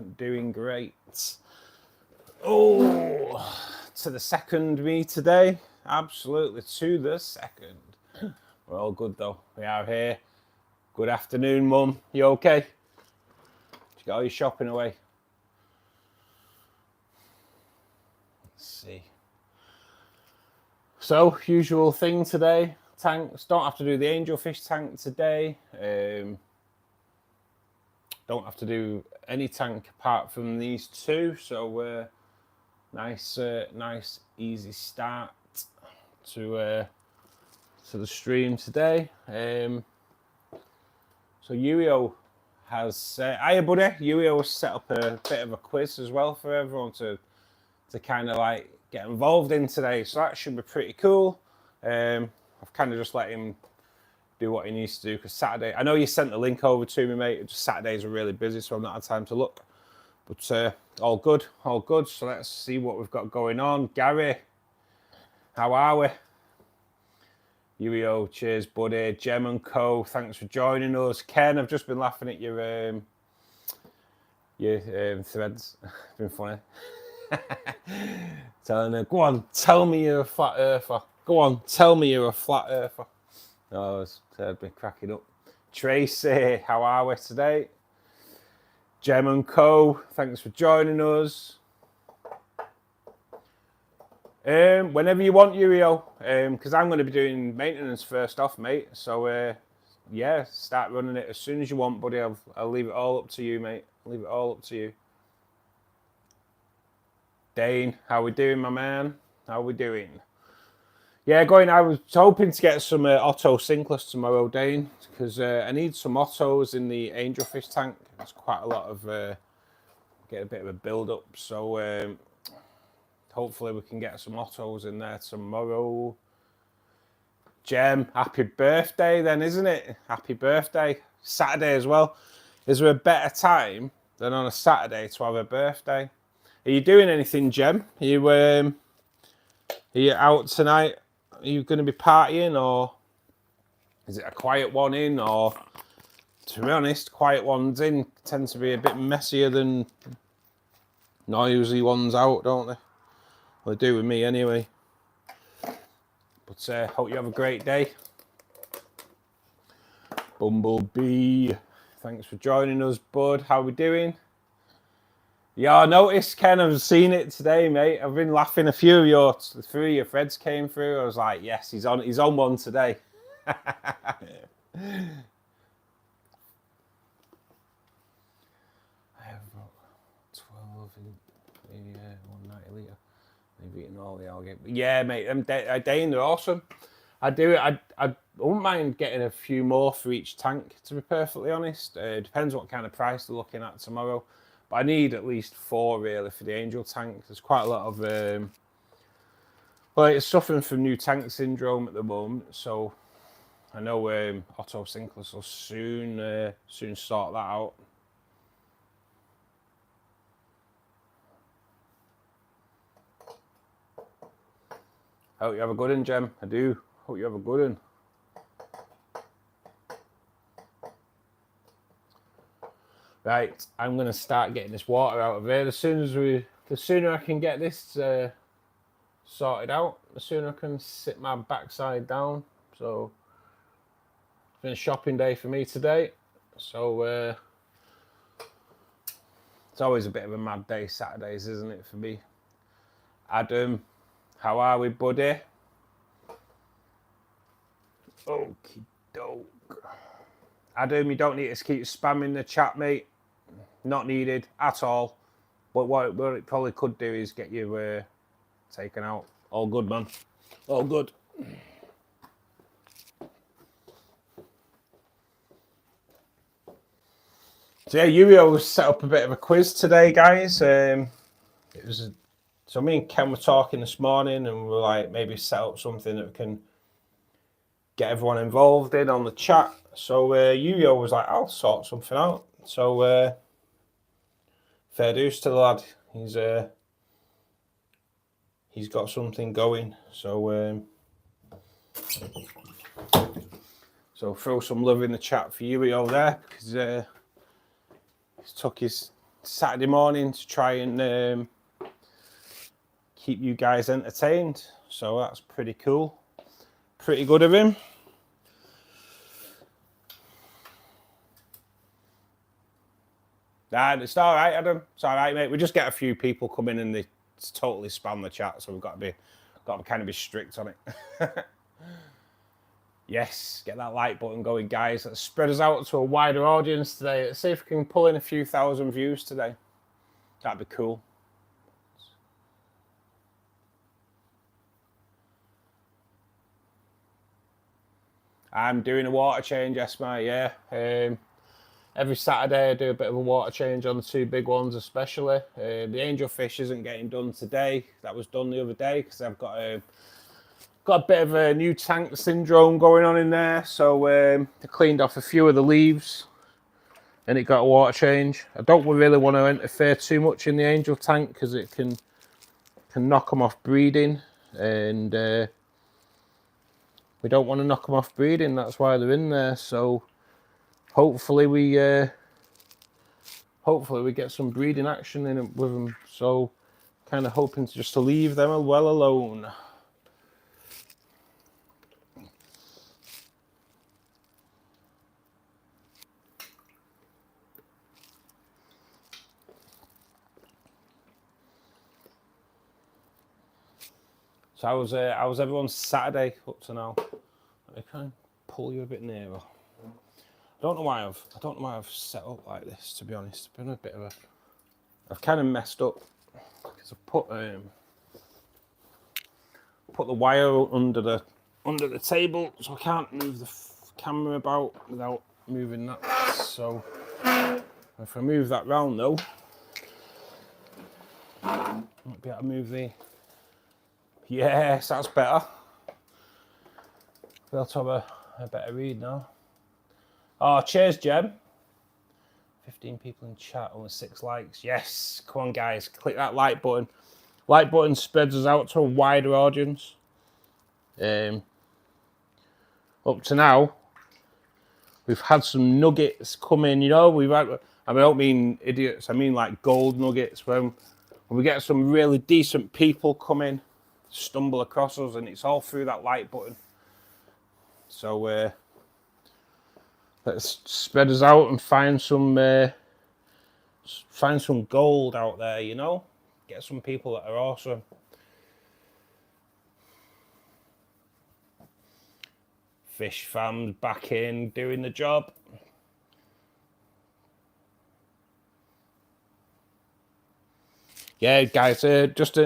and doing great. Oh, to the second me today. Absolutely to the second. We're all good though. We are here. Good afternoon, Mum. You okay? You got all your shopping away? Let's see. So, usual thing today. Tanks. Don't have to do the angelfish tank today. Don't have to do any tank apart from these two. So, nice, easy start to the stream today. So Yuio has, hiya buddy, Yuio set up a bit of a quiz as well for everyone to kind of like get involved in today. So that should be pretty cool. I've kind of just let him do what he needs to do because Saturday, I know you sent the link over to me, mate. Just Saturdays are really busy, so I've not had time to look. But all good, all good. So let's see what we've got going on. Gary, how are we? Yuio, cheers, buddy. Gem and Co, thanks for joining us. Ken, I've just been laughing at your threads. It's been funny. Telling her, go on, tell me you're a flat earther. Go on, tell me you're a flat earther. Oh, it's been cracking up. Tracy, how are we today? Gem and Co, thanks for joining us. Whenever you want, Yurio, because I'm going to be doing maintenance first off, mate. So, yeah, start running it as soon as you want, buddy. I'll leave it all up to you, mate. I'll leave it all up to you. Dane, how we doing, my man? How we doing? Yeah, I was hoping to get some Otto Sinkless tomorrow, Dane, because I need some Ottos in the angelfish tank. It's quite a lot of, get a bit of a build-up. So, hopefully we can get some Ottos in there tomorrow. Jem, happy birthday then, isn't it? Happy birthday. Saturday as well. Is there a better time than on a Saturday to have a birthday? Are you doing anything, Jem? Are you out tonight? Are you going to be partying, or is it a quiet one in? Or, to be honest, quiet ones in tend to be a bit messier than noisy ones out, don't they? Well, they do with me anyway. But hope you have a great day. Bumblebee, thanks for joining us, bud. How we doing? Yeah, I noticed, Ken, I've seen it today, mate. I've been laughing. A few of your threads came through. I was like, yes, he's on one today. I have about 12 in 190 litre. Maybe eating all the algae. Yeah, mate, Dane, they're awesome. I wouldn't mind getting a few more for each tank, to be perfectly honest. Depends what kind of price they're looking at tomorrow. But I need at least 4 really for the angel tank. There's quite a lot of well, it's suffering from new tank syndrome at the moment, so I know Otto Sinkless will soon sort that out. Hope you have a good one, Jem. I do. Hope you have a good one. Right, I'm going to start getting this water out of here. The sooner I can get this sorted out, the sooner I can sit my backside down. So, it's been a shopping day for me today. So, it's always a bit of a mad day, Saturdays, isn't it, for me? Adam, how are we, buddy? Okie doke. Adam, you don't need to keep spamming the chat, mate. Not needed at all. But what it probably could do is get you taken out. All good, man. All good. So yeah, Yuio set up a bit of a quiz today, guys. So me and Ken were talking this morning, and we're like, maybe set up something that we can get everyone involved in on the chat. So Yuio was like, I'll sort something out. So fair dues to the lad. He's got something going. So throw some love in the chat for Yuio there, because he's took his Saturday morning to try and keep you guys entertained. So that's pretty cool. Pretty good of him. Nah, it's all right, Adam. It's all right, mate. We just get a few people come in and they totally spam the chat, so we've got to kind of be strict on it. Yes, get that like button going, guys. Let's spread us out to a wider audience today. Let's see if we can pull in a few thousand views today. That'd be cool. I'm doing a water change, Esma, yeah. Every Saturday I do a bit of a water change on the two big ones especially. The angelfish isn't getting done today. That was done the other day because I've got a bit of a new tank syndrome going on in there. So I cleaned off a few of the leaves and it got a water change. I don't really want to interfere too much in the angel tank because it can knock them off breeding, and we don't want to knock them off breeding. That's why they're in there. So hopefully we get some breeding action in it with them. So kind of hoping just to leave them well alone. So how's everyone's Saturday up to now? Let me kind of pull you a bit nearer. I don't know why I've set up like this, to be honest. It's been a bit of I've kind of messed up because I've put the wire under the table, so I can't move the camera about without moving that. So if I move that round though, I might be able to move the. Yes, that's better. We'll have a better read now. Oh, cheers, Jem. 15 people in chat, only 6 likes. Yes, come on, guys, click that like button. Like button spreads us out to a wider audience. Up to now, we've had some nuggets come in. You know, I don't mean idiots. I mean like gold nuggets. When we get some really decent people come in, stumble across us, and it's all through that like button. So let's spread us out and find some gold out there, you know? Get some people that are awesome. Fish fams back in, doing the job. Yeah, guys, just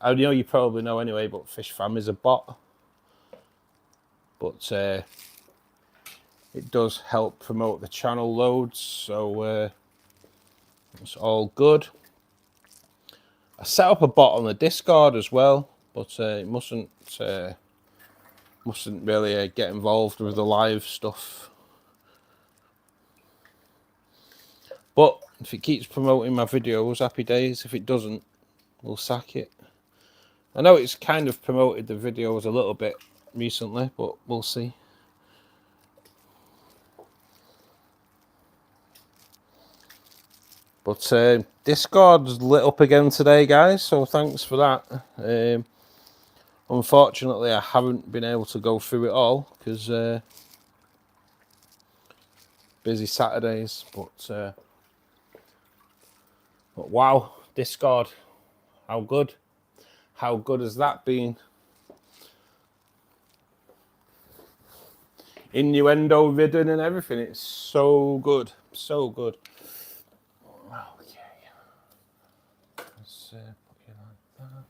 I know you probably know anyway, but Fish Fam is a bot. But it does help promote the channel loads, so it's all good. I set up a bot on the Discord as well, but it mustn't really get involved with the live stuff. But if it keeps promoting my videos, happy days. If it doesn't, we'll sack it. I know it's kind of promoted the videos a little bit recently, but we'll see. But Discord's lit up again today, guys, so thanks for that. Unfortunately, I haven't been able to go through it all because busy Saturdays, but wow, Discord, how good has that been? Innuendo ridden and everything. It's so good, so good. Okay, let's put you like that.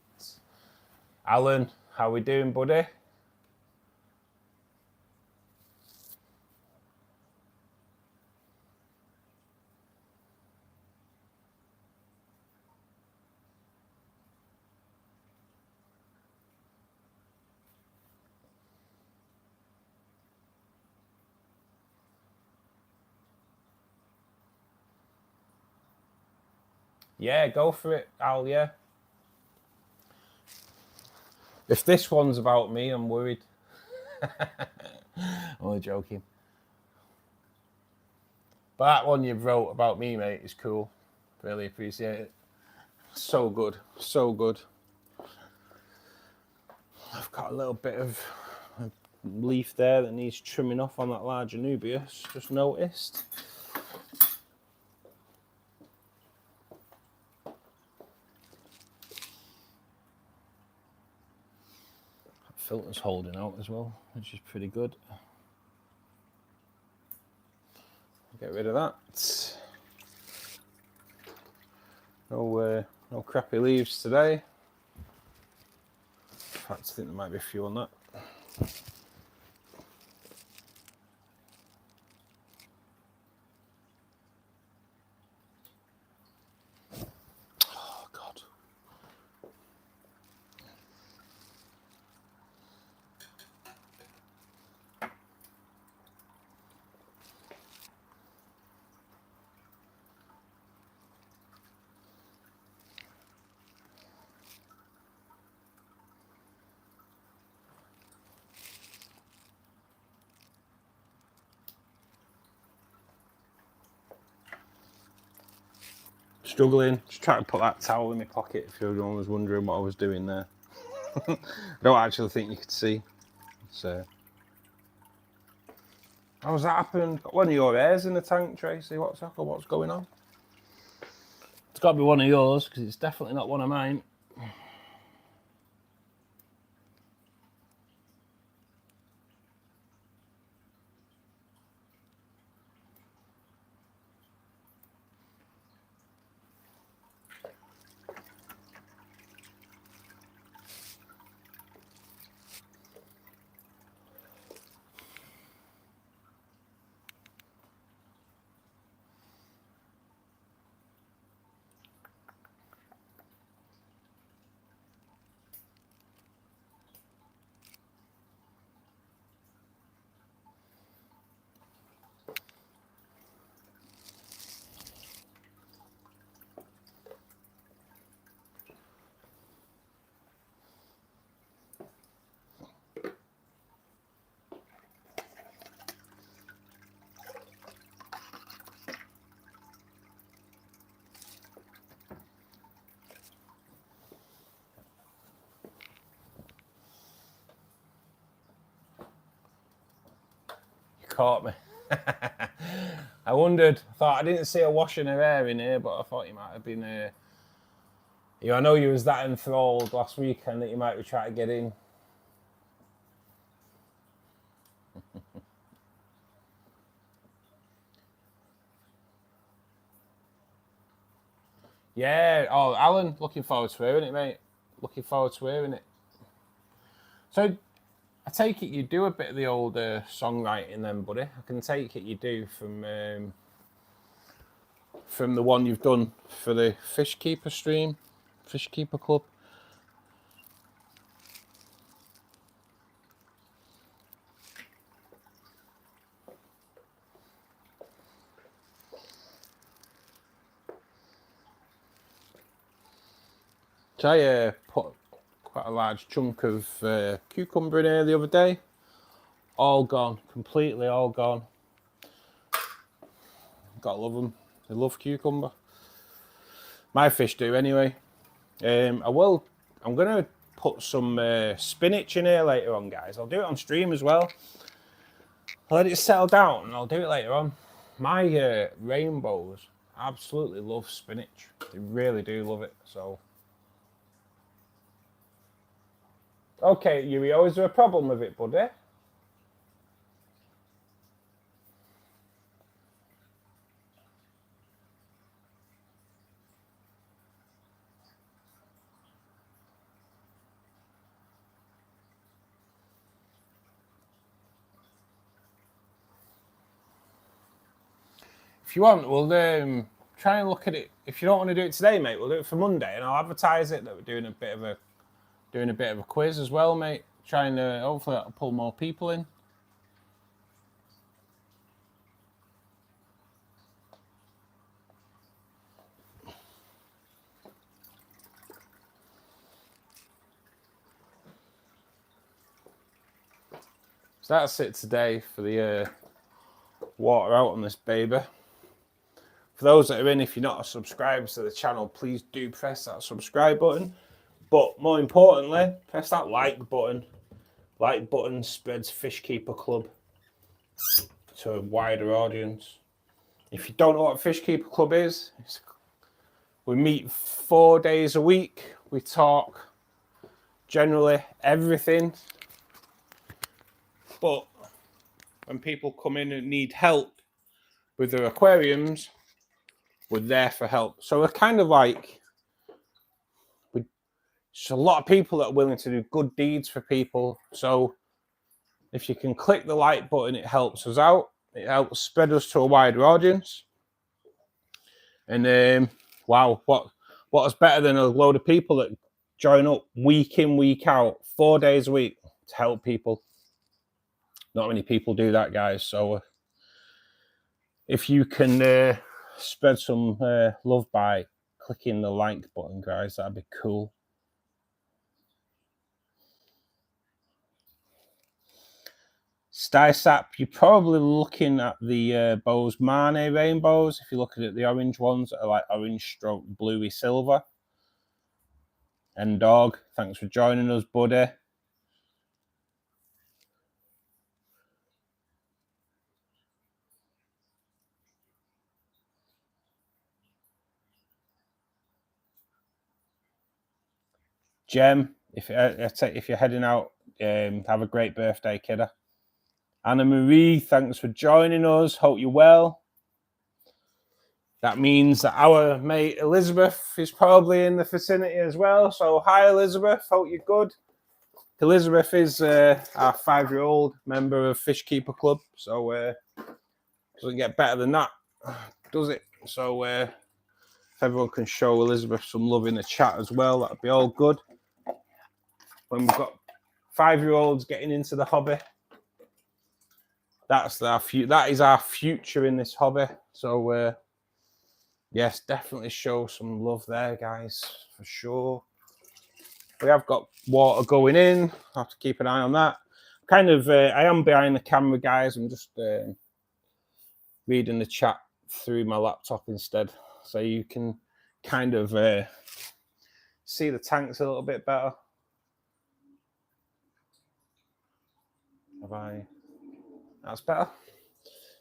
Alan, how we doing, buddy? Yeah, go for it, Al, yeah. If this one's about me, I'm worried. Only joking. But that one you wrote about me, mate, is cool. Really appreciate it. So good, so good. I've got a little bit of a leaf there that needs trimming off on that large Anubias, just noticed. That filter's holding out as well, which is pretty good. Get rid of that. No crappy leaves today. In fact, I think there might be a few on that. Oh, God. Struggling, just trying to put that towel in my pocket if everyone was wondering what I was doing there. I don't actually think you could see. So, how's that happened? Got one of your hairs in the tank, Tracy. What's up? What's going on? It's got to be one of yours because it's definitely not one of mine. Caught me. I wondered. I thought I didn't see her washing her hair in here, but I thought you might have been. I know you was that enthralled last weekend that you might be trying to get in. Yeah. Oh, Alan, looking forward to hearing it, mate. Looking forward to hearing it. So, I take it you do a bit of the old songwriting then, buddy. I can take it you do from the one you've done for the Fishkeeper stream, Fishkeeper Club. So I put quite a large chunk of cucumber in here the other day. All gone, completely all gone. Gotta love them. They love cucumber. My fish do anyway. I'm gonna put some spinach in here later on, guys. I'll do it on stream as well. I'll let it settle down and I'll do it later on. My rainbows absolutely love spinach. They really do love it. So, okay, Yuri, is there a problem with it, buddy? If you want, we'll try and look at it. If you don't want to do it today, mate, we'll do it for Monday, and I'll advertise it that we're doing a bit of a quiz as well, mate. Trying to hopefully that'll pull more people in. So that's it today for the water out on this baby. For those that are in, if you're not a subscriber to the channel, please do press that subscribe button. But more importantly, press that like button. Like button spreads Fishkeeper Club to a wider audience. If you don't know what Fishkeeper Club is, we meet 4 days a week. We talk generally everything. But when people come in and need help with their aquariums, we're there for help. So we're kind of like, there's a lot of people that are willing to do good deeds for people. So if you can click the like button, it helps us out. It helps spread us to a wider audience. And wow, what is better than a load of people that join up week in, week out, 4 days a week to help people? Not many people do that, guys. So if you can spread some love by clicking the like button, guys, that'd be cool. Stysap, you're probably looking at the Bose Marne rainbows. If you're looking at the orange ones that are like orange stroke bluey silver. And Dog, thanks for joining us, buddy. Jem, if you're heading out, have a great birthday, kiddo. Anna Marie, thanks for joining us. Hope you're well. That means that our mate Elizabeth is probably in the vicinity as well. So hi, Elizabeth. Hope you're good. Elizabeth is our 5-year-old member of Fishkeeper Club. So doesn't get better than that, does it? So if everyone can show Elizabeth some love in the chat as well, that'd be all good. When we've got 5-year-olds getting into the hobby, that is our future in this hobby. So yes, definitely show some love there, guys, for sure. We have got water going in. I have to keep an eye on that. I am behind the camera, guys. I'm just reading the chat through my laptop instead, so you can kind of see the tanks a little bit better. That's better.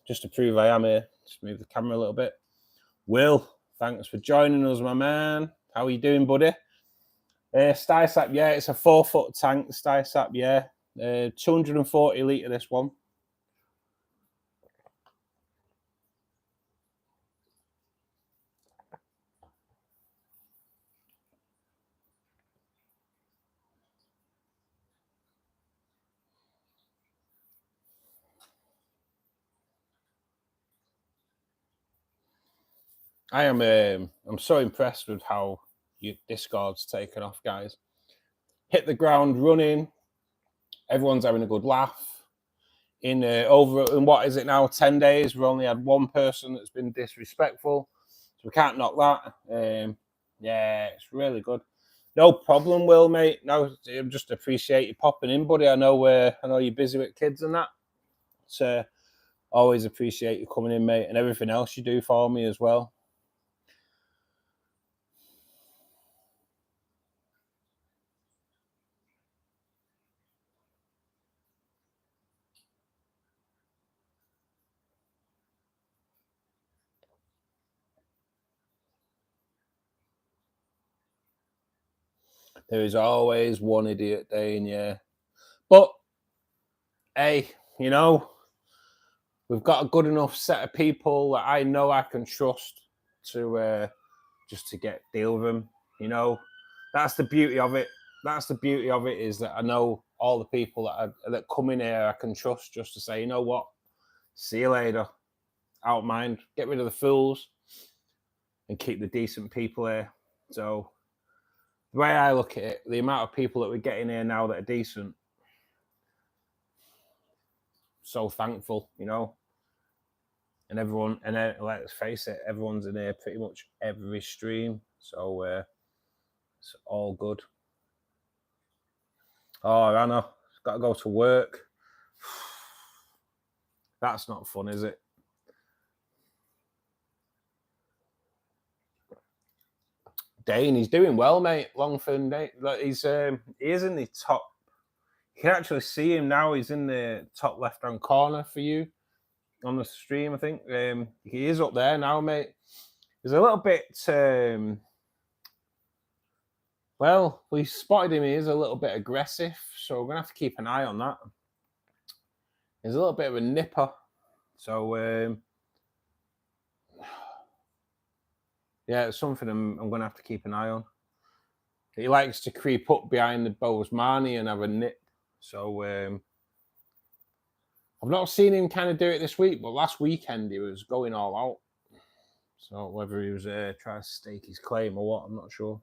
Just to prove I am here, just move the camera a little bit. Will, thanks for joining us, my man. How are you doing, buddy? Stysap, yeah, it's a 4-foot tank. Stysap, yeah. 240 litre, this one. I'm so impressed with how your Discord's taken off, guys. Hit the ground running. Everyone's having a good laugh. In what is it now, 10 days, we've only had one person that's been disrespectful, so we can't knock that. Yeah, it's really good. No problem, Will, mate. No, I just appreciate you popping in, buddy. I know you're busy with kids and that. So always appreciate you coming in, mate, and everything else you do for me as well. There is always one idiot, Dane, yeah. But, hey, you know, we've got a good enough set of people that I know I can trust to just to deal with them, you know. That's the beauty of it. That's the beauty of it, is that I know all the people that come in here I can trust, just to say, you know what, see you later. Out of mind. Get rid of the fools and keep the decent people here. So the way I look at it, the amount of people that we're getting here now that are decent, so thankful, you know. And everyone, and let's face it, everyone's in here pretty much every stream. So it's all good. Oh, Anna, got to go to work. That's not fun, is it? Dane, he's doing well, mate. Longford Dane. He is in the top. You can actually see him now. He's in the top left-hand corner for you on the stream, I think. He is up there now, mate. He's a little bit. Well, we spotted him. He is a little bit aggressive, so we're gonna have to keep an eye on that. He's a little bit of a nipper, so yeah, it's something I'm gonna have to keep an eye on. He likes to creep up behind the Bozeman and have a nip. So I've not seen him kind of do it this week, but last weekend he was going all out. So whether he was trying to stake his claim or what, I'm not sure.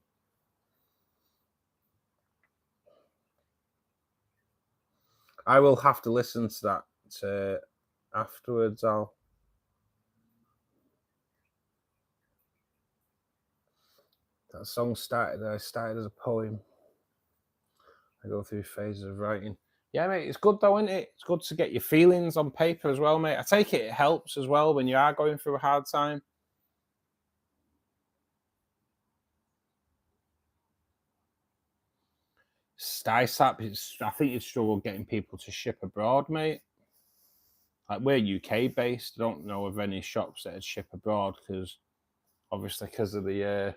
I will have to listen to that afterwards. That song started as a poem. I go through phases of writing. Yeah, mate, it's good though, isn't it? It's good to get your feelings on paper as well, mate. I take it helps as well when you are going through a hard time. Stysap, I think you'd struggle getting people to ship abroad, mate. Like, we're UK based. I don't know of any shops that would ship abroad because obviously because of the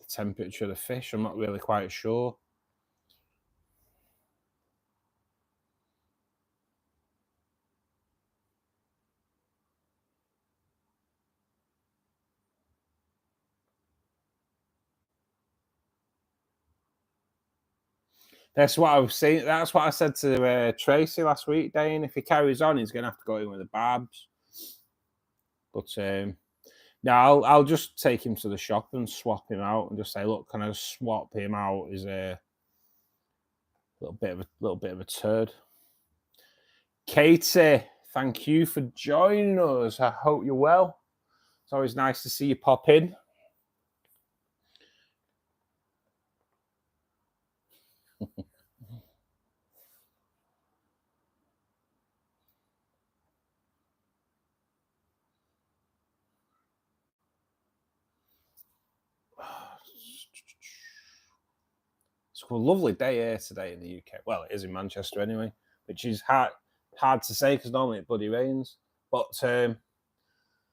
temperature of the fish. I'm not really quite sure. That's what I was saying. That's what I said to Tracy last week, Dane. If he carries on, he's going to have to go in with the barbs. But no, I'll just take him to the shop and swap him out and just say, look, can I swap him out? He's a little bit of a turd. Katie, thank you for joining us. I hope you're well. It's always nice to see you pop in. It's a lovely day here today in the UK. Well, it is in Manchester anyway, which is hard to say because normally it bloody rains. But it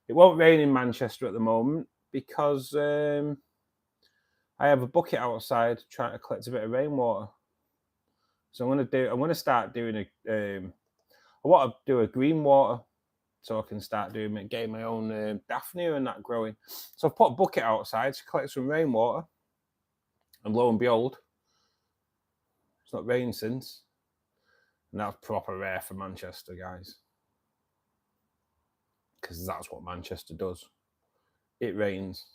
won't rain in Manchester at the moment because I have a bucket outside trying to collect a bit of rainwater. So I'm going to start doing I want to do a green water so I can start getting my own daphnia and that growing. So I've put a bucket outside to collect some rainwater, and lo and behold, it's not rained since. And that's proper rare for Manchester, guys. Because that's what Manchester does. It rains.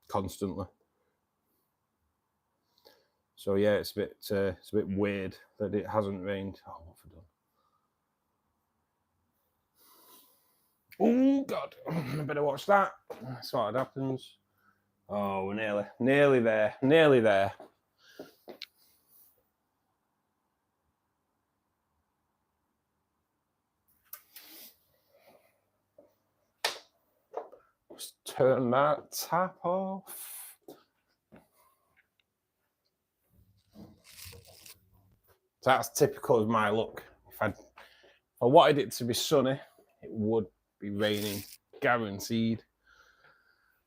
Constantly. So yeah, it's a bit weird that it hasn't rained. Oh, what have I done? Oh God, I better watch that. That's what happens. Oh, we're nearly there. Just turn that tap off. So that's typical of my look. If I wanted it to be sunny, it would be raining, guaranteed.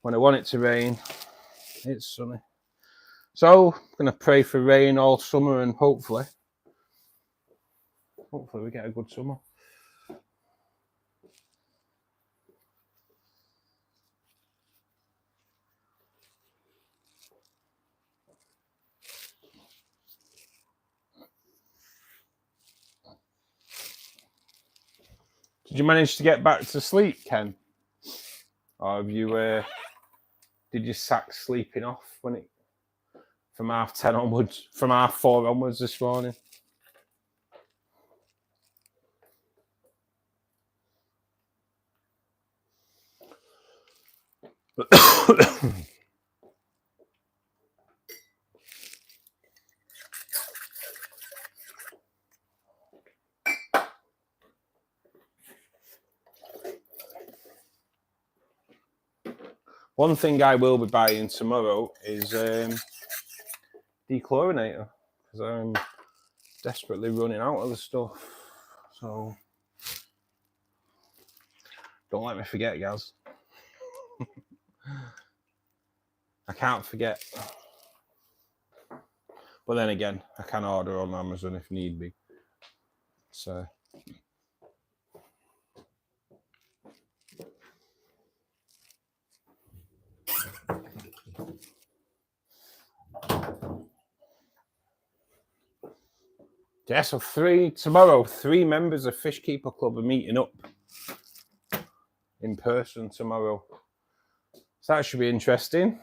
When I want it to rain, it's sunny. So I'm going to pray for rain all summer and hopefully we get a good summer. Did you manage to get back to sleep, Ken? Or have you did you sack sleeping off from 10:30 onwards, from 4:30 onwards this morning? One thing I will be buying tomorrow is dechlorinator, because I'm desperately running out of the stuff. So don't let me forget, guys. I can't forget. But then again, I can order on Amazon if need be. So yeah, so tomorrow, 3 members of Fishkeeper Club are meeting up in person tomorrow. So that should be interesting.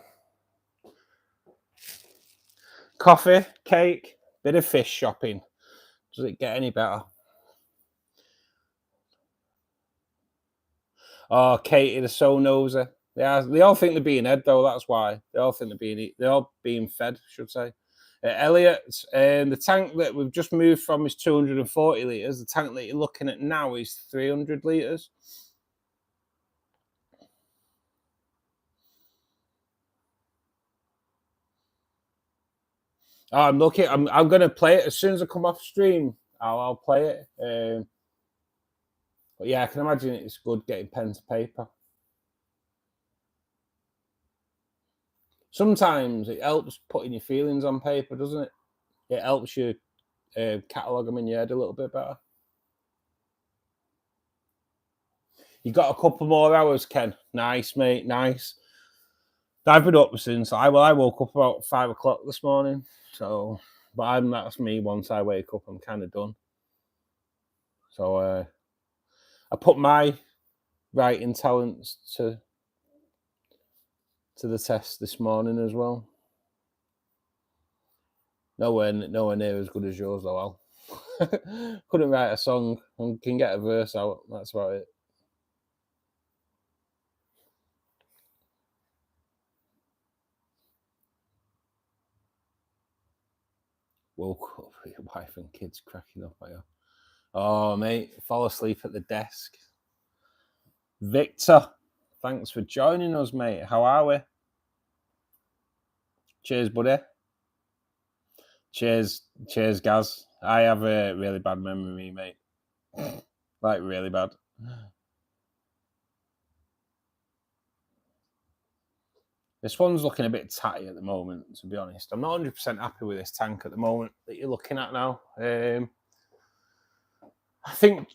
Coffee, cake, bit of fish shopping. Does it get any better? Oh, Katie, the so nosy. Yeah, they all think they're being fed though. That's why they all think they're all being fed, I should say. Elliot, the tank that we've just moved from is 240 litres. The tank that you're looking at now is 300 litres. Oh, I'm looking. I'm going to play it as soon as I come off stream. I'll play it. But yeah, I can imagine it's good getting pen to paper. Sometimes it helps putting your feelings on paper, doesn't it? It helps you catalogue them in your head a little bit better. You got a couple more hours, Ken. Nice, mate. Nice. I've been up since I woke up about 5 o'clock this morning. So, but that's me. Once I wake up, I'm kind of done. So I put my writing talents to the test this morning as well. Nowhere near as good as yours though, Al. Couldn't write a song and can get a verse out. That's about it. Woke up with your wife and kids cracking up at you. Oh, mate, fall asleep at the desk. Victor, thanks for joining us, mate. How are we? Cheers, buddy. Cheers, Gaz. I have a really bad memory, mate. Like, really bad. This one's looking a bit tatty at the moment, to be honest. I'm not 100% happy with this tank at the moment that you're looking at now. I think...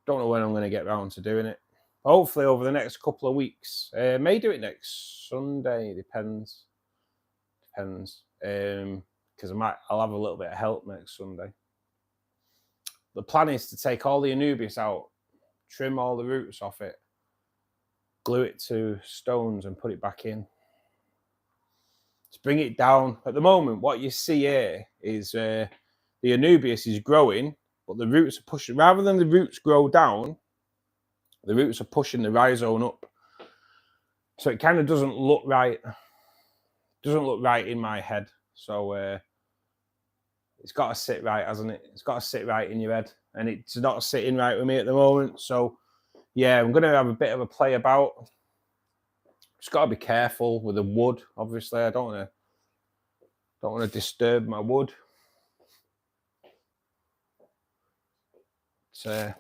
Don't know when I'm going to get round to doing it. Hopefully over the next couple of weeks. May do it next Sunday. Depends. Because I'll have a little bit of help next Sunday. The plan is to take all the Anubias out, trim all the roots off it, glue it to stones and put it back in. To bring it down. At the moment, what you see here is the Anubias is growing, but the roots are pushing. Rather than the roots grow down, the roots are pushing the rhizome up. So it kind of doesn't look right. Doesn't look right in my head. So it's got to sit right, hasn't it? It's got to sit right in your head. And it's not sitting right with me at the moment. So yeah, I'm going to have a bit of a play about. Just got to be careful with the wood. Obviously, I don't want to disturb my wood. So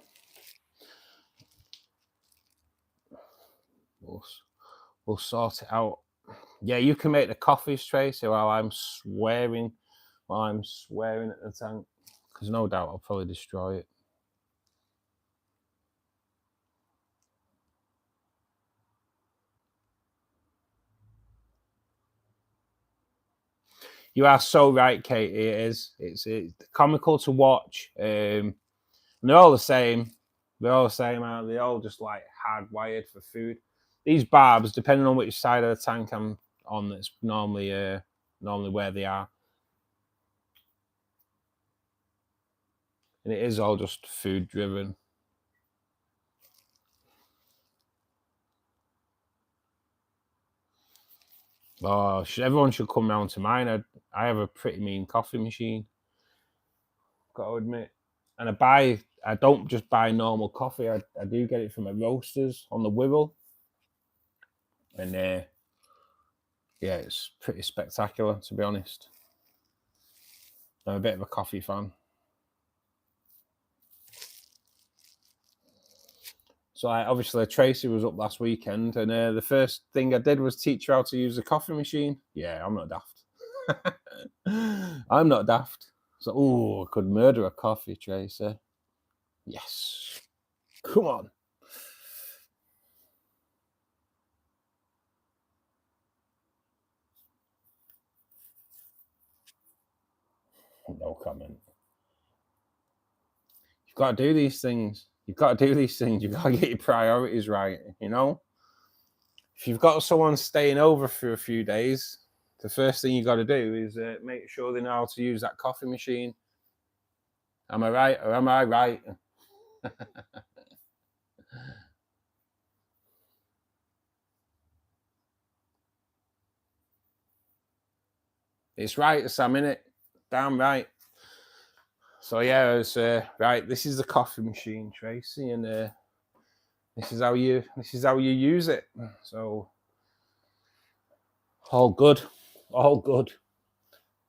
we'll sort it out. Yeah, you can make the coffees, Tracy, while I'm swearing at the tank, because no doubt I'll probably destroy it. You are so right, Katie. It is. It's comical to watch. And they're all the same. They're all the same, aren't they? They're all just like hardwired for food. These barbs, depending on which side of the tank I'm on, that's normally where they are. And it is all just food driven. Oh, everyone should come round to mine. I have a pretty mean coffee machine, got to admit. And I I don't just buy normal coffee. I do get it from a roasters on the Wirral. And yeah, it's pretty spectacular, to be honest. I'm a bit of a coffee fan. So obviously Tracy was up last weekend, and the first thing I did was teach her how to use the coffee machine. Yeah, I'm not daft. I'm not daft. So, oh, I could murder a coffee, Tracy. Yes. Come on. No comment. You've got to do these things. You've got to do these things. You've got to get your priorities right, you know? If you've got someone staying over for a few days, the first thing you've got to do is make sure they know how to use that coffee machine. Am I right or am I right? It's right, Sam, innit? Damn right. So yeah, it's right. This is the coffee machine, Tracy, and this is how you use it. So all good, all good.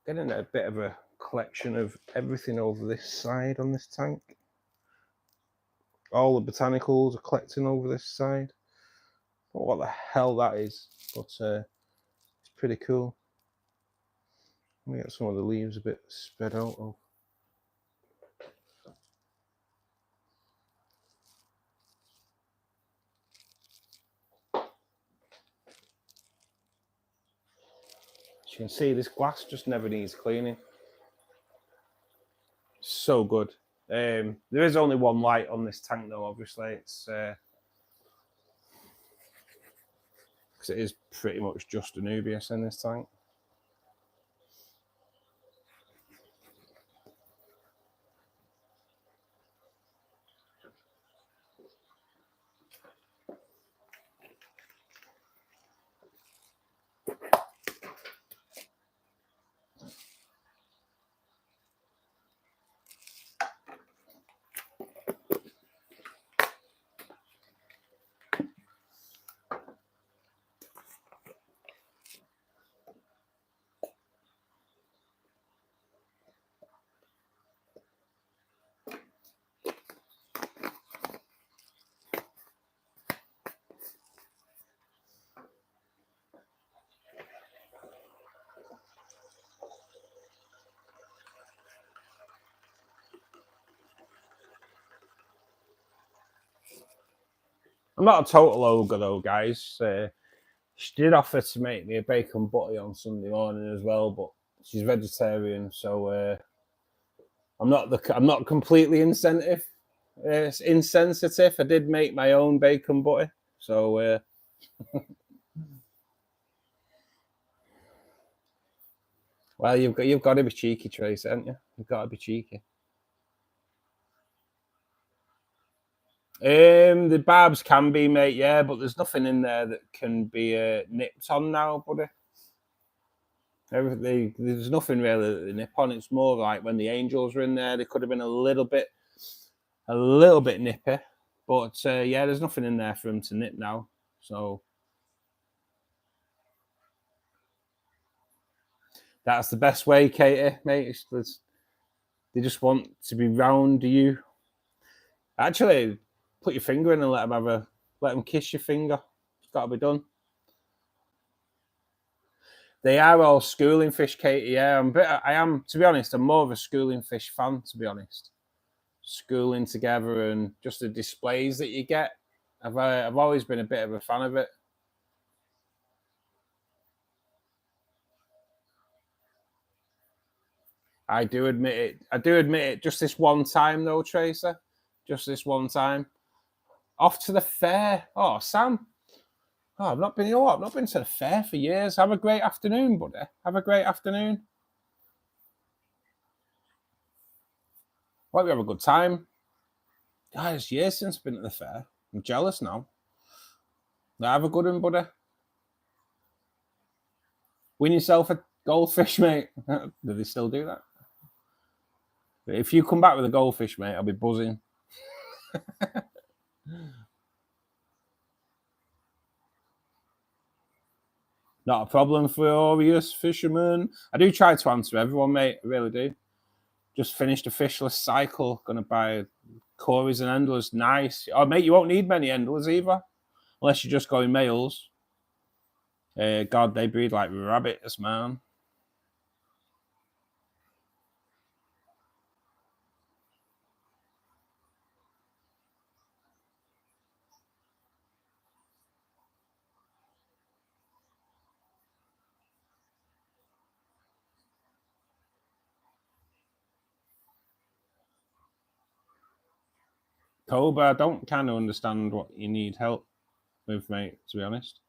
Getting a bit of a collection of everything over this side on this tank. All the botanicals are collecting over this side. I don't know what the hell that is, but it's pretty cool. Let me get some of the leaves a bit spread out. Oh. As you can see, this glass just never needs cleaning. So good. There is only one light on this tank, though. Obviously, it's because it is pretty much just Anubias in this tank. I'm not a total ogre though, guys. She did offer to make me a bacon butty on Sunday morning as well, but she's vegetarian, so I'm not completely insensitive. I did make my own bacon butty, so well, you've got to be cheeky, Trace, haven't you? You've got to be cheeky. The barbs can be, mate, yeah, but there's nothing in there that can be nipped on now, buddy. There's nothing really that they nip on. It's more like when the angels were in there, they could have been a little bit nippy, but yeah, there's nothing in there for them to nip now. So that's the best way, Katie, mate. They just want to be round you. Actually, put your finger in and let them kiss your finger. It's got to be done. They are all schooling fish, Katie. Yeah, I am. To be honest, I'm more of a schooling fish fan. To be honest, schooling together and just the displays that you get. I've always been a bit of a fan of it. I do admit it. Just this one time, though, Tracer. Just this one time. Off to the fair. Oh, Sam. Oh, I've not been to the fair for years. Have a great afternoon, buddy. Have a great afternoon. Hope you have a good time. God, it's years since I've been at the fair. I'm jealous now. Have a good one, buddy. Win yourself a goldfish, mate. Do they still do that? But if you come back with a goldfish, mate, I'll be buzzing. Not a problem for Orius fisherman. I do try to answer everyone, mate. I really do. Just finished a fishless cycle. Gonna buy Corys and endlers. Nice. Oh, mate, you won't need many endlers either, unless you're just going males. God, they breed like rabbits, man. Cobra, I don't kind of understand what you need help with, mate, to be honest.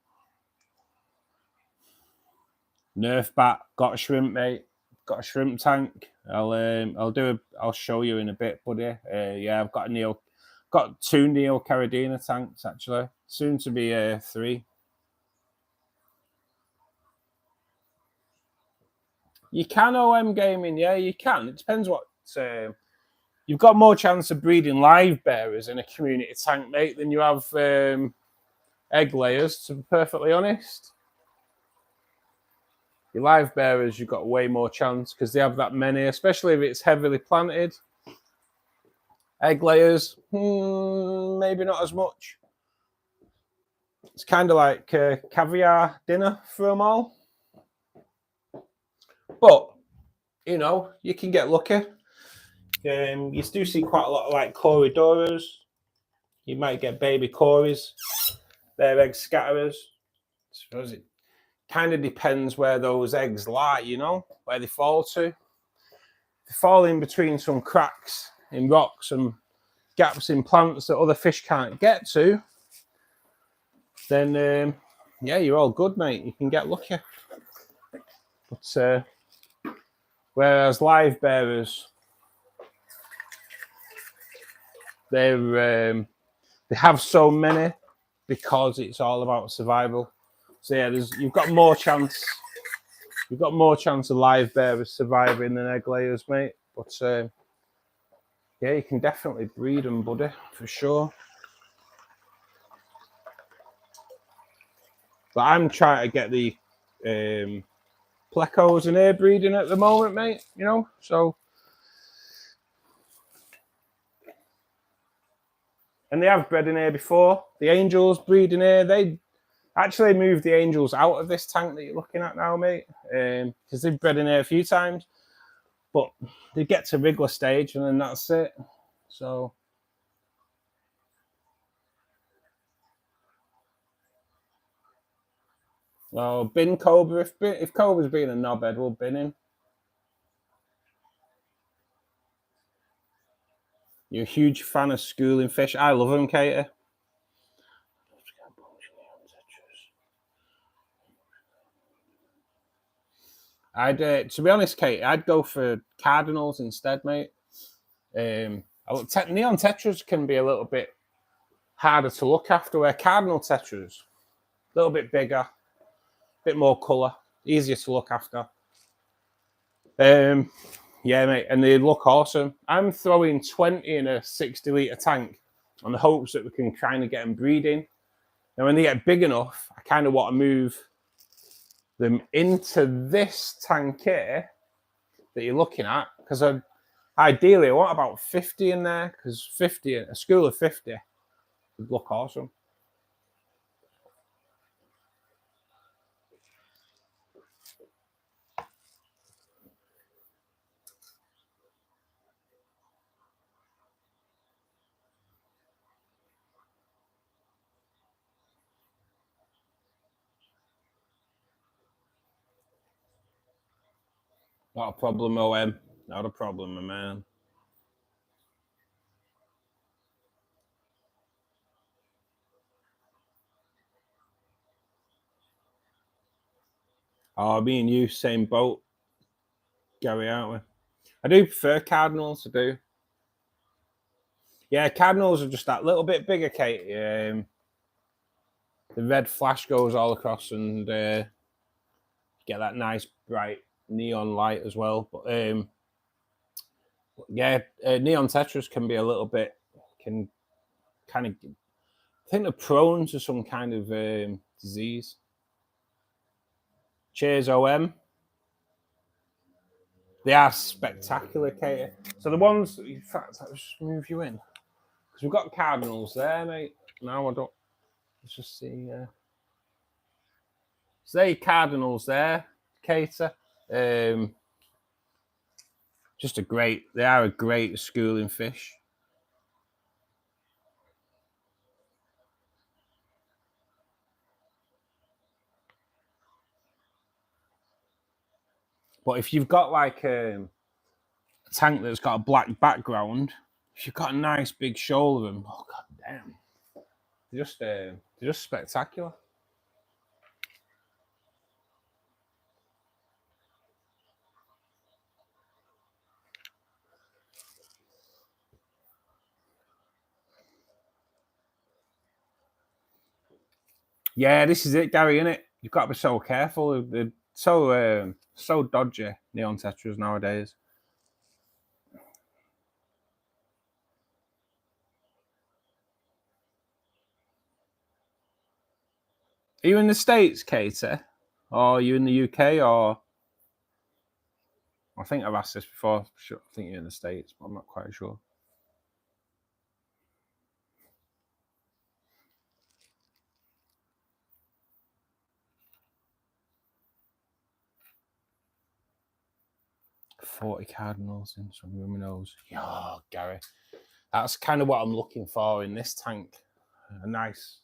Nerf bat, got a shrimp, mate. Got a shrimp tank. I'll show you in a bit, buddy. Yeah, I've got 2 Neo Caridina tanks actually. Soon to be 3. You can OM gaming, yeah, you can. It depends what. You've got more chance of breeding live bearers in a community tank, mate, than you have egg layers, to be perfectly honest. Your live bearers, you've got way more chance because they have that many, especially if it's heavily planted. Egg layers, maybe not as much. It's kind of like caviar dinner for them all. But, you know, you can get lucky. You do see quite a lot of like Corydoras. You might get baby Corys. They're egg scatterers. I suppose it kind of depends where those eggs lie, you know, where they fall to. If they fall in between some cracks in rocks and gaps in plants that other fish can't get to, then yeah, you're all good, mate. You can get lucky. But whereas live bearers, they have so many because it's all about survival. So yeah, you've got more chance. You've got more chance of live bearers surviving than egg layers, mate. But yeah, you can definitely breed them, buddy, for sure. But I'm trying to get the plecos and air breeding at the moment, mate. You know, so. And they have bred in here before. The angels breed in here. They actually moved the angels out of this tank that you're looking at now, mate, because they've bred in here a few times. But they get to wriggler stage and then that's it. So. Oh, bin Cobra. If Cobra's being a knobhead, we'll bin him. You're a huge fan of schooling fish. I love them, Katie. To be honest, Kate, I'd go for cardinals instead, mate. Neon tetras can be a little bit harder to look after, where cardinal tetras, a little bit bigger, a bit more colour, easier to look after. Yeah, mate, and they look awesome. I'm throwing 20 in a 60-litre tank on the hopes that we can kind of get them breeding. And when they get big enough, I kind of want to move them into this tank here that you're looking at, because ideally I want about 50 in there, because a school of 50 would look awesome. Not a problem, OM. Not a problem, my man. Oh, me and you, same boat, Gary, aren't we? I do prefer cardinals, I do. Yeah, cardinals are just that little bit bigger, Kate. The red flash goes all across and get that nice bright neon light as well. But yeah, neon tetras can be a little bit, can kind of, I think they're prone to some kind of disease. Cheers, OM. They are spectacular, Katie. So the ones, in fact, I'll just move you in. Because we've got cardinals there, mate. No, I don't. Let's just see. So there are cardinals there, Katie. Just they are a great schooling fish. But if you've got like a tank that's got a black background, if you've got a nice big shoal of them, oh god damn, they're just spectacular. Yeah, this is it, Gary, innit? You've got to be so careful. They're so dodgy, neon tetras nowadays. Are you in the States, Katie? Or are you in the UK? Or I think I've asked this before. Sure, I think you're in the States, but I'm not quite sure. $40 cardinals in some luminos. Yeah, Gary. That's kind of what I'm looking for in this tank. A nice,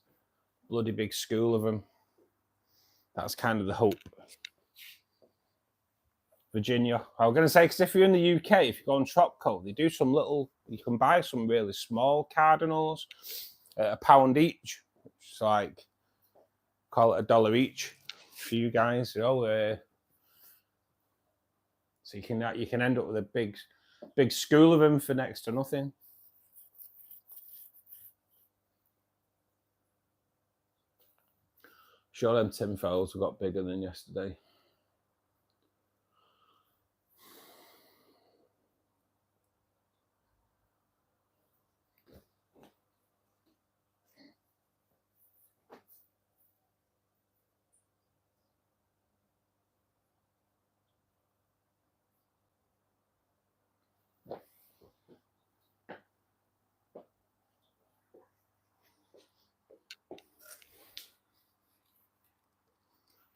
bloody big school of them. That's kind of the hope. Virginia. I was going to say, because if you're in the UK, if you go on Tropco, they do some little, you can buy some really small cardinals at £1 each. It's like, call it $1 each for you guys. You know, so you can end up with a big school of them for next to nothing. Sure, them tinfoils have got bigger than yesterday.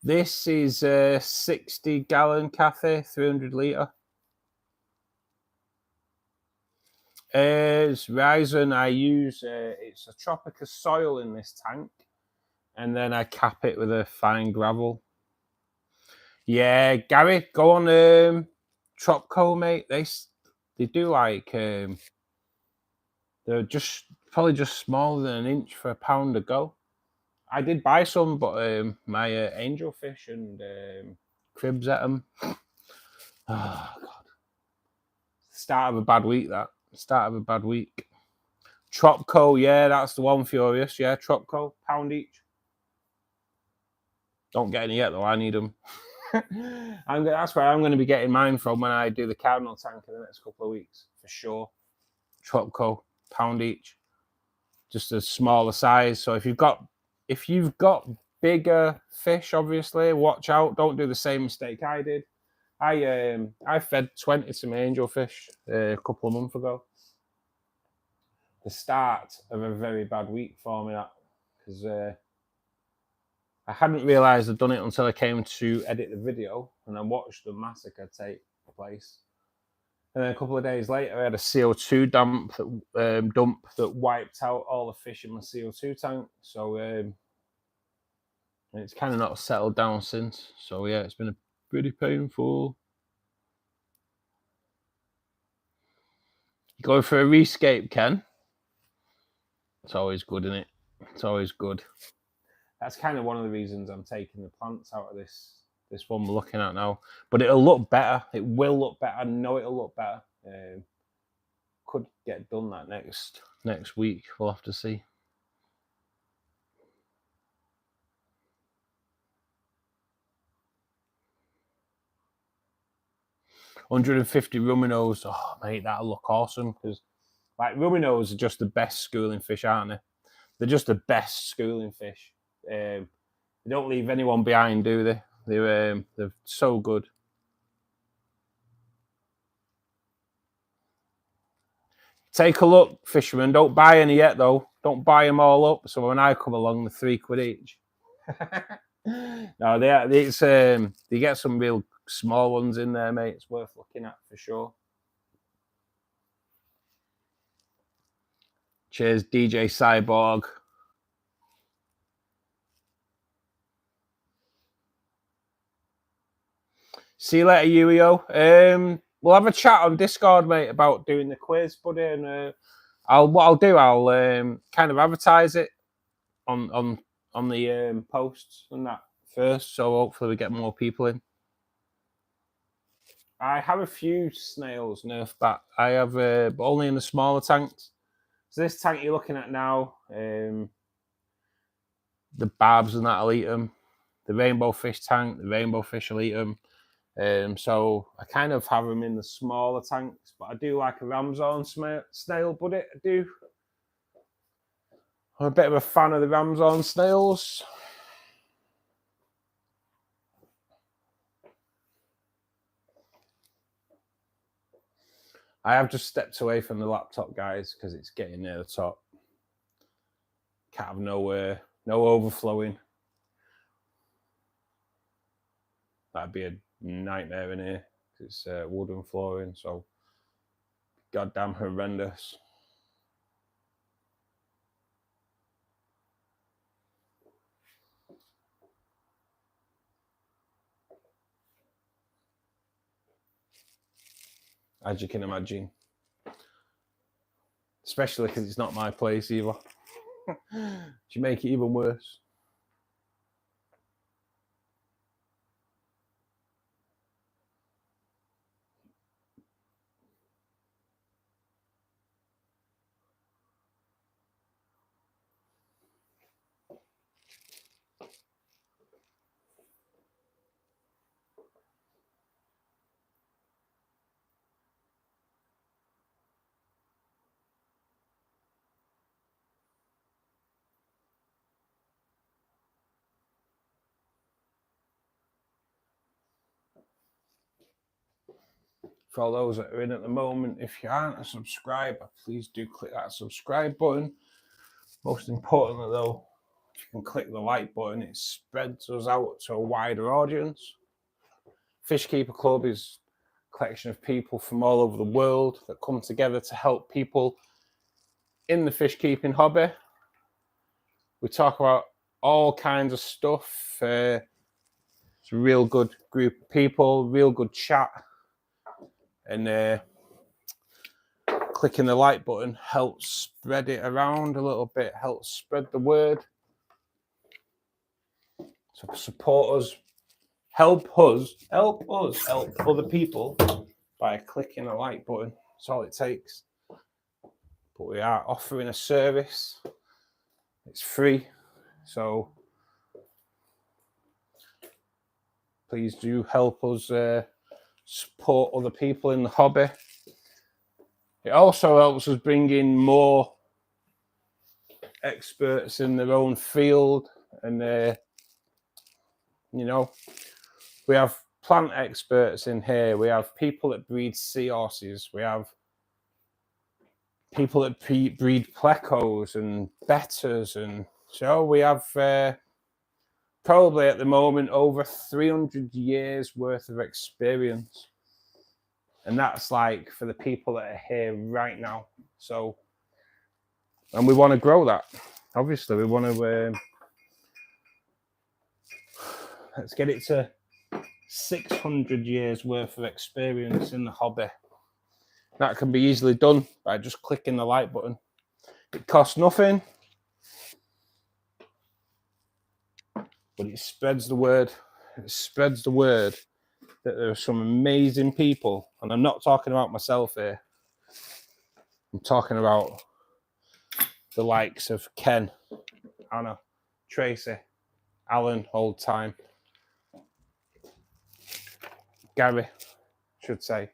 This is a 60-gallon cafe, 300 litre. It's Ryzen. I use it's a Tropica soil in this tank, and then I cap it with a fine gravel. Yeah, Gary, go on Tropco, mate. They do like they're probably just smaller than an inch for £1 a go. I did buy some, but my angelfish and cribs at them. Oh god! Start of a bad week. Start of a bad week. Tropco, yeah, that's the one. Furious, yeah, Tropco, £1 each. Don't get any yet though. I need them. That's where I'm going to be getting mine from when I do the cardinal tank in the next couple of weeks for sure. Tropco, £1 each, just a smaller size. So if you've got bigger fish, obviously watch out. Don't do the same mistake I did. I fed 20 to my angelfish a couple of months ago. The start of a very bad week for me, that, because I hadn't realised I'd done it until I came to edit the video and I watched the massacre take place. And then a couple of days later, I had a CO2 dump that wiped out all the fish in my CO2 tank. So it's kind of not settled down since. So yeah, it's been pretty painful. You going for a rescape, Ken? It's always good, isn't it? It's always good. That's kind of one of the reasons I'm taking the plants out of this one we're looking at now. But it'll look better. It will look better. I know it'll look better. Could get done that next week. We'll have to see. $150 ruminos. Oh, mate, that'll look awesome. Because, Like rumminos are just the best schooling fish, aren't they? They're just the best schooling fish. They don't leave anyone behind, do they? They're so good. Take a look, fishermen. Don't buy any yet, though. Don't buy them all up. So when I come along, they're £3 each. No, you get some real small ones in there, mate. It's worth looking at for sure. Cheers, DJ Cyborg. See you later, Yuio. We'll have a chat on Discord, mate, about doing the quiz, buddy. And I'll kind of advertise it on the posts and that first. So hopefully we get more people in. I have a few snails nerfed back. I have, but only in the smaller tanks. So this tank you're looking at now, the barbs and that'll eat them. The rainbow fish tank, the rainbow fish will eat them. So I kind of have them in the smaller tanks, but I do like a Ramshorn snail, buddy. I do. I'm a bit of a fan of the Ramshorn snails. I have just stepped away from the laptop, guys, because it's getting near the top. Can't have no overflowing. That'd be a nightmare in here. It's wooden flooring, so goddamn horrendous. As you can imagine. Especially because it's not my place either. Should make it even worse. For all those that are in at the moment, if you aren't a subscriber, please do click that subscribe button. Most importantly though, if you can click the like button, it spreads us out to a wider audience. Fishkeeper Club is a collection of people from all over the world that come together to help people in the fish keeping hobby. We talk about all kinds of stuff. It's a real good group of people, real good chat. And clicking the like button helps spread it around a little bit, helps spread the word. So support us, help other people by clicking the like button. That's all it takes. But we are offering a service. It's free, so please do help us support other people in the hobby. It also helps us bring in more experts in their own field, and you know, we have plant experts in here. We have people that breed seahorses. We have people that breed plecos and bettas, and so we have probably at the moment over 300 years worth of experience, and that's like for the people that are here right now. So, and we want to grow that. Obviously, we want to let's get it to 600 years worth of experience in the hobby. That can be easily done by just clicking the like button. It costs nothing, but it spreads the word. It spreads the word that there are some amazing people, and I'm not talking about myself here. I'm talking about the likes of Ken, Anna, Tracy, Alan, old time, Gary, should say,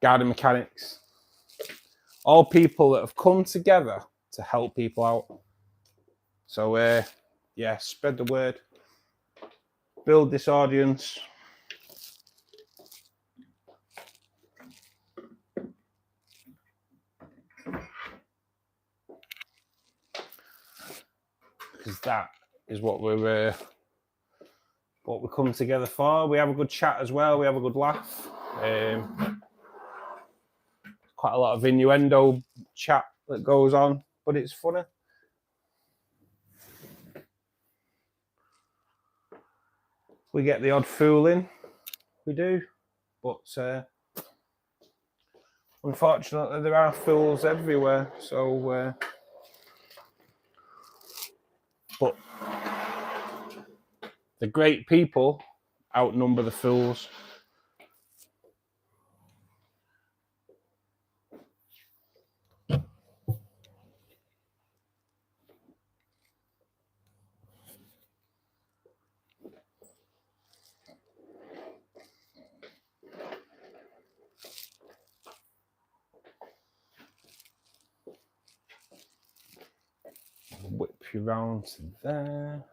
Garden Mechanics, all people that have come together to help people out. So yeah, spread the word, build this audience. Because that is what we come together for. We have a good chat as well. We have a good laugh. Quite a lot of innuendo chat that goes on, but it's funny. We get the odd fool in, we do, but unfortunately there are fools everywhere. So, but the great people outnumber the fools. Whip you round to there,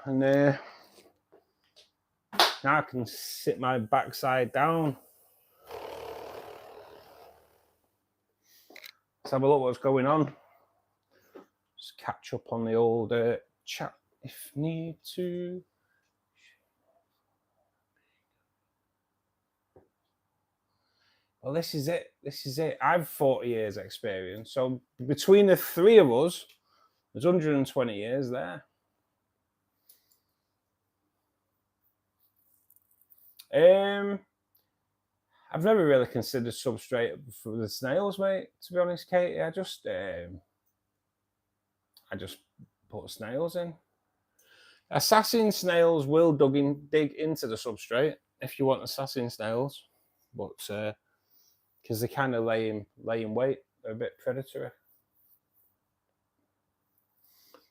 and now I can sit my backside down. Let's have a look what's going on. Just catch up on the old chat if need to. Well, this is it. This is it. I've 40 years experience. So between the three of us, there's 120 years there. I've never really considered substrate for the snails, mate, to be honest, Katie. I just put snails in. Assassin snails will dig into the substrate if you want assassin snails, but because they kind of lay in wait, they're a bit predatory.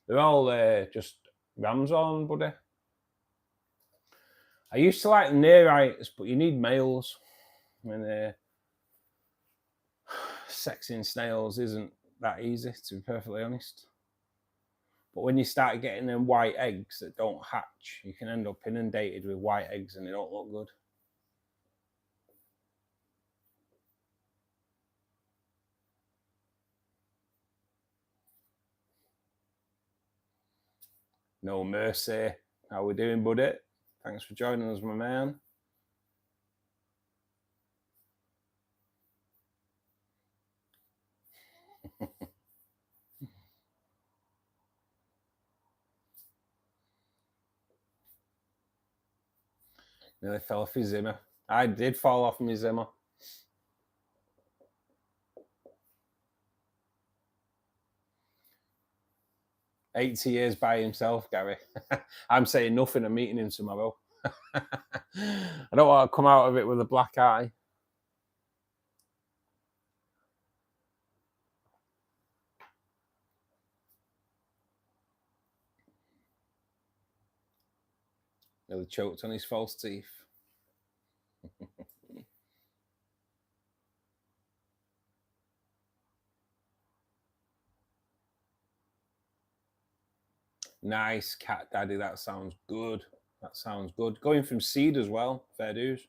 They're all just rams on, buddy. I used to like nearites, but you need males. I mean, sexing snails isn't that easy, to be perfectly honest. But when you start getting them white eggs that don't hatch, you can end up inundated with white eggs and they don't look good. No mercy. How we doing, buddy? Thanks for joining us, my man. Nearly fell off his Zimmer. I did fall off my Zimmer. "80 years by himself, Gary." I'm saying nothing. I'm meeting him tomorrow. I don't want to come out of it with a black eye. Nearly choked on his false teeth. Nice, Cat Daddy. That sounds good. That sounds good. Going from seed as well. Fair dues.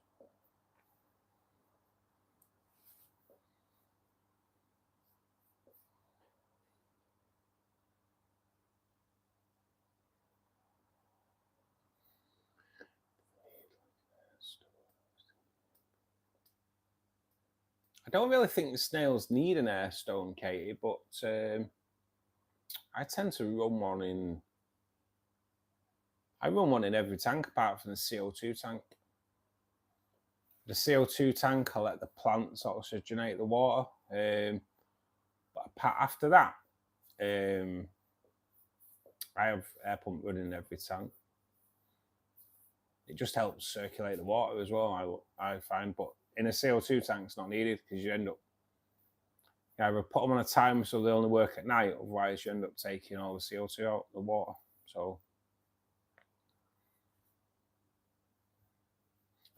I don't really think the snails need an air stone, Katie, but I tend to run one in. I run one in every tank apart from the CO2 tank. The CO2 tank, I let the plants oxygenate the water. But after that, I have air pump running in every tank. It just helps circulate the water as well, I find. But in a CO2 tank, it's not needed because you end up either put them on a timer so they only work at night, otherwise you end up taking all the CO2 out of the water. So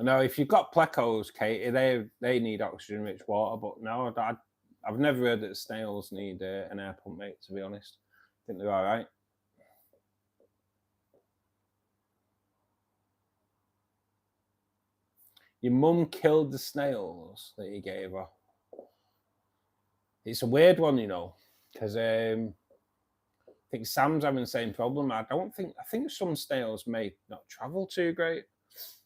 I know if you've got plecos, Katie, they need oxygen-rich water, but no, I've never heard that snails need an air pump, mate, to be honest. I think they're all right. Your mum killed the snails that you gave her. It's a weird one, you know, because I think Sam's having the same problem. I think some snails may not travel too great.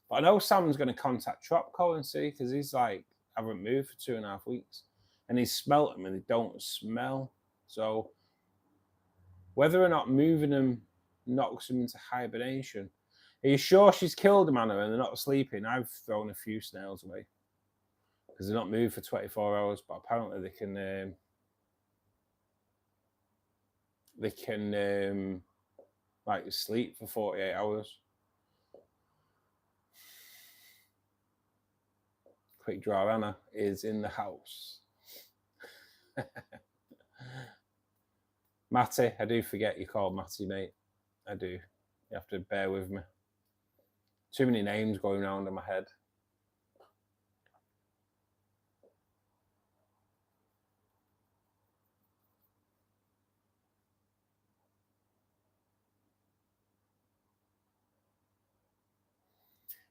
But I know Sam's going to contact Tropco and see, because he's like, haven't moved for 2.5 weeks. And he's smelt them and they don't smell. So whether or not moving them knocks them into hibernation. Are you sure she's killed them, Anna, and they're not sleeping? I've thrown a few snails away because they're not moved for 24 hours, but apparently they can like sleep for 48 hours. Quick draw, Anna is in the house. Matty, I do forget you called Matty, mate. I do. You have to bear with me. Too many names going around in my head.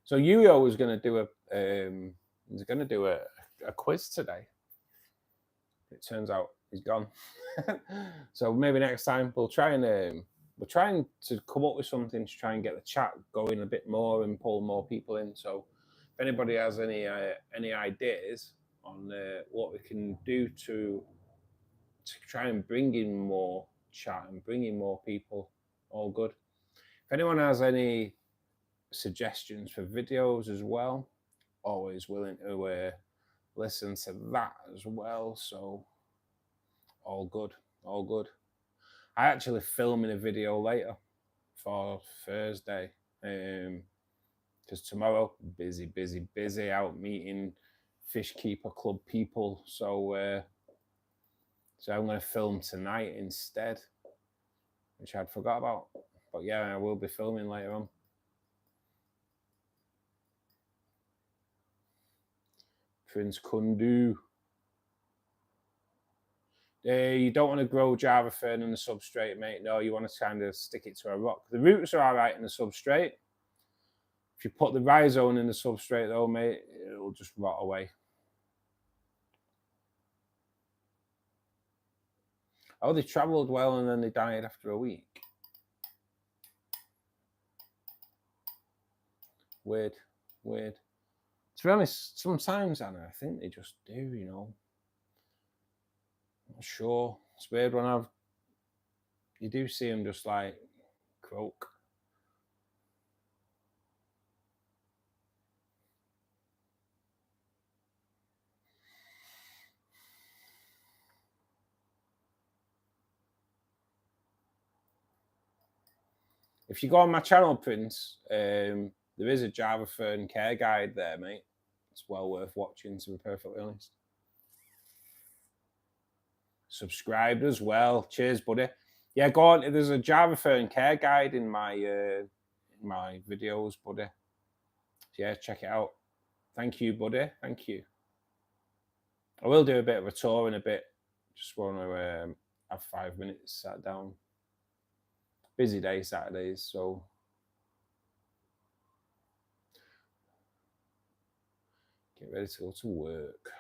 So Yuyo was going to do a quiz today. It turns out he's gone. So maybe next time we're trying to come up with something to try and get the chat going a bit more and pull more people in. So if anybody has any ideas on what we can do to try and bring in more chat and bring in more people, all good. If anyone has any suggestions for videos as well, always willing to listen to that as well. So all good, all good. I actually filming a video later for Thursday, because tomorrow busy out meeting Fishkeeper Club people. So I'm going to film tonight instead, which I'd forgot about. But yeah, I will be filming later on. Prince Kundu. You don't want to grow Java fern in the substrate, mate. No, you want to kind of stick it to a rock. The roots are all right in the substrate. If you put the rhizome in the substrate, though, mate, it'll just rot away. Oh, they travelled well and then they died after a week. Weird. To be honest, sometimes, Anna, I think they just do, you know. Not sure. It's weird when you do see them just like croak. If you go on my channel, Prince, there is a Java fern care guide there, mate. It's well worth watching, to be perfectly honest. Subscribed as well. Cheers, buddy. Yeah, go on. There's a Java fern care guide in my videos, buddy. Yeah, check it out. Thank you, buddy. Thank you. I will do a bit of a tour in a bit. Just want to have 5 minutes sat down. Busy day Saturdays, so get ready to go to work.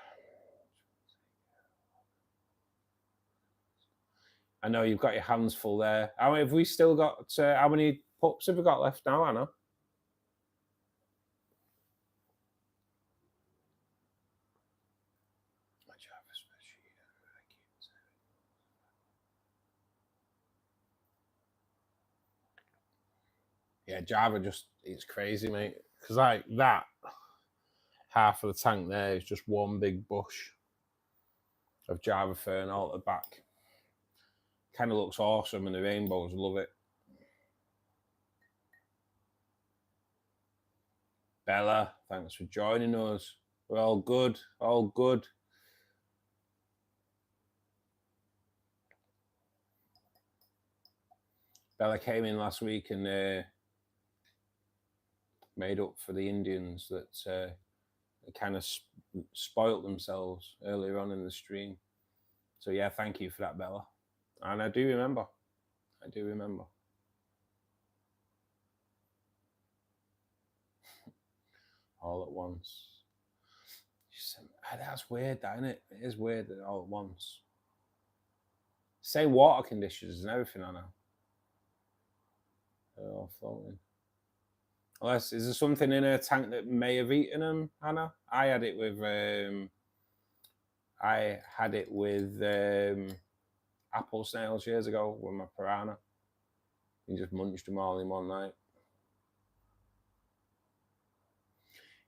I know you've got your hands full there. How have we still got? How many pups have we got left now, Anna? Yeah, Java it's crazy, mate. Because like that, half of the tank there is just one big bush of Java fern all at the back. Kind of looks awesome, and the rainbows love it. Bella, thanks for joining us. We're all good, all good. Bella came in last week and made up for the Indians that kind of spoilt themselves earlier on in the stream. So yeah, thank you for that, Bella. And I do remember. I do remember. All at once. That's weird, that, isn't it? It is weird that all at once. Same water conditions and everything, I know. They're all floating. Unless, is there something in a tank that may have eaten them, Hannah? I had it with apple snails years ago with my piranha. You just munched them all in one night.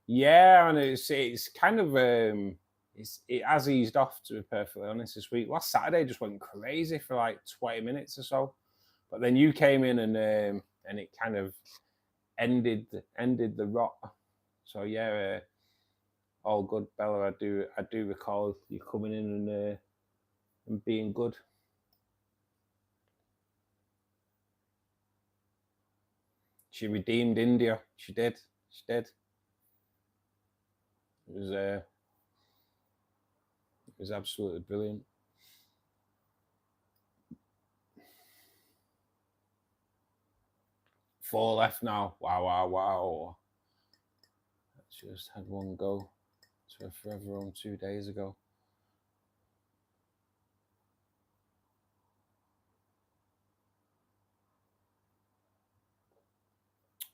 Yeah, and it's kind of it has eased off, to be perfectly honest, this week. Last Saturday just went crazy for like 20 minutes or so, but then you came in and it kind of ended the rot. So yeah, all good, Bella. I do recall you coming in and being good. She redeemed India. She did. She did. It was absolutely brilliant. 4 left now. Wow. I just had one go to a forever home 2 days ago.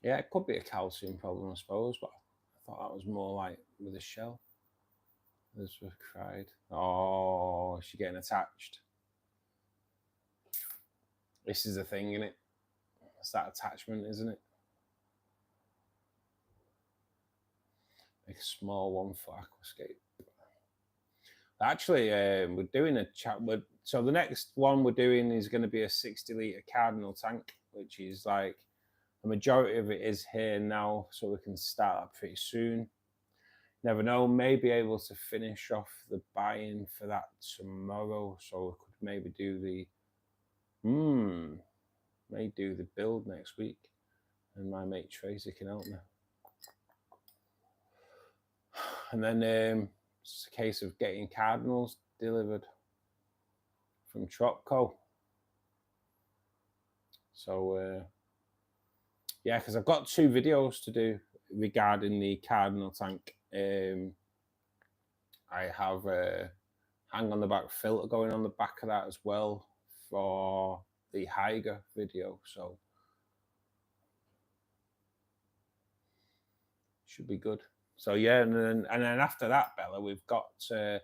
Yeah, it could be a calcium problem, I suppose, but I thought that was more like with a shell. Elizabeth cried. Oh, she's getting attached. This is the thing, isn't it? It's that attachment, isn't it? Make a small one for Aquascape. Actually, we're doing a chat. So the next one we're doing is going to be a 60-litre cardinal tank, which is like the majority of it is here now, so we can start that pretty soon. Never know, may be able to finish off the buy-in for that tomorrow, so we could maybe do the build next week, and my mate Tracy can help me. And then it's a case of getting cardinals delivered from Tropco. So yeah, because I've got 2 videos to do regarding the cardinal tank. I have a hang on the back filter going on the back of that as well for the Haiger video, so should be good. So yeah, and then after that, Bella, we've got the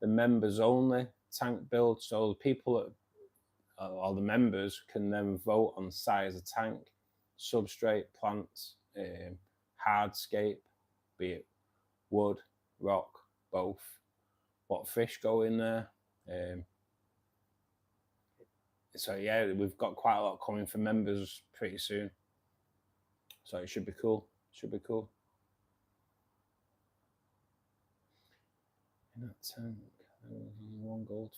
members only tank build. So the people or the members can then vote on size of tank, substrate, plants, hardscape, be it wood, rock, both, what fish go in there. So yeah, we've got quite a lot coming for members pretty soon. So it should be cool. Should be cool. In that tank, there was one goldfish.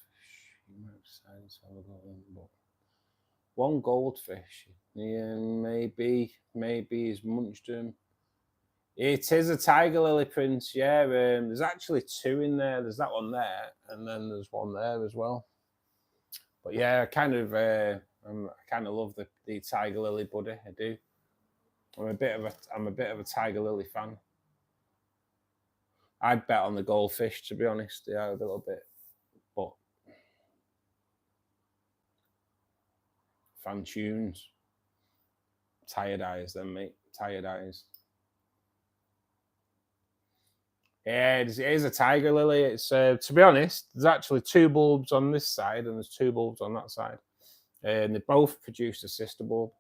You might have decided to have a go in, but one goldfish. Yeah, maybe he's munched him. It is a tiger lily, Prince. Yeah, there's actually 2 in there. There's that one there, and then there's one there as well. But yeah, I kind of love the tiger lily, buddy. I do. I'm a bit of a tiger lily fan. I'd bet on the goldfish, to be honest. Yeah, a little bit, but fan tunes. Tired eyes, then, mate. Tired eyes. Yeah, it is a tiger lily. It's to be honest, there's actually 2 bulbs on this side and there's 2 bulbs on that side, and they both produce a sister bulb.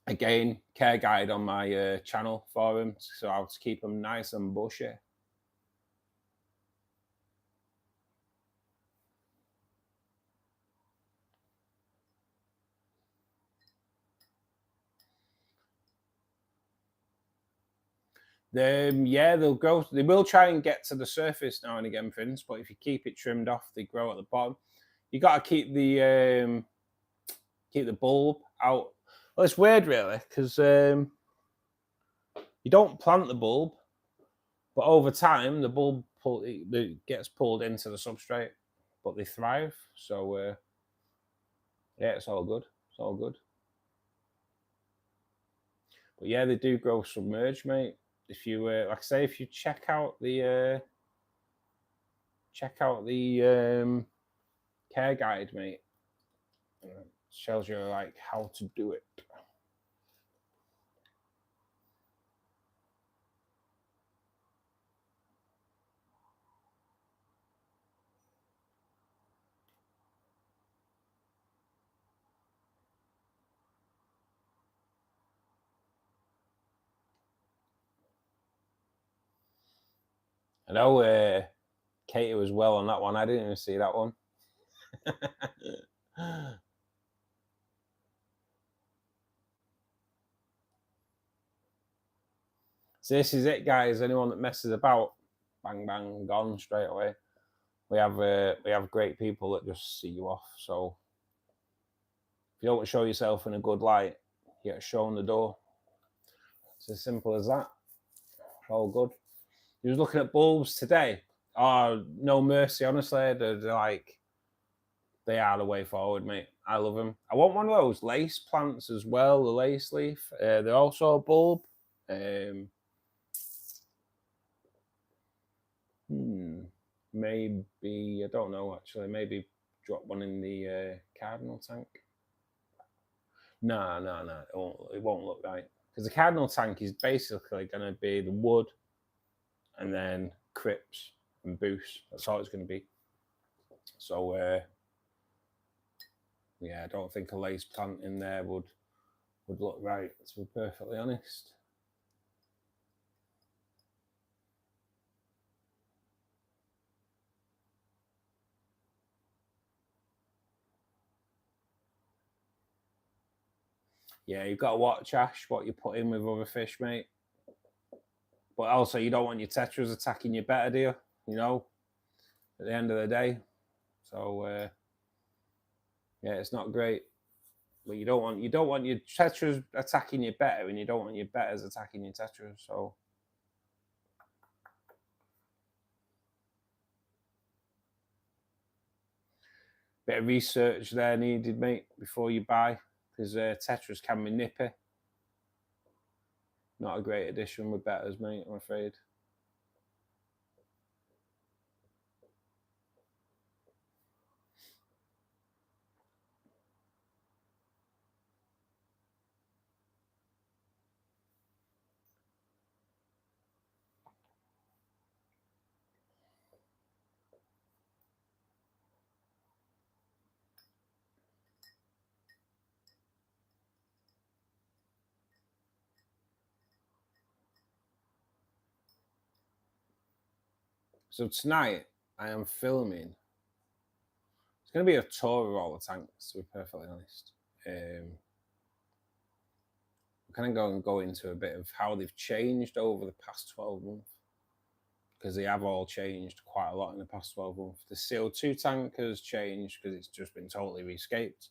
Again, care guide on my channel for them, so how to keep them nice and bushy. Yeah, they'll grow. They will try and get to the surface now and again, Prince. But if you keep it trimmed off, they grow at the bottom. You got to keep the bulb out. Well, it's weird, really, because you don't plant the bulb, but over time the bulb it gets pulled into the substrate, but they thrive. So yeah, it's all good. It's all good. But yeah, they do grow submerged, mate. If you like I say, if you check out the care guide, mate, it shows you like how to do it. I know Katie was well on that one. I didn't even see that one. So this is it, guys. Anyone that messes about, bang bang, gone straight away. We have great people that just see you off. So if you don't show yourself in a good light, you get shown the door. It's as simple as that. All good. You was looking at bulbs today. Oh, no mercy, honestly. They're like, they are the way forward, mate. I love them. I want one of those lace plants as well, the lace leaf. They're also a bulb. Maybe, I don't know actually, maybe drop one in the cardinal tank. No, it won't look right. Because the cardinal tank is basically going to be the wood and then crypts and boost. That's all it's going to be. So, yeah, I don't think a lace plant in there would look right, to be perfectly honest. Yeah, you've got to watch, Ash, what you put in with other fish, mate. But also, you don't want your tetras attacking your betta, do you? You know, at the end of the day. So, yeah, it's not great. But you don't want your tetras attacking your betta, and you don't want your bettas attacking your tetras. So bit of research there needed, mate, before you buy, because tetras can be nippy. Not a great addition with bettas, mate, I'm afraid. So tonight I am filming. It's going to be a tour of all the tanks, to be perfectly honest. I'm kind of go into a bit of how they've changed over the past 12 months, because they have all changed quite a lot in the past 12 months. The CO2 tank has changed because it's just been totally rescaped.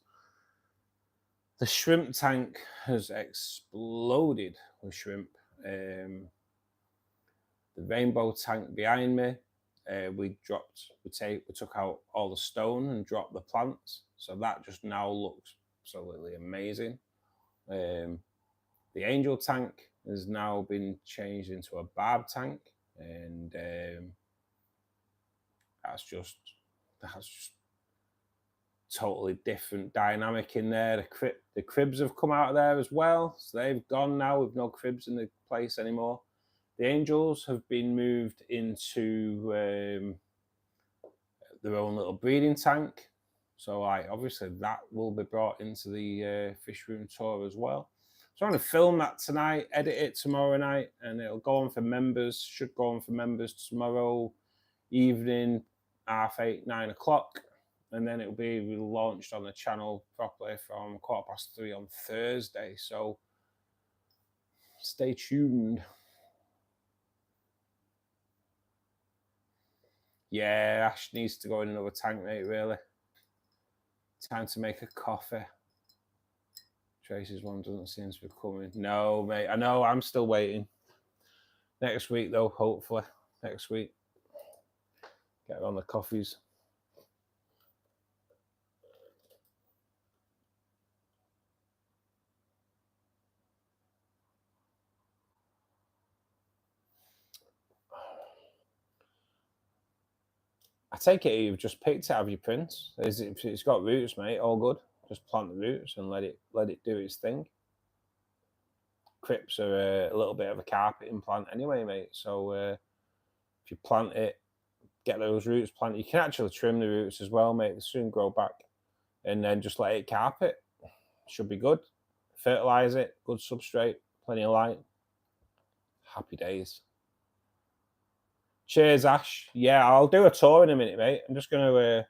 The shrimp tank has exploded with shrimp. The rainbow tank behind me, we took out all the stone and dropped the plants, so that just now looks absolutely amazing. The angel tank has now been changed into a barb tank, and that's just totally different dynamic in there. The cribs have come out of there as well, so they've gone now with no cribs in the place anymore. The angels have been moved into their own little breeding tank, so obviously that will be brought into the fish room tour as well. So I'm going to film that tonight, edit it tomorrow night, and it'll go on for members. Should go on for members tomorrow evening, 8:30, 9 o'clock. And then it'll be launched on the channel properly from 3:15 on Thursday. So stay tuned. Yeah, Ash needs to go in another tank, mate, really. Time to make a coffee. Tracy's one doesn't seem to be coming. No, mate. I know. I'm still waiting. Next week, though, hopefully. Next week. Get her on the coffees. I take it you've just picked it out of your prints. It's got roots, mate. All good. Just plant the roots and let it do its thing. Crypts are a little bit of a carpeting plant anyway, mate. So if you plant it, get those roots planted. You can actually trim the roots as well, mate. They soon grow back, and then just let it carpet. Should be good. Fertilize it. Good substrate. Plenty of light. Happy days. Cheers, Ash. Yeah, I'll do a tour in a minute, mate. I'm just going to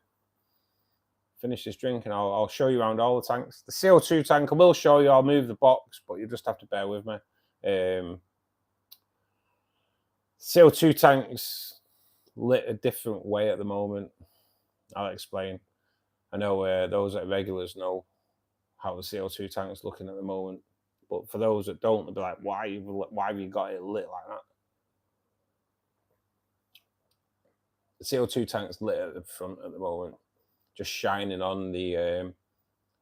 finish this drink and I'll show you around all the tanks. The CO2 tank, I will show you. I'll move the box, but you just have to bear with me. CO2 tanks lit a different way at the moment. I'll explain. I know those that are regulars know how the CO2 tank is looking at the moment. But for those that don't, they'll be like, why have you got it lit like that? The CO2 tank's lit at the front at the moment, just shining on the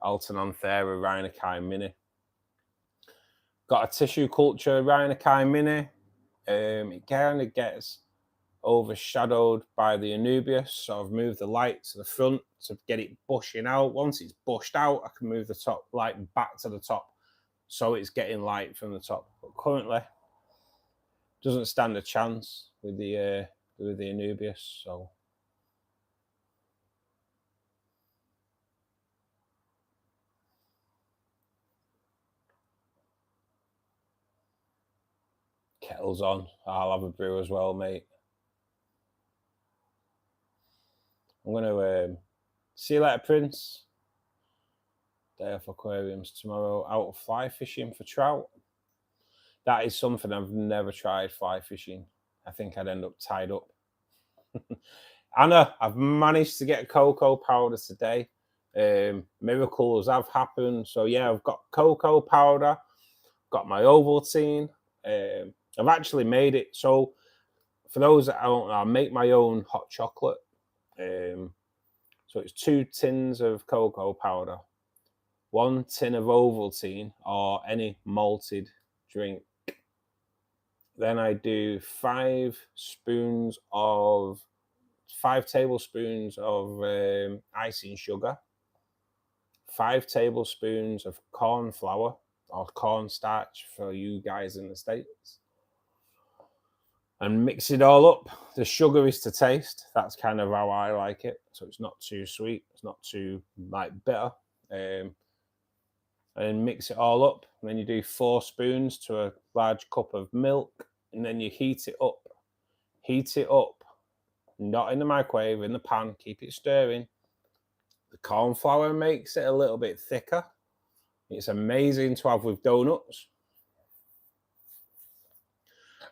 Altananthera rhinochi mini. Got a tissue culture rhinochi mini. It kind of gets overshadowed by the Anubias, so I've moved the light to the front to get it bushing out. Once it's bushed out, I can move the top light back to the top, so it's getting light from the top. But currently, doesn't stand a chance with the Anubias, so. Kettle's on. I'll have a brew as well, mate. I'm going to see you later, Prince. Day off aquariums tomorrow. Out fly fishing for trout. That is something I've never tried, fly fishing. I think I'd end up tied up. Anna, I've managed to get cocoa powder today. Miracles have happened. So yeah, I've got cocoa powder, got my Ovaltine. I've actually made it. So for those that don't know, I make my own hot chocolate. So it's 2 tins of cocoa powder, 1 tin of Ovaltine or any malted drink. Then I do 5 tablespoons of icing sugar, 5 tablespoons of corn flour or cornstarch for you guys in the States, and mix it all up. The sugar is to taste. That's kind of how I like it. So it's not too sweet. It's not too bitter. And then mix it all up. And then you do 4 spoons to a large cup of milk. And then you heat it up. Heat it up. Not in the microwave, in the pan. Keep it stirring. The corn flour makes it a little bit thicker. It's amazing to have with donuts.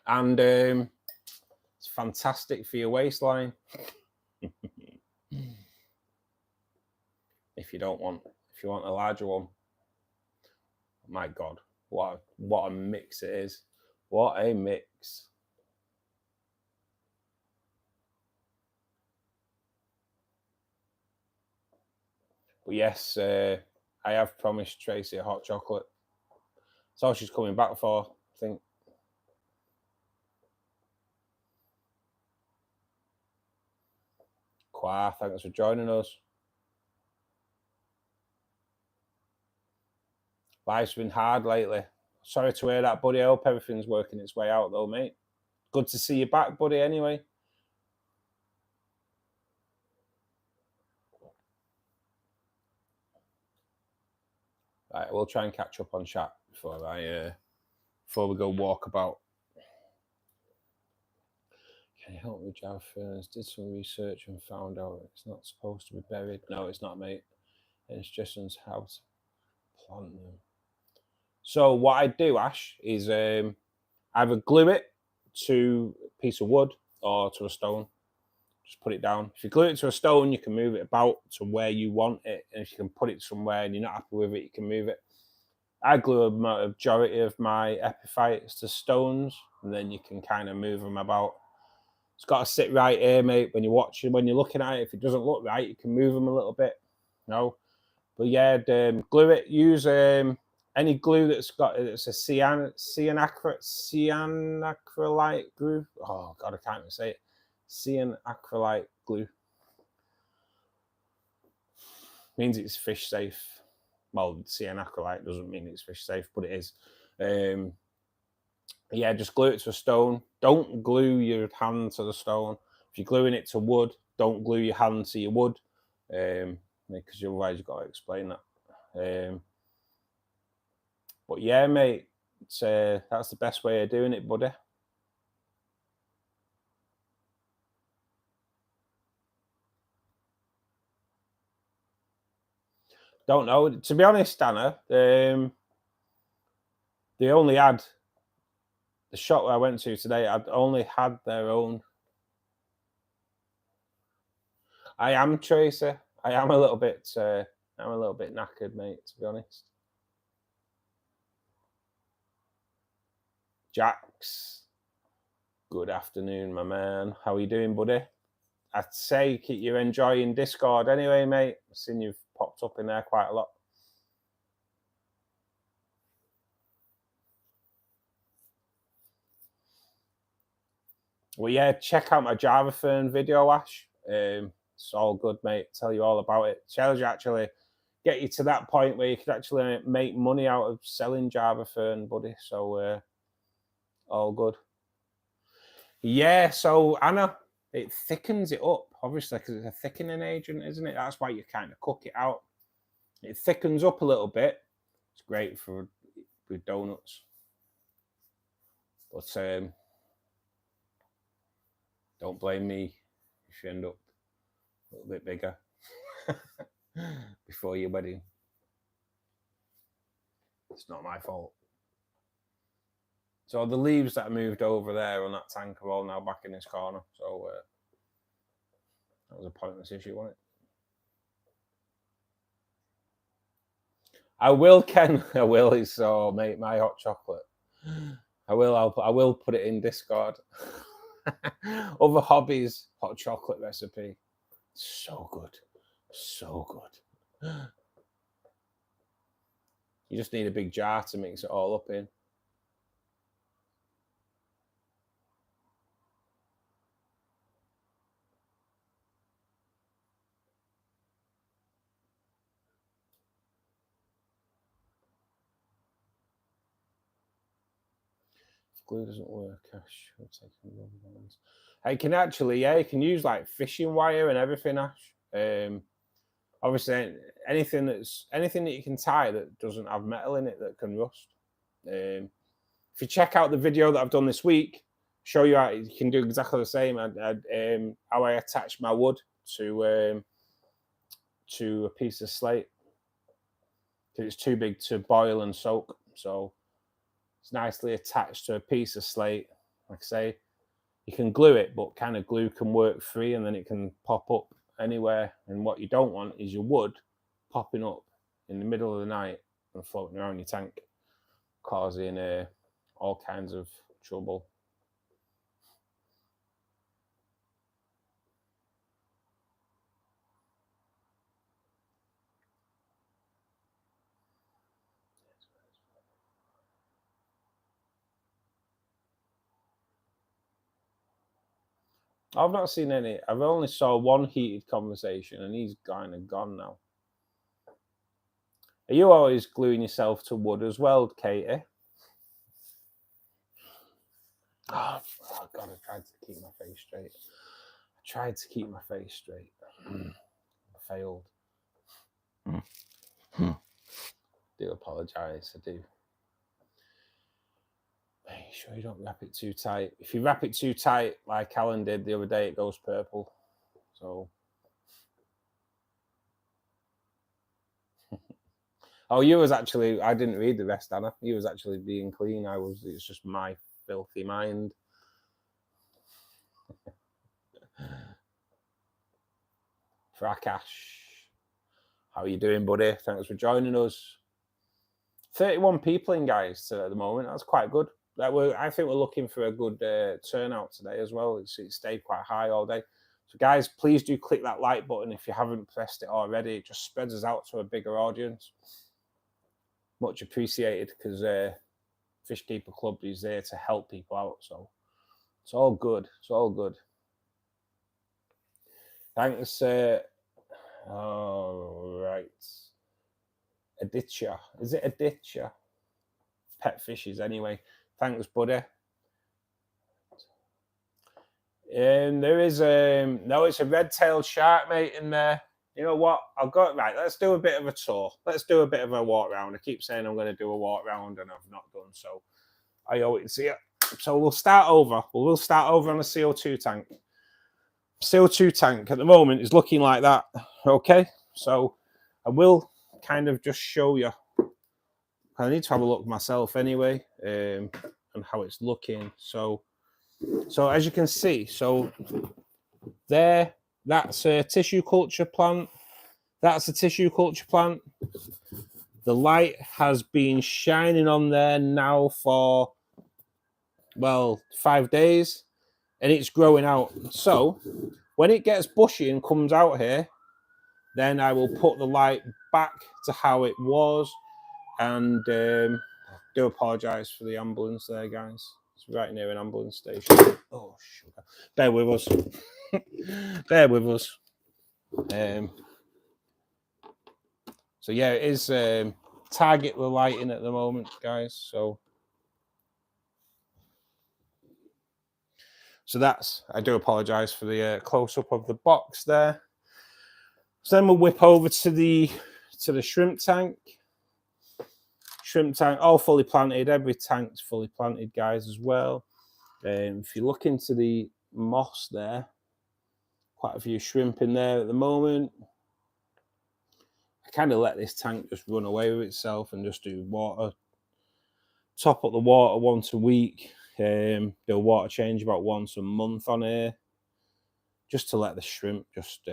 And it's fantastic for your waistline. If you want a larger one. My God, what a mix it is. What a mix. But yes, I have promised Tracy a hot chocolate. That's all she's coming back for, I think. Qua, thanks for joining us. Life's been hard lately. Sorry to hear that, buddy. I hope everything's working its way out, though, mate. Good to see you back, buddy, anyway. Right, we'll try and catch up on chat before we go walk about. Can you help me, Java Ferns? Did some research and found out it's not supposed to be buried. No, it's not, mate. It's just how to plant them. So what I do, Ash, is either glue it to a piece of wood or to a stone. Just put it down. If you glue it to a stone, you can move it about to where you want it. And if you can put it somewhere and you're not happy with it, you can move it. I glue a majority of my epiphytes to stones, and then you can kind of move them about. It's got to sit right here, mate. When you're watching, when you're looking at it, if it doesn't look right, you can move them a little bit. No, but yeah, glue it. Use any glue that's got it's a cyanacrylite glue. Oh God, I can't even say it. Cyanacrylite glue means it's fish safe. Well, cyanacrylite doesn't mean it's fish safe, but it is. Yeah, just glue it to a stone. Don't glue your hand to the stone. If you're gluing it to wood, don't glue your hand to your wood, because otherwise you've got to explain that. But yeah, mate, that's the best way of doing it, buddy. Don't know. To be honest, Anna, they only had the shop I went to today. I'd only had their own. I am Tracer. I am a little bit. I'm a little bit knackered, mate. To be honest. Jax, good afternoon, my man. How are you doing, buddy? I'd say you're enjoying Discord anyway, mate. I've seen you've popped up in there quite a lot. Well, yeah, check out my Java Fern video, Ash. It's all good, mate. Tell you all about it. Tells you actually get you to that point where you could actually make money out of selling Java Fern, buddy. So all good. Yeah, so Anna, it thickens it up, obviously, because it's a thickening agent, isn't it? That's why you kind of cook it out. It thickens up a little bit. It's great with donuts. But don't blame me if you end up a little bit bigger before your wedding. It's not my fault. So the leaves that I moved over there on that tank are all now back in this corner. So that was a pointless issue, wasn't it? I will, Ken. I will. It's mate, my hot chocolate. I will put it in Discord. Other hobbies, hot chocolate recipe. So good. So good. You just need a big jar to mix it all up in. If glue doesn't work, Ash, we'll take rubber bands. I can actually, yeah, you can use like fishing wire and everything, Ash. Obviously, anything that you can tie that doesn't have metal in it that can rust. If you check out the video that I've done this week, show you how you can do exactly the same. How I attach my wood to a piece of slate because it's too big to boil and soak. So it's nicely attached to a piece of slate. Like I say, you can glue it, but kind of glue can work free and then it can pop up anywhere. And what you don't want is your wood popping up in the middle of the night and floating around your tank, causing all kinds of trouble. I've not seen any. I've only saw one heated conversation and he's kind of gone now. Are you always gluing yourself to wood as well, Katie? Oh, God, I tried to keep my face straight. I failed. Do apologise, I do. Make sure you don't wrap it too tight. If you wrap it too tight, like Alan did the other day, it goes purple. So. Oh, you was actually, I didn't read the rest, Anna. You was actually being clean. It's just my filthy mind. Frakash, how are you doing, buddy? Thanks for joining us. 31 people in, guys, at the moment. That's quite good. I think we're looking for a good turnout today as well. It stayed quite high all day. So, guys, please do click that like button if you haven't pressed it already. It just spreads us out to a bigger audience. Much appreciated, because Fishkeeper Club is there to help people out. So it's all good. It's all good. Thanks. All right. Aditya. Is it Aditya? Pet fishes, anyway. Thanks, buddy. There is no, it's a red-tailed shark, mate, in there. You know what? I'll go right. Let's do a bit of a tour. Let's do a bit of a walk round. I keep saying I'm going to do a walk round, and I've not done so. I owe it to you. So we'll start over. We'll start over on the CO2 tank. CO2 tank at the moment is looking like that. Okay, so I will kind of just show you. I need to have a look myself anyway, and how it's looking. So as you can see, so there, that's a tissue culture plant. That's a tissue culture plant. The light has been shining on there now for, well, 5 days, and it's growing out. So when it gets bushy and comes out here, then I will put the light back to how it was. And do apologise for the ambulance there, guys. It's right near an ambulance station. Oh, sugar. Bear with us. Bear with us. So yeah, it is target the lighting at the moment, guys. So that's, I do apologise for the close-up of the box there. So then we'll whip over to the shrimp tank. Shrimp tank, all fully planted. Every tank's fully planted, guys, as well. If you look into the moss there, quite a few shrimp in there at the moment. I kind of let this tank just run away with itself and just do water. Top up the water once a week. Do a water change about once a month on here, just to let the shrimp just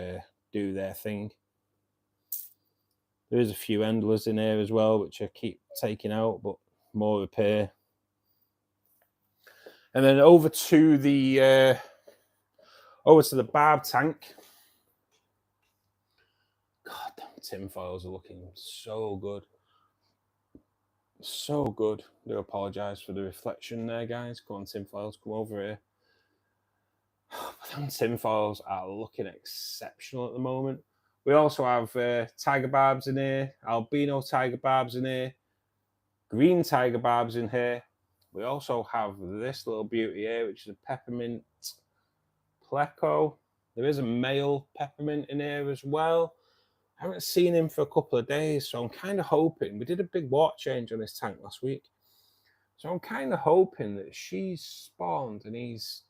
do their thing. There is a few endlers in here as well, which I keep taking out, but more repair. And then over to the barb tank. God, them tinfoils are looking so good. So good. I do apologise for the reflection there, guys. Come on, tinfoils, come over here. But them tinfoils are looking exceptional at the moment. We also have tiger barbs in here, albino tiger barbs in here, green tiger barbs in here. We also have this little beauty here, which is a peppermint pleco. There is a male peppermint in here as well. I haven't seen him for a couple of days, so I'm kind of hoping. We did a big water change on this tank last week. So I'm kind of hoping that she's spawned and he's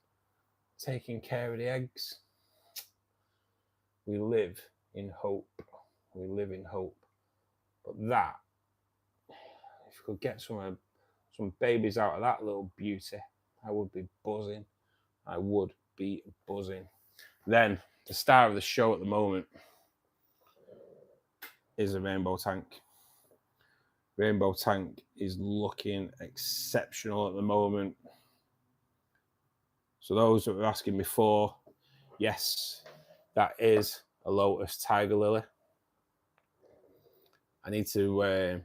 taking care of the eggs. We live in hope. We live in hope. But that, if we could get some babies out of that little beauty, I would be buzzing. I would be buzzing. Then the star of the show at the moment is a rainbow tank. Rainbow tank is looking exceptional at the moment. So those that were asking before, yes, that is a lotus tiger lily. I need to, I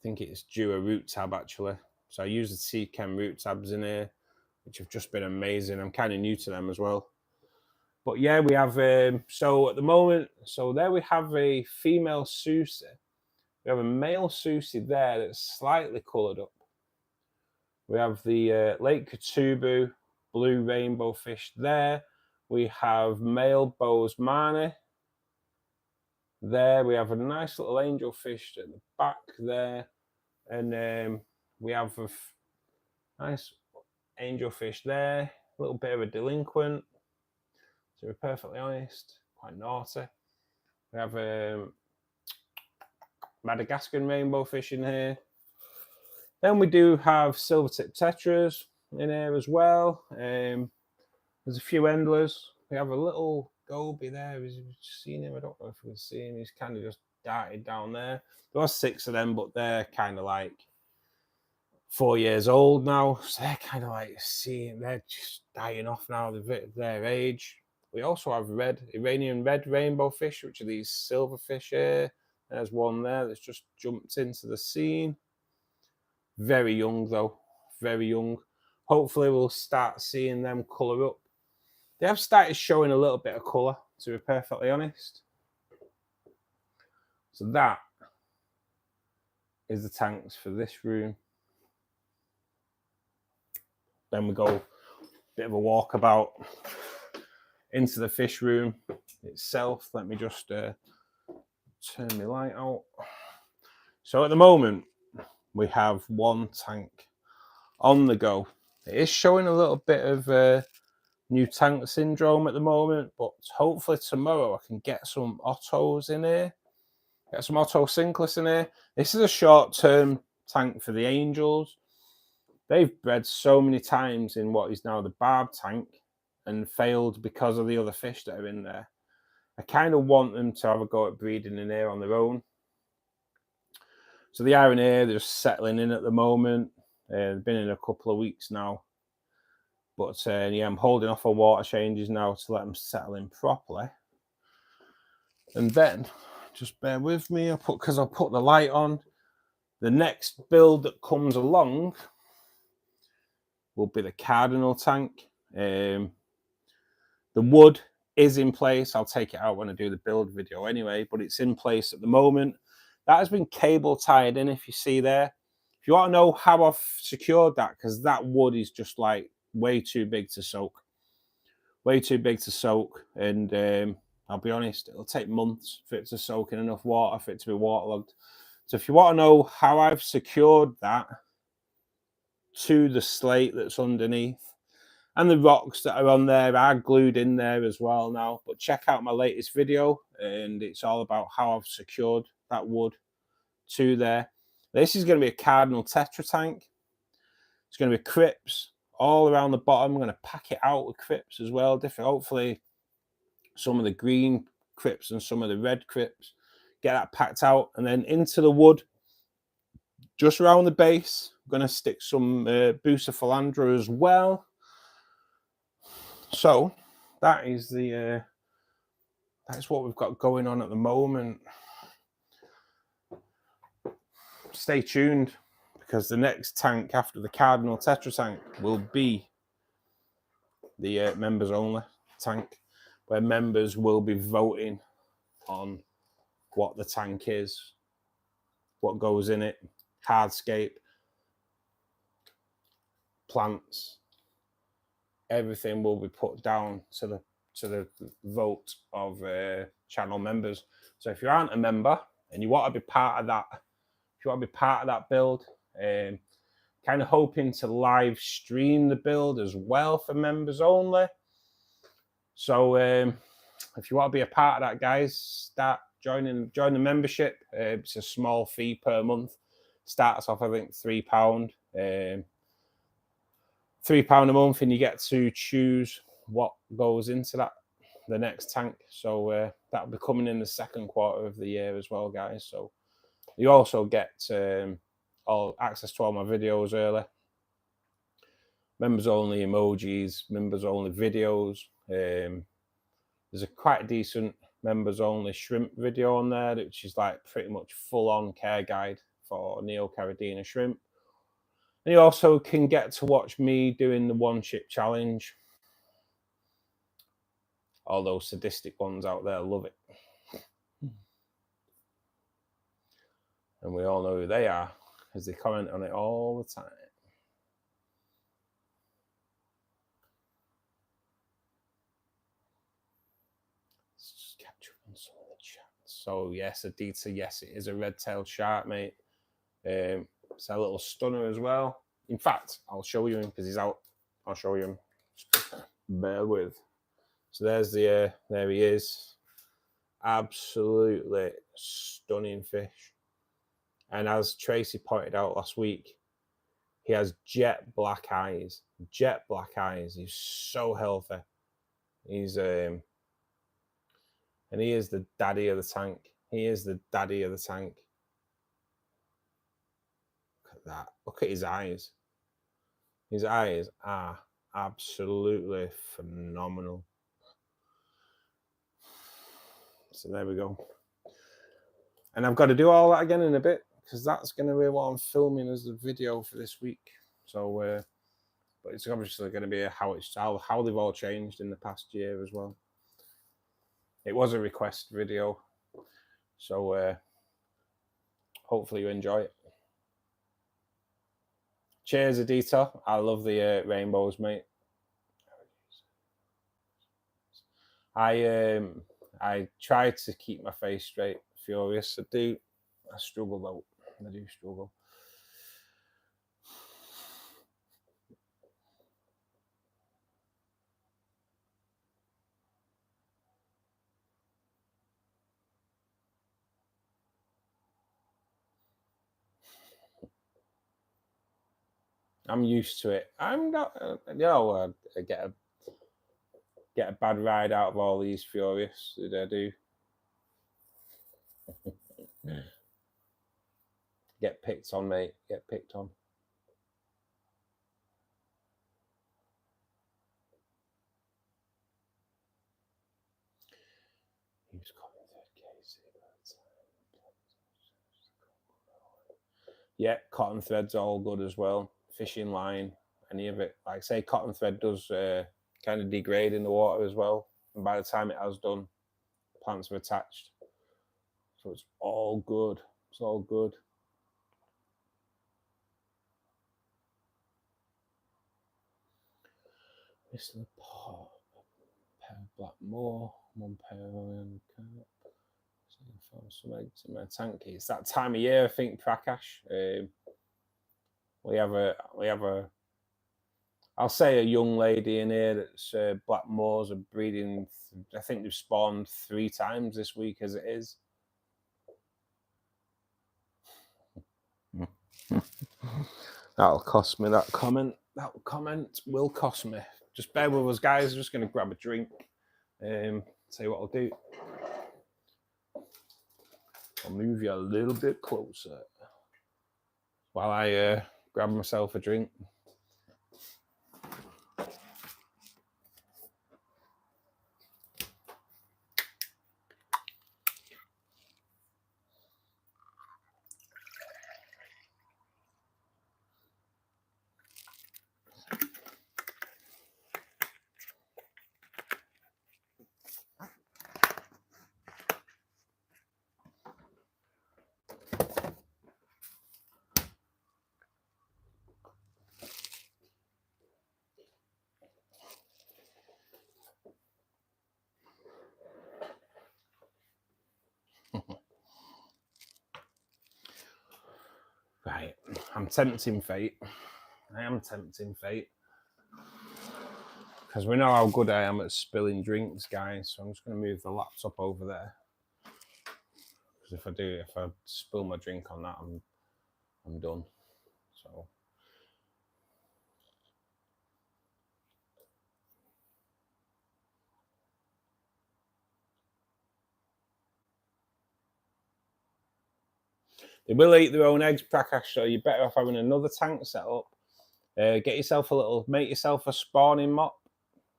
think it's due a root tab actually. So I use the Seachem root tabs in here, which have just been amazing. I'm kind of new to them as well. But yeah, we have, so at the moment, so there we have a female Susie. We have a male Susie there that's slightly coloured up. We have the Lake Katubu blue rainbow fish there. We have male Bozeman there. We have a nice little angelfish at the back there. And we have a nice angelfish there. A little bit of a delinquent, to be perfectly honest, quite naughty. We have a Madagascan rainbow fish in here. Then we do have silver tip tetras in here as well. There's a few endlers. We have a little goby there. Have you seen him? I don't know if you can see him. He's kind of just darted down there. There was 6 of them, but they're kind of like 4 years old now. So they're kind of like they're just dying off now, their age. We also have Iranian red rainbow fish, which are these silverfish here. There's one there that's just jumped into the scene. Very young though, very young. Hopefully we'll start seeing them colour up. They have started showing a little bit of colour, to be perfectly honest. So that is the tanks for this room. Then we go a bit of a walkabout into the fish room itself. Let me just turn my light out. So at the moment, we have one tank on the go. It is showing a little bit of new tank syndrome at the moment, but hopefully tomorrow I can get some Ottos in here. Get some Otto Cinclus in here. This is a short-term tank for the angels. They've bred so many times in what is now the barb tank and failed because of the other fish that are in there. I kind of want them to have a go at breeding in here on their own. So they are in here, they're just settling in at the moment. They've been in a couple of weeks now. But yeah, I'm holding off on water changes now to let them settle in properly. And then, just bear with me, because I'll put the light on. The next build that comes along will be the cardinal tank. The wood is in place. I'll take it out when I do the build video anyway, but it's in place at the moment. That has been cable tied in, if you see there. If you want to know how I've secured that, because that wood is just like way too big to soak. Way too big to soak. And I'll be honest, it'll take months for it to soak in enough water for it to be waterlogged. So if you want to know how I've secured that to the slate that's underneath, and the rocks that are on there are glued in there as well now. But check out my latest video, and it's all about how I've secured that wood to there. This is going to be a cardinal tetra tank. It's going to be crypts all around the bottom. I'm going to pack it out with crypts as well. Hopefully some of the green crypts and some of the red crypts. Get that packed out, and then into the wood, just around the base, I'm going to stick some Bucephalandra as well. So that is that's what we've got going on at the moment. Stay tuned, because the next tank after the cardinal tetra tank will be the members only tank, where members will be voting on what the tank is, what goes in it, hardscape, plants, everything will be put down to the vote of channel members. So if you aren't a member and you want to be part of that, if you want to be part of that build, kind of hoping to live stream the build as well for members only. So if you want to be a part of that, guys, start join the membership. It's a small fee per month. Starts off, I think, £3. £3 a month, and you get to choose what goes into the next tank. So that'll be coming in the second quarter of the year as well, guys. So you also get all access to all my videos early, members only emojis, members only videos. There's a quite decent members only shrimp video on there, which is like pretty much full on care guide for Neocaridina shrimp. And you also can get to watch me doing the one chip challenge. All those sadistic ones out there love it. And we all know who they are, because they comment on it all the time. Let's just catch up on some of the chat. So yes, Adita, yes, it is a red-tailed shark, mate. It's a little stunner as well. In fact, I'll show you him because he's out. I'll show you him. Bear with. So there's the there he is. Absolutely stunning fish. And as Tracy pointed out last week, he has jet black eyes. Jet black eyes. He's so healthy. He's and he is the daddy of the tank. He is the daddy of the tank. Look at that. Look at his eyes. His eyes are absolutely phenomenal. So there we go. And I've got to do all that again in a bit, because that's going to be what I'm filming as the video for this week. So, but it's obviously going to be how they've all changed in the past year as well. It was a request video, so hopefully you enjoy it. Cheers, Adita. I love the rainbows, mate. I try to keep my face straight, Furious. I struggle though. I do struggle. I'm used to it. I'm not, I get a bad ride out of all these Furious that I do. Get picked on, mate. Get picked on. Yeah, cotton thread's all good as well. Fishing line, any of it. Like I say, cotton thread does kind of degrade in the water as well. And by the time it has done, plants are attached. So it's all good. It's all good. This is the pot. A pair of black moor, one pair of Orion carp. Some eggs in my tank. It's that time of year, I think, Prakash. We have a I'll say a young lady in here that's black moors are breeding. I think they've spawned 3 times this week as it is. That'll cost me, that comment. That comment will cost me. Just bear with us, guys. I'm just going to grab a drink. Tell you what I'll do. I'll move you a little bit closer while I grab myself a drink. Right, I'm tempting fate. I am tempting fate. Because we know how good I am at spilling drinks, guys. So I'm just going to move the laptop over there. Because if I spill my drink on that, I'm done. So. They will eat their own eggs, Prakash, so you're better off having another tank set up. Make yourself a spawning mop.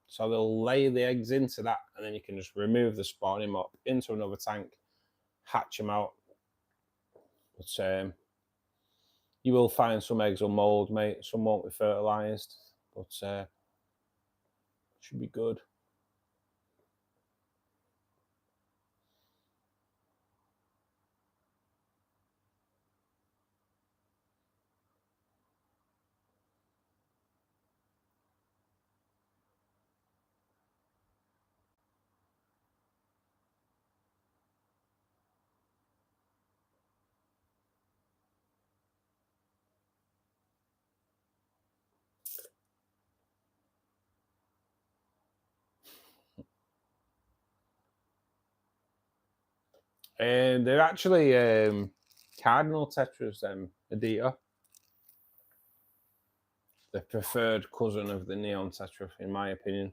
So they'll lay the eggs into that, and then you can just remove the spawning mop into another tank, hatch them out. But you will find some eggs will mold, mate. Some won't be fertilised, but it should be good. And they're actually cardinal tetras, Adita. The preferred cousin of the neon tetra, in my opinion.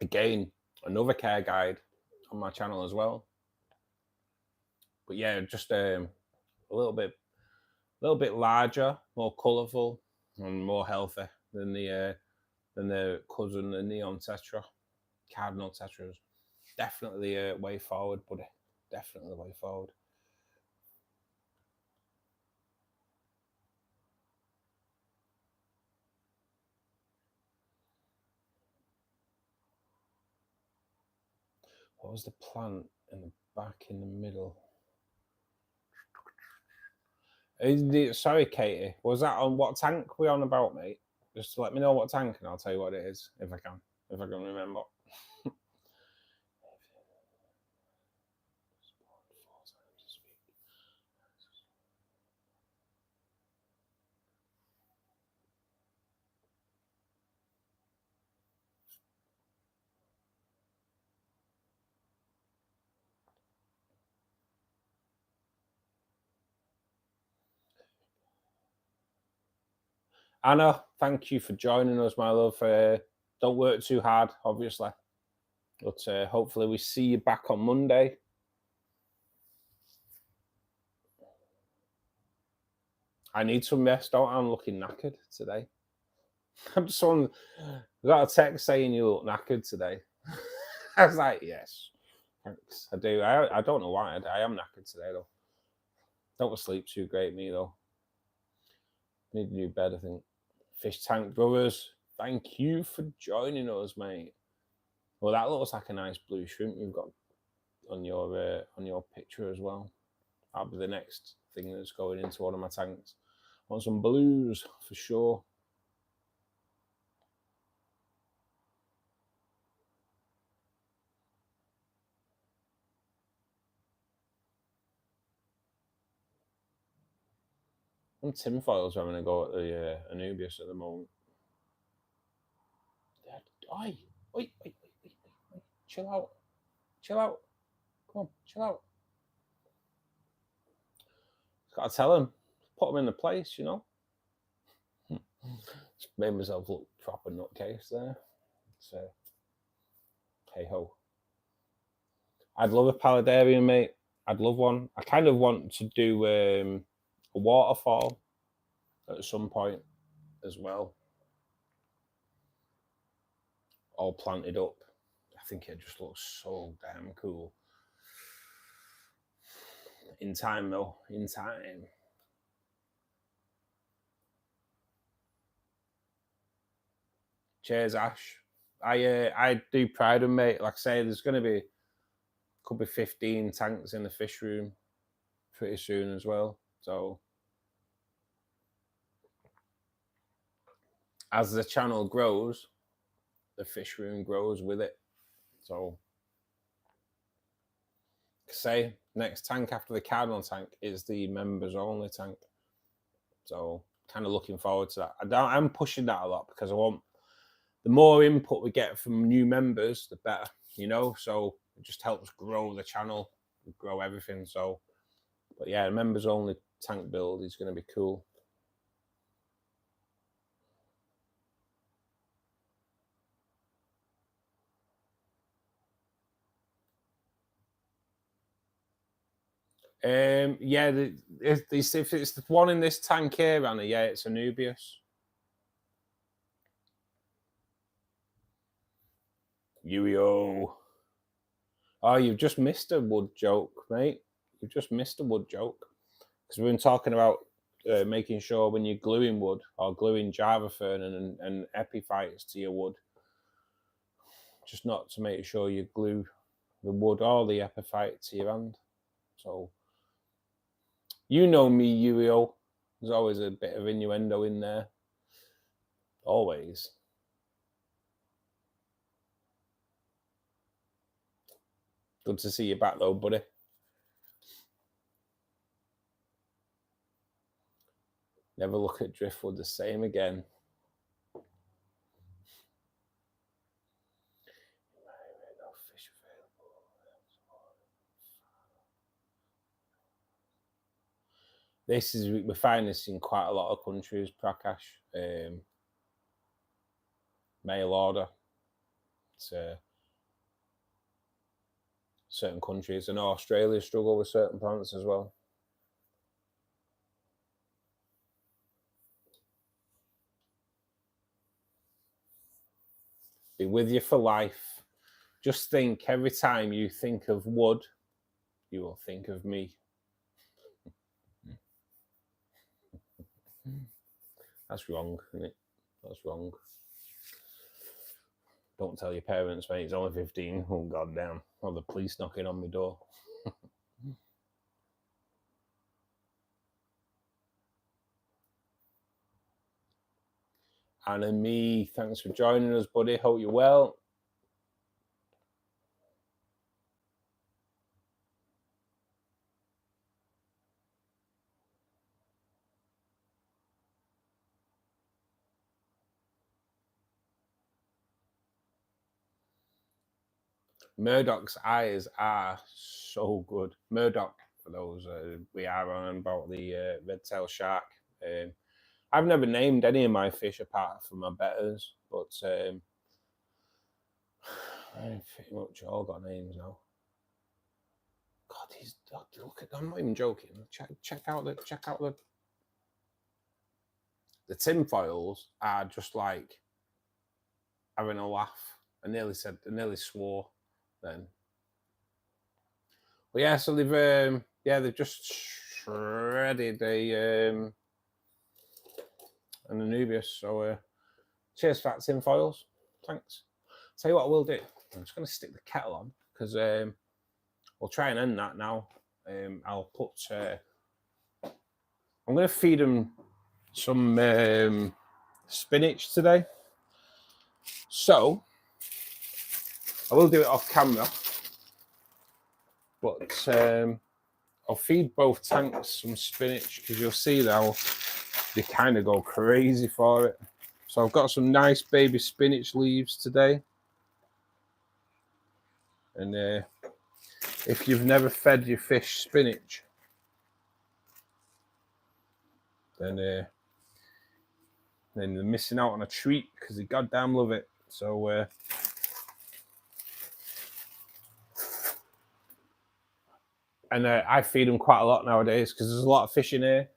Again, another care guide on my channel as well. But yeah, just a little bit larger, more colourful, and more healthy than the cousin, the neon tetra, cardinal tetras. Definitely the way forward, buddy. Definitely the way forward. What was the plant in the back in the middle? Sorry, Katie. Was that on what tank we on about, mate? Just let me know what tank and I'll tell you what it is if I can remember. Anna, thank you for joining us, my love. Don't work too hard, obviously. But hopefully we see you back on Monday. I need some rest, don't I? I'm looking knackered today. I'm just on. I got a text saying you look knackered today. I was like, yes, thanks. I do. I don't know why. I am knackered today, though. Don't sleep too great, me, though. Need a new bed, I think. Fish Tank Brothers, thank you for joining us, mate. Well, that looks like a nice blue shrimp you've got on your picture as well. That'll be the next thing that's going into one of my tanks. I want some blues for sure. And tinfoils are having a go at the Anubias at the moment. Oi, chill out. Chill out. Come on, chill out. Gotta tell him. Put him in the place, you know. Just made myself look proper nutcase there. So, hey ho. I'd love a paludarium, mate. I'd love one. I kind of want to do a waterfall at some point as well. All planted up. I think it just looks so damn cool. In time, though. In time. Cheers, Ash. I do pride them, mate. Like I say, there's going to be could be 15 tanks in the fish room pretty soon as well. So as the channel grows, the fish room grows with it. So say next tank after the cardinal tank is the members only tank. So kind of looking forward to that. I'm pushing that a lot because I want the more input we get from new members, the better, you know. So it just helps grow the channel, grow everything. So, but yeah, members only tank build is going to be cool. Yeah, if it's the one in this tank here, Anna, yeah, it's Anubias. Yu-Yo. Oh, you've just missed a wood joke, mate. You've just missed a wood joke. Because we've been talking about making sure when you're gluing wood or gluing Java fern and epiphytes to your wood, just not to make sure you glue the wood or the epiphyte to your hand. So, you know me, Yu-Yo. There's always a bit of innuendo in there. Always. Good to see you back though, buddy. Never look at driftwood the same again. This is, we find this in quite a lot of countries, Prakash. Mail order. It's certain countries. I know Australia struggle with certain plants as well. Be with you for life. Just think, every time you think of wood, you will think of me. That's wrong, isn't it? That's wrong. Don't tell your parents, mate. He's only 15. Oh, goddamn. Or the police knocking on my door. Anna me, thanks for joining us, buddy. Hope you're well. Murdoch's eyes are so good. Murdoch, for those we are on about the red-tailed shark. I've never named any of my fish apart from my bettas, but I've pretty much all got names now. God, these look at them. I'm not even joking. Check out the tinfoils are just like having a laugh. I nearly swore then. But yeah, so they've just shredded an Anubias. So cheers for that, tinfoils. Thanks. Tell you what I will do. I'm just going to stick the kettle on because we'll try and end that now. I'll put. I'm going to feed them some spinach today. So I will do it off camera, but I'll feed both tanks some spinach because you'll see now they kind of go crazy for it. So I've got some nice baby spinach leaves today. And if you've never fed your fish spinach, then they're missing out on a treat because they goddamn love it. So and I feed them quite a lot nowadays because there's a lot of fish in here.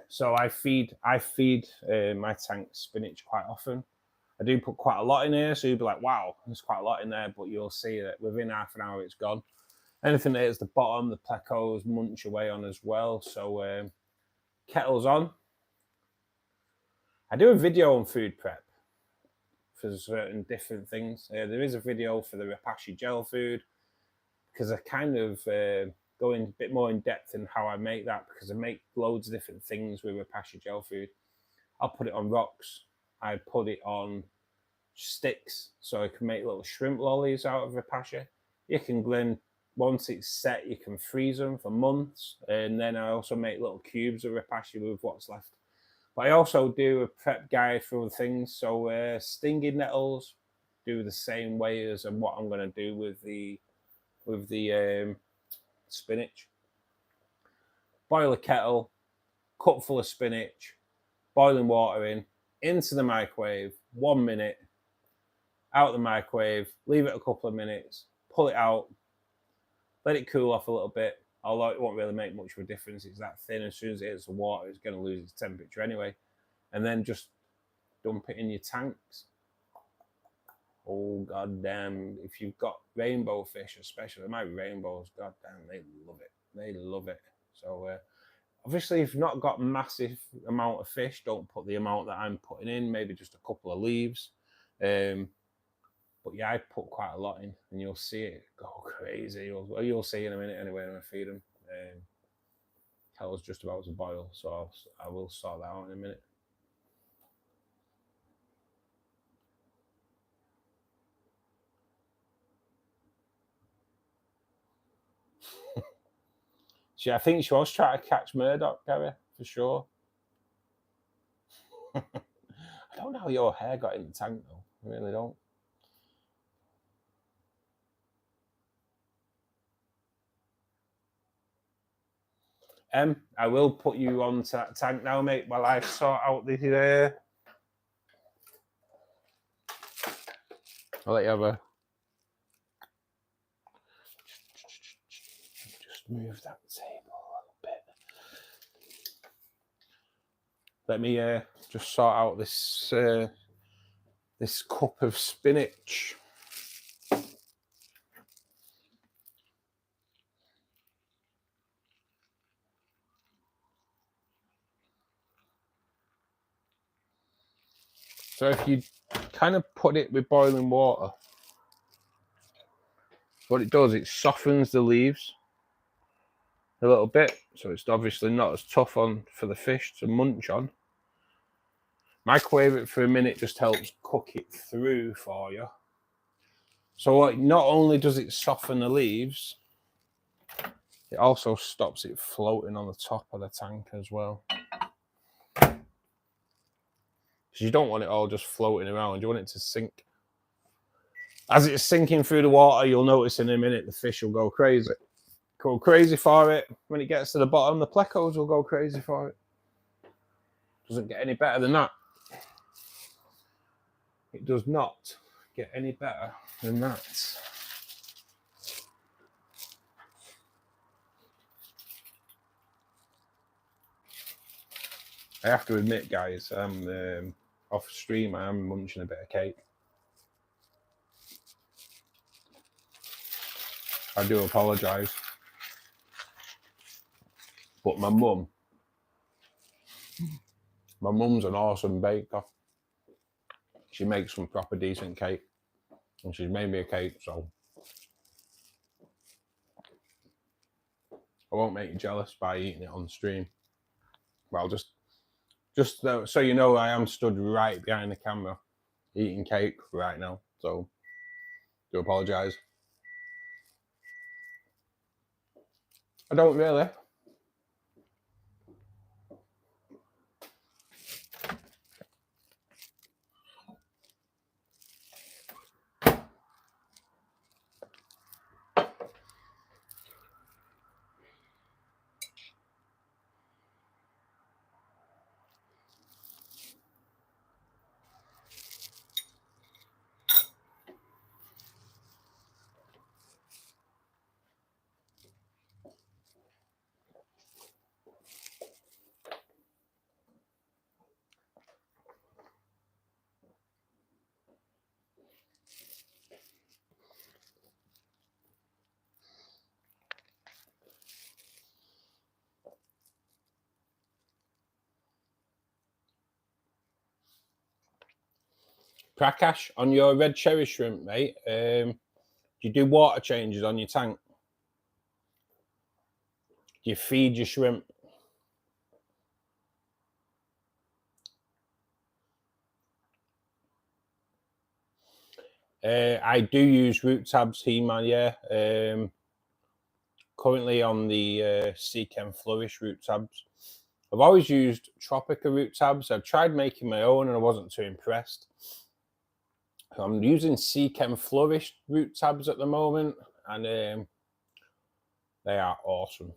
So I feed my tank spinach quite often. I do put quite a lot in here, so you'll be like, wow, there's quite a lot in there, but you'll see that within half an hour it's gone. Anything that hits the bottom, the plecos munch away on as well. So kettle's on. I do a video on food prep for certain different things. There is a video for the Repashy gel food because I kind of go in a bit more in depth in how I make that because I make loads of different things with Repashy gel food. I'll put it on rocks. I put it on sticks so I can make little shrimp lollies out of Repashy. You can then, once it's set, you can freeze them for months. And then I also make little cubes of Repashy with what's left. But I also do a prep guide for other things. So stinging nettles, do the same way as what I'm going to do with the spinach. Boil a kettle, cup full of spinach, boiling water into the microwave, 1 minute, out the microwave, leave it a couple of minutes, pull it out, let it cool off a little bit, although it won't really make much of a difference. It's that thin. As soon as it hits the water, it's going to lose its temperature anyway. And then just dump it in your tanks. Oh, goddamn. If you've got rainbow fish, especially my rainbows, goddamn, they love it. They love it. So, obviously, if you've not got massive amount of fish, don't put the amount that I'm putting in, maybe just a couple of leaves. But yeah, I put quite a lot in, and you'll see it go crazy. You'll see in a minute anyway when I feed them. Kettle's just about to boil, so I will sort that out in a minute. I think she was trying to catch Murdoch, Gary, for sure. I don't know how your hair got in the tank, though. I really don't. I will put you on to that tank now, mate, while I sort out the... I'll let you have a... just move that table a little bit. Let me just sort out this this cup of spinach. So if you kind of put it with boiling water, what it does, it softens the leaves a little bit, so it's obviously not as tough on for the fish to munch on. Microwave it for a minute just helps cook it through for you. So not only does it soften the leaves, it also stops it floating on the top of the tank as well. Because you don't want it all just floating around, you want it to sink. As it's sinking through the water, you'll notice in a minute the fish will go crazy. Go crazy for it. When it gets to the bottom, the plecos will go crazy for it. Doesn't get any better than that. It does not get any better than that. I have to admit, guys, I'm off stream. I am munching a bit of cake. I do apologise. But my mum's an awesome baker. She makes some proper decent cake. And she's made me a cake, so I won't make you jealous by eating it on stream. Well, just so you know, I am stood right behind the camera eating cake right now, so do apologise. I don't really. Prakash, on your red cherry shrimp, mate, do you do water changes on your tank? Do you feed your shrimp? I do use root tabs, He-Man, yeah. Currently on the Seachem Flourish root tabs. I've always used Tropica root tabs. I've tried making my own and I wasn't too impressed. I'm using Seachem Flourish root tabs at the moment, and they are awesome.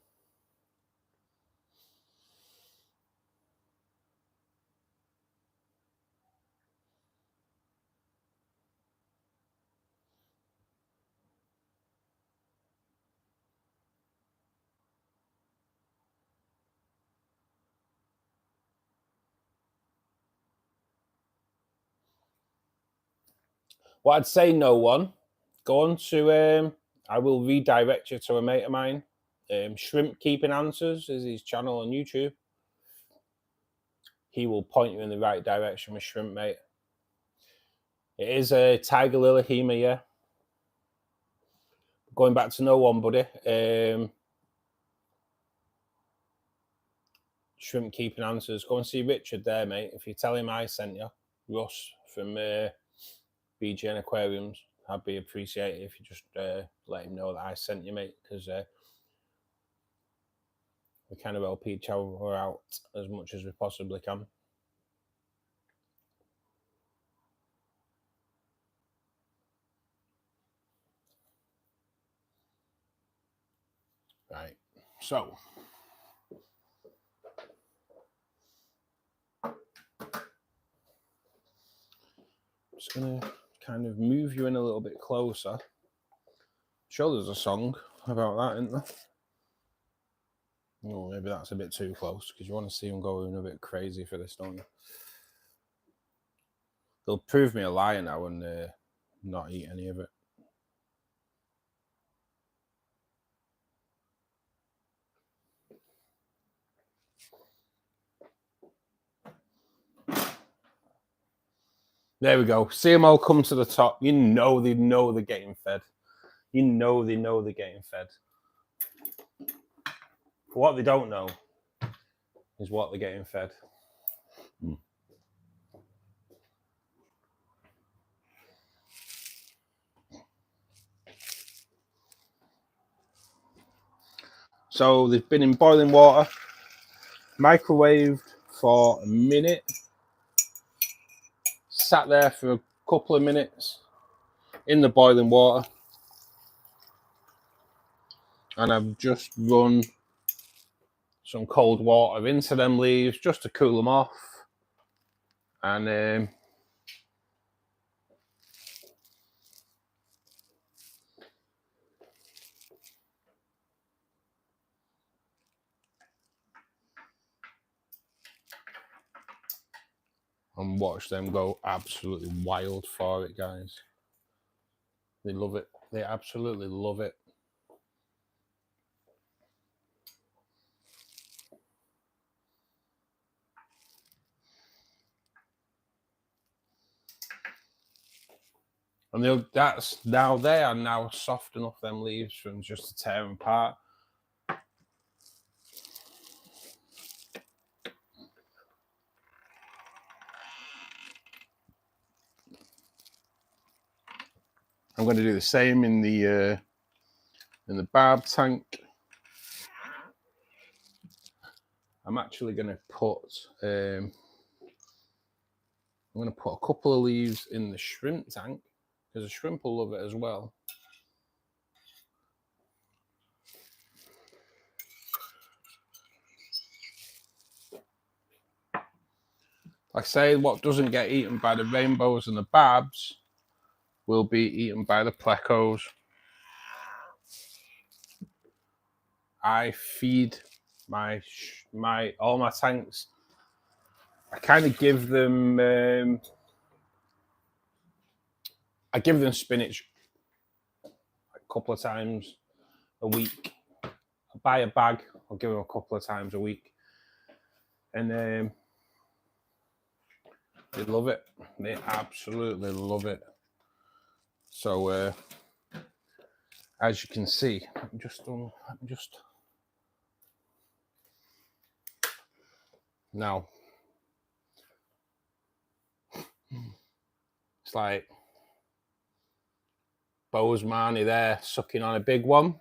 What I'd say, no one, go on to, I will redirect you to a mate of mine. Shrimp Keeping Answers is his channel on YouTube. He will point you in the right direction with shrimp, mate. It is a tiger lily hema, yeah. Going back to no one, buddy. Shrimp Keeping Answers. Go and see Richard there, mate. If you tell him I sent you, Russ from BGN Aquariums, I'd be appreciated if you just let him know that I sent you, mate, because we kind of help each other out as much as we possibly can. Right, so I'm just gonna kind of move you in a little bit closer. I'm sure there's a song about that, isn't there? Oh, maybe that's a bit too close because you want to see them going a bit crazy for this, don't you? They'll prove me a liar now and not eat any of it. There we go. See them all come to the top. You know they're getting fed. You know they're getting fed. What they don't know is what they're getting fed. So they've been in boiling water, microwaved for a minute, sat there for a couple of minutes in the boiling water, and I've just run some cold water into them leaves just to cool them off. And watch them go absolutely wild for it, guys. They love it. They absolutely love it. And they are now soft enough, them leaves, from just to tear them apart. I'm going to do the same in the barb tank. I'm actually going to put I'm going to put a couple of leaves in the shrimp tank because the shrimp will love it as well. Like I say, what doesn't get eaten by the rainbows and the barbs will be eaten by the plecos. I feed all my tanks. I kind of give them I give them spinach a couple of times a week. I buy a bag. I'll give them a couple of times a week, and they love it. They absolutely love it. So as you can see, just now. It's like Bozeman there sucking on a big one.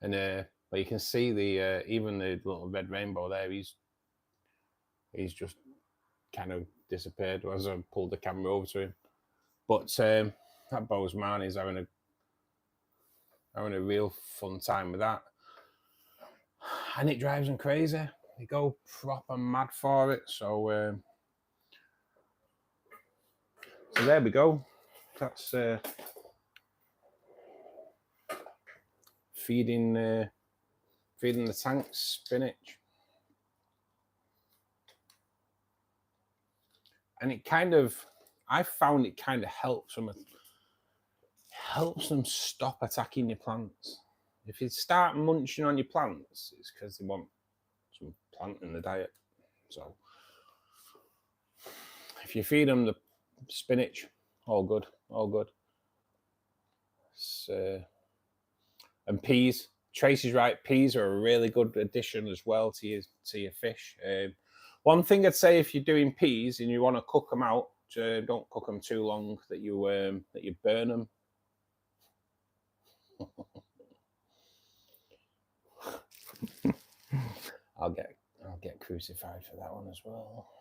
And but you can see the even the little red rainbow there. He's just kind of disappeared as I pulled the camera over to him. But that Bozeman is having a real fun time with that, and it drives them crazy. They go proper mad for it. So there we go. That's feeding the tanks spinach. And I found it kind of helps them stop attacking your plants. If you start munching on your plants, it's because they want some plant in the diet. So if you feed them the spinach, all good. And peas. Tracy's right. Peas are a really good addition as well to your fish. One thing I'd say, if you're doing peas and you want to cook them out, don't cook them too long that you burn them. I'll get crucified for that one as well.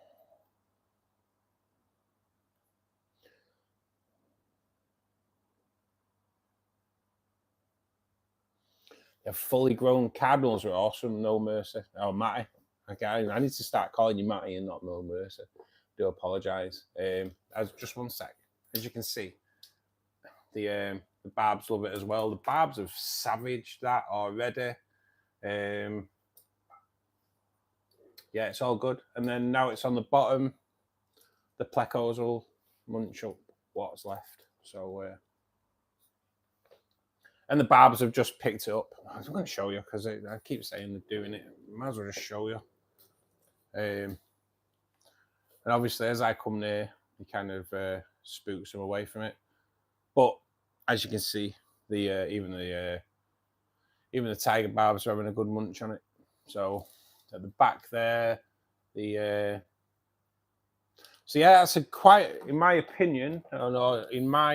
The fully grown cardinals are awesome. No mercy. Oh, Matty. Okay, I need to start calling you Matty and not No Mercy. Do apologise. As just one sec. As you can see, The barbs love it as well. The barbs have savaged that already. Yeah, it's all good. And then now it's on the bottom. The plecos will munch up what's left. So, and the barbs have just picked it up. I'm going to show you because I keep saying they're doing it. Might as well just show you. And obviously, as I come near, he kind of spooks them away from it. But as you can see, even the tiger barbs are having a good munch on it. So at the back there, so yeah, that's a quite, in my opinion, in my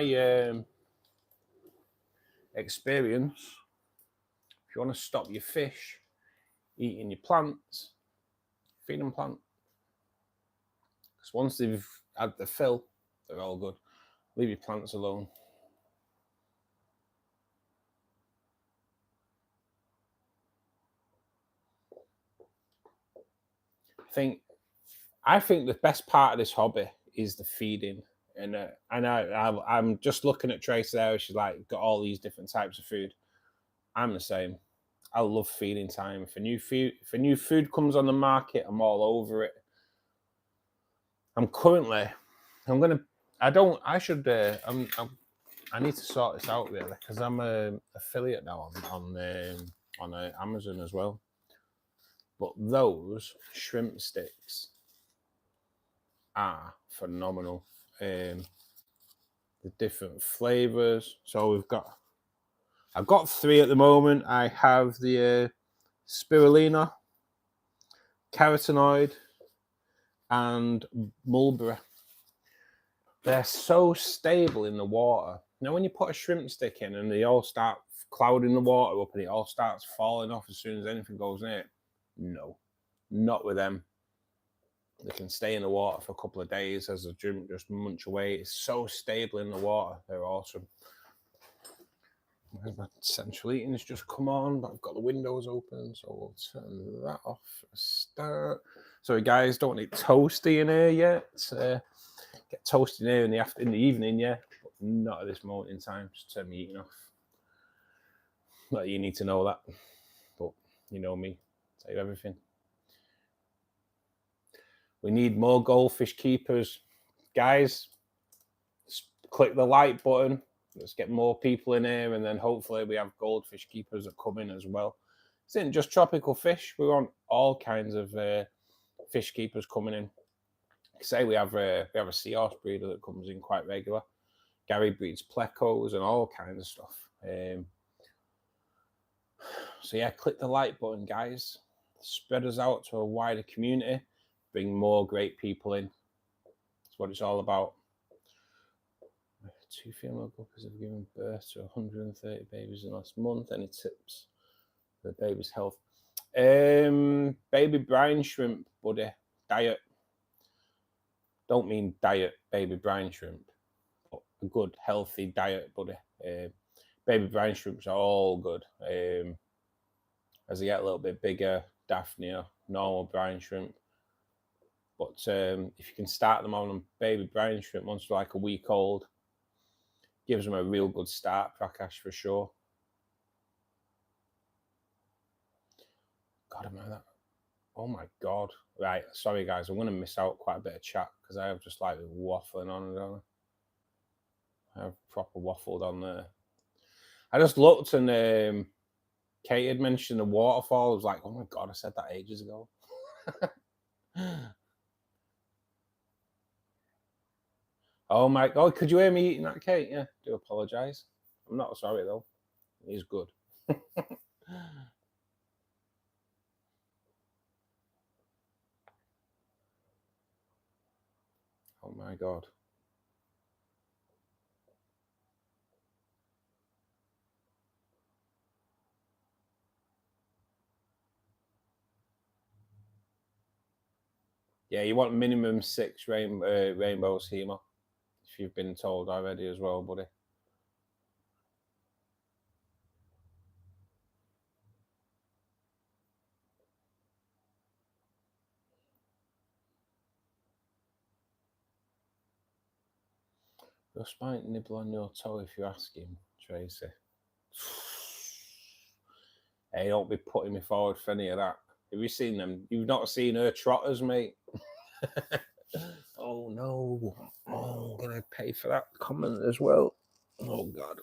experience, if you want to stop your fish eating your plants, feed them plant. Because once they've had the fill, they're all good. Leave your plants alone. I think the best part of this hobby is the feeding. And I'm just looking at Trace there. She's like got all these different types of food. I'm the same. I love feeding time. If a new food comes on the market, I'm all over it. I need to sort this out really because I'm an affiliate now on Amazon as well. But those shrimp sticks are phenomenal. The different flavors. So I've got 3 at the moment. I have the spirulina, carotenoid, and mulberry. They're so stable in the water. Now, when you put a shrimp stick in and they all start clouding the water up and it all starts falling off as soon as anything goes near it, no, not with them. They can stay in the water for a couple of days as the shrimp just munch away. It's so stable in the water. They're awesome. My central heating has just come on, but I've got the windows open, so we'll turn that off for a start. Sorry, guys, don't need toasty in here yet. Get toasty in here in the evening, yeah, but not at this moment in time. Just turn my heating off. Not that you need to know that, but you know me. Tell you everything. We need more goldfish keepers, guys. Just click the like button. Let's get more people in here, and then hopefully we have goldfish keepers that come in as well. This isn't just tropical fish. We want all kinds of fish keepers coming in. Say we have a seahorse breeder that comes in quite regular. Gary breeds plecos and all kinds of stuff. So yeah, click the like button, guys. Spread us out to a wider community. Bring more great people in. That's what it's all about. 2 female guppies have given birth to 130 babies in the last month. Any tips for the baby's health? Baby brine shrimp, buddy. Diet. Don't mean diet baby brine shrimp, but a good healthy diet, buddy. Baby brine shrimps are all good. As they get a little bit bigger, daphnia, normal brine shrimp. But if you can start them on baby brine shrimp once they're like a week old, gives them a real good start, Prakash, for sure. God, am I that? Oh my God. Right, sorry guys, I'm going to miss out quite a bit of chat because I have just like waffling on, don't I? I have proper waffled on there. I just looked and Kate had mentioned the waterfall. I was like, oh my God, I said that ages ago. Oh my God, could you hear me eating that cake? Yeah, do apologise. I'm not sorry though. It is good. Oh my God. Yeah, you want minimum 6 rainbows, Hema, if you've been told already as well, buddy. Just might nibble on your toe if you ask him, Tracy. Hey, don't be putting me forward for any of that. Have you seen them? You've not seen her trotters, mate. Oh no. Oh, I'm gonna pay for that comment as well. Oh god.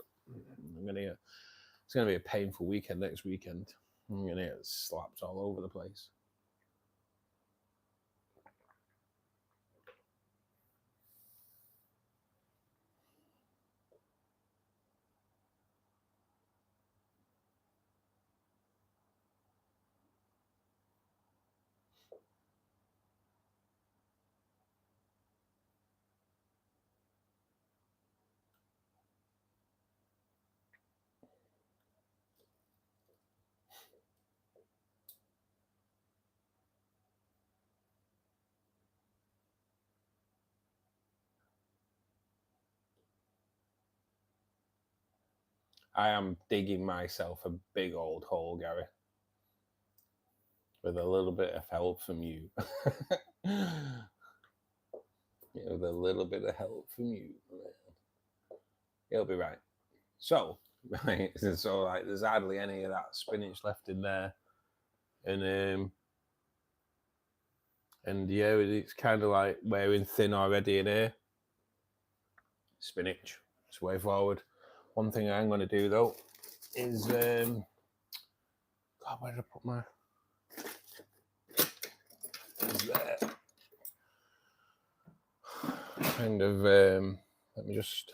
It's gonna be a painful weekend next weekend. I'm gonna get slapped all over the place. I am digging myself a big old hole, Gary. With a little bit of help from you. With a little bit of help from you. It'll be right. So, right, so like there's hardly any of that spinach left in there. And yeah, it's kind of like wearing thin already in here. Spinach, it's way forward. One thing I'm going to do though is, God, where did I put my? Is there? Kind of. Let me just.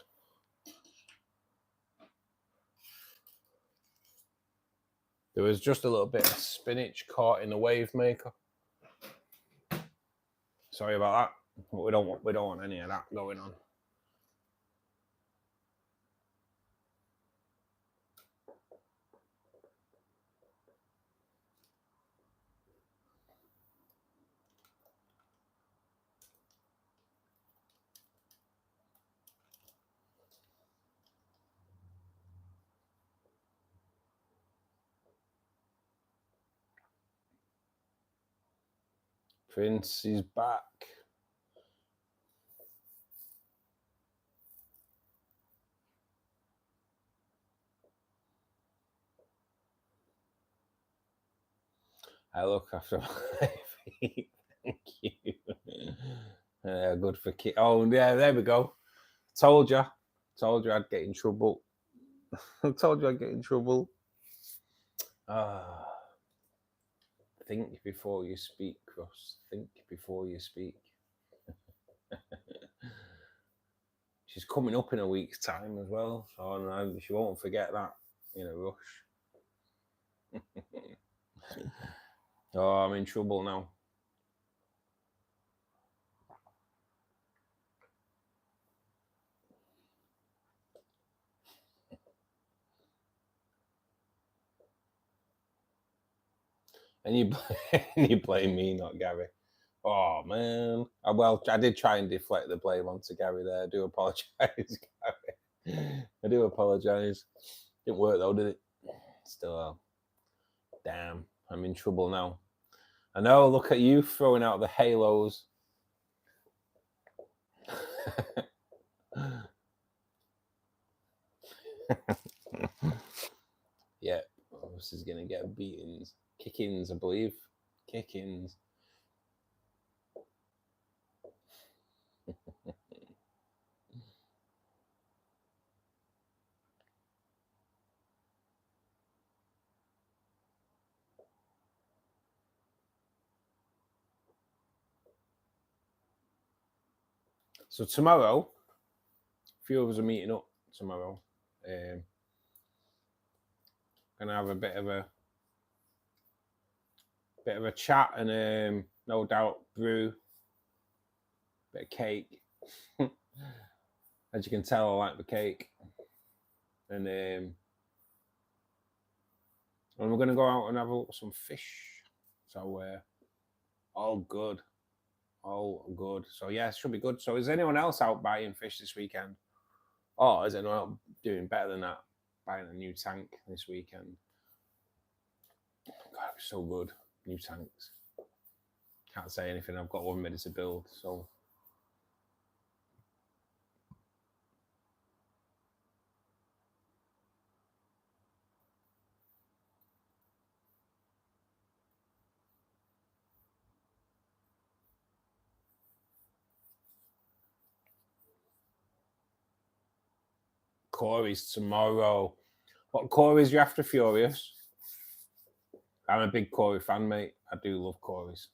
There was just a little bit of spinach caught in the wave maker. Sorry about that. We don't want any of that going on. Prince is back. I look after my feet. Thank you. Good for kids. Oh, yeah, there we go. Told you I'd get in trouble. I told you I'd get in trouble. Think before you speak, Cross. Think before you speak. She's coming up in a week's time as well, so no, she won't forget that in a rush. Oh, I'm in trouble now. And you blame me, not Gary. Oh man. Well, I did try and deflect the blame onto Gary there. I do apologise, Gary. I do apologise. Didn't work though, did it? Still, damn, I'm in trouble now. I know, look at you throwing out the halos. Yeah, this is gonna get beatings. Kick-ins, I believe. Kick-ins. So tomorrow, a few of us are meeting up tomorrow. Gonna have a bit of a chat and no doubt brew a bit of cake. As you can tell, I like the cake. And we're gonna go out and have a look at some fish. So all good. All good. So yeah, it should be good. So is anyone else out buying fish this weekend? Oh, is anyone else doing better than that? Buying a new tank this weekend. God, it's so good. New tanks. Can't say anything. I've got one ready to build. So Corey's tomorrow. What Corey's you after, Furious? I'm a big Corey fan, mate. I do love Corey's.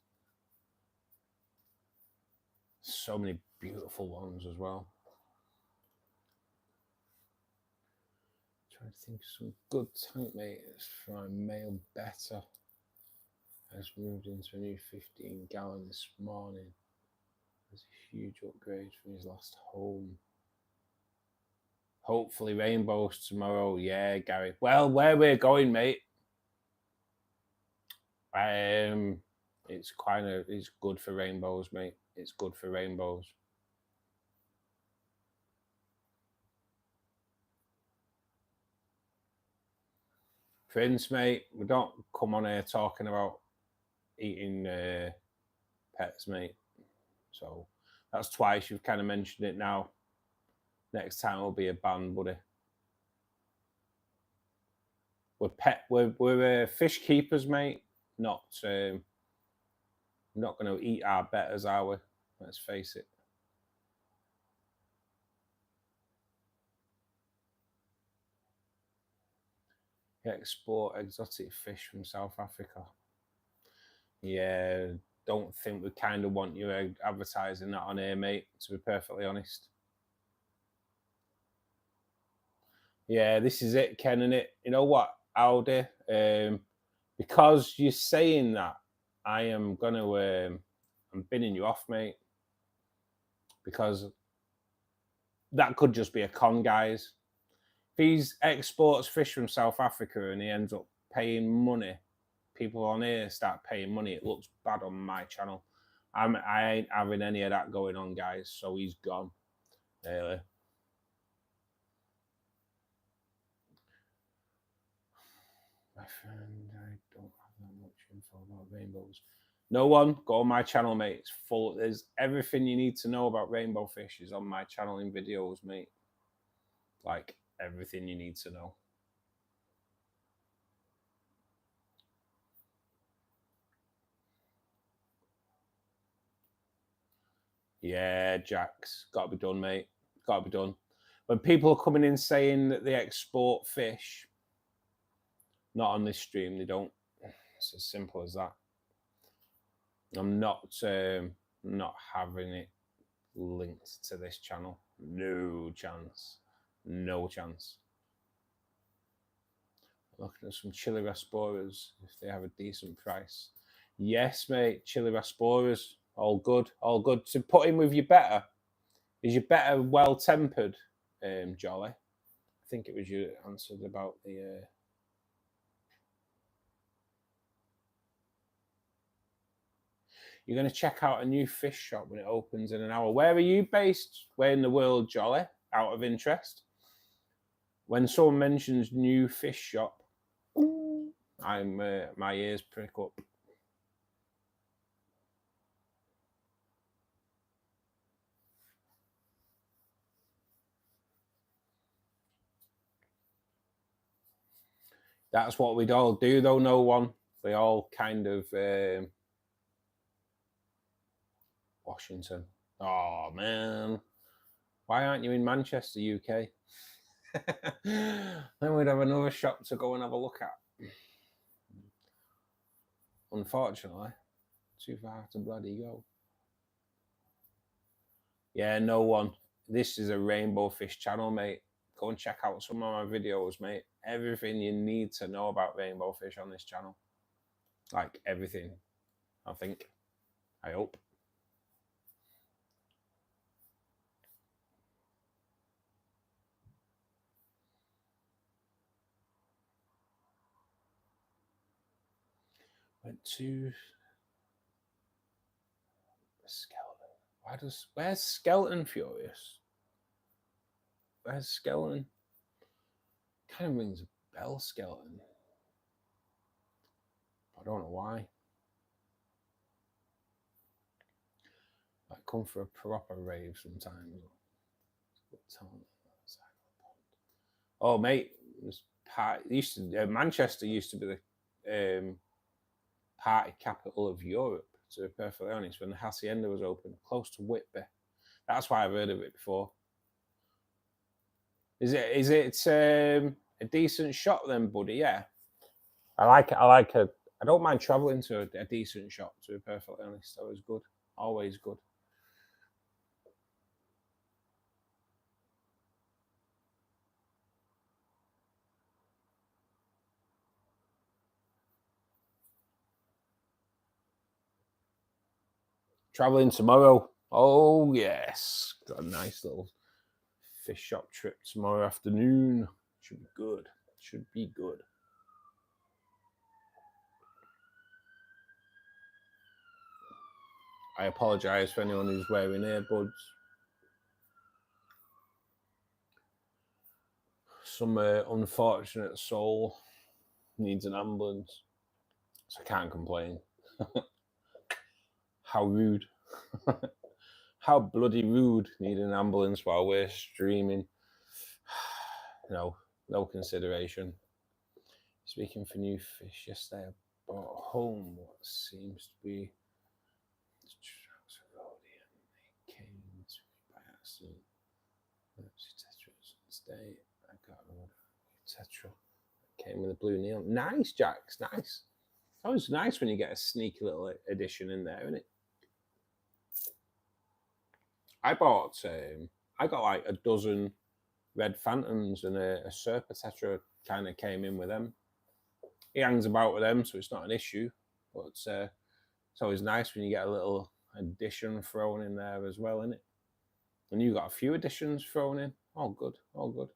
So many beautiful ones as well. Trying to think of some good tank mates for my male betta. Has moved into a new 15-gallon this morning. There's a huge upgrade from his last home. Hopefully rainbows tomorrow. Yeah, Gary. Well, where we're going, mate. It's good for rainbows, mate. It's good for rainbows. Prince, mate, we don't come on here talking about eating pets, mate. So that's twice you've kind of mentioned it now. Next time will be a ban, buddy. We're fish keepers, mate. Not going to eat our bettas, are we? Let's face it. Export exotic fish from South Africa. Yeah, don't think we kind of want you advertising that on here, mate, to be perfectly honest. Yeah, this is it, Ken, and it. You know what, Audi? Because you're saying that, I am going to... I'm binning you off, mate. Because that could just be a con, guys. If he exports fish from South Africa and he ends up paying money, people on here start paying money, it looks bad on my channel. I ain't having any of that going on, guys, so he's gone. Really. My friend, I don't have that much info about rainbows. No one, go on my channel, mate. It's full. There's everything you need to know about rainbow fish is on my channel in videos, mate. Like everything you need to know. Yeah, Jax, got to be done, mate. Got to be done. When people are coming in saying that they export fish, not on this stream, they don't. It's as simple as that. I'm not having it linked to this channel. No chance. No chance. Looking at some chili rasporas if they have a decent price. Yes, mate. Chili rasporas, all good, all good. To put in with your betta. Is your betta well tempered, Jolly? I think it was you that answered about the. You're going to check out a new fish shop when it opens in an hour. Where are you based? Where in the world, Jolly? Out of interest. When someone mentions new fish shop, my ears prick up. That's what we'd all do, though. No one. We all kind of Washington. Oh man, why aren't you in Manchester, UK? Then we'd have another shop to go and have a look at. Unfortunately, too far to bloody go. Yeah, no one. This is a rainbow fish channel, mate. Go and check out some of my videos, mate. Everything you need to know about rainbow fish on this channel. Like everything, I think. I hope. Went to Skeleton. Where's Skeleton, Furious? Where's Skeleton? Kind of rings a bell, Skeleton. I don't know why. I come for a proper rave sometimes. Oh, mate, Manchester used to be the party capital of Europe, to be perfectly honest, when the Hacienda was open, close to Whitby. That's why I've heard of it before. Is it a decent shop then, buddy? Yeah. I like I don't mind travelling to a decent shop, to be perfectly honest. Always good. Always good. Travelling tomorrow. Oh yes. Got a nice little fish shop trip tomorrow afternoon. Should be good. Should be good. I apologise for anyone who's wearing earbuds. Some unfortunate soul needs an ambulance, so I can't complain. How rude. How bloody rude, needing an ambulance while we're streaming. No consideration. Speaking for new fish, yesterday I brought home what seems to be they came to me by accident. Today I got a tetra. Came with a blue neon. Nice, Jax. Nice. It's always nice when you get a sneaky little addition in there, isn't it? I got like a dozen red phantoms, and a Serpa tetra kind of came in with them. He hangs about with them, so it's not an issue. But it's always nice when you get a little addition thrown in there as well, isn't it? And you got a few additions thrown in. All good, all good.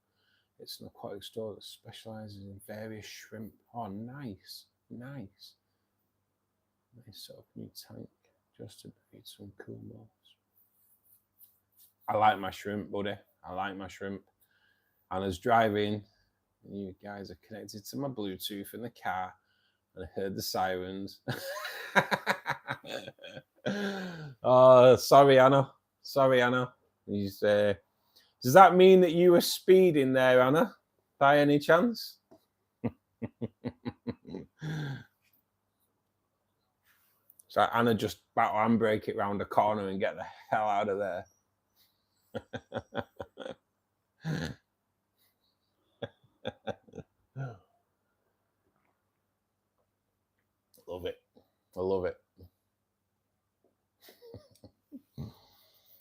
It's an aquatic store that specialises in various shrimp. Oh, nice, nice. Nice sort of new tank just to breed some cool balls. I like my shrimp, buddy. I like my shrimp. And I was driving, and you guys are connected to my Bluetooth in the car, and I heard the sirens. Oh, sorry, Anna. Sorry, Anna. Does that mean that you were speeding there, Anna, by any chance? So Anna just about handbrake it round the corner and get the hell out of there. Love it. I love it.